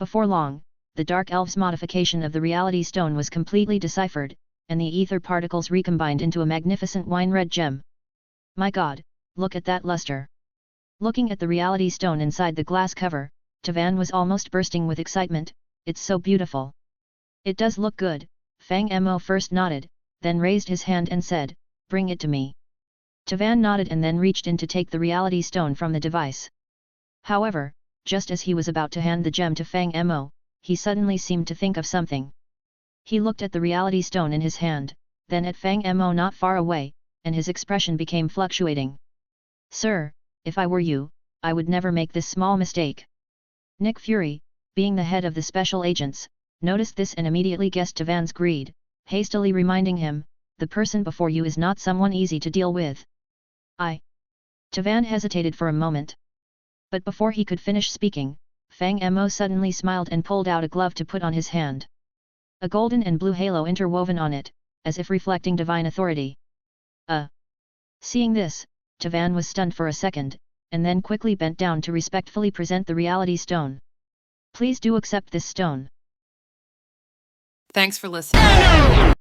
Before long, the Dark Elves' modification of the Reality Stone was completely deciphered, and the ether particles recombined into a magnificent wine-red gem. My God, look at that luster! Looking at the Reality Stone inside the glass cover, Tavan was almost bursting with excitement. It's so beautiful. It does look good. Fang Mo first nodded, then raised his hand and said, bring it to me. Tavan nodded and then reached in to take the Reality Stone from the device. However, just as he was about to hand the gem to Fang Mo, he suddenly seemed to think of something. He looked at the Reality Stone in his hand, then at Fang Mo not far away, and his expression became fluctuating. Sir, if I were you, I would never make this small mistake. Nick Fury, being the head of the special agents, noticed this and immediately guessed Tavan's greed, hastily reminding him, the person before you is not someone easy to deal with. Tavan hesitated for a moment. But before he could finish speaking, Fang Mo suddenly smiled and pulled out a glove to put on his hand. A golden and blue halo interwoven on it, as if reflecting divine authority. Seeing this, Tavan was stunned for a second, and then quickly bent down to respectfully present the Reality Stone. Please do accept this stone. Thanks for listening.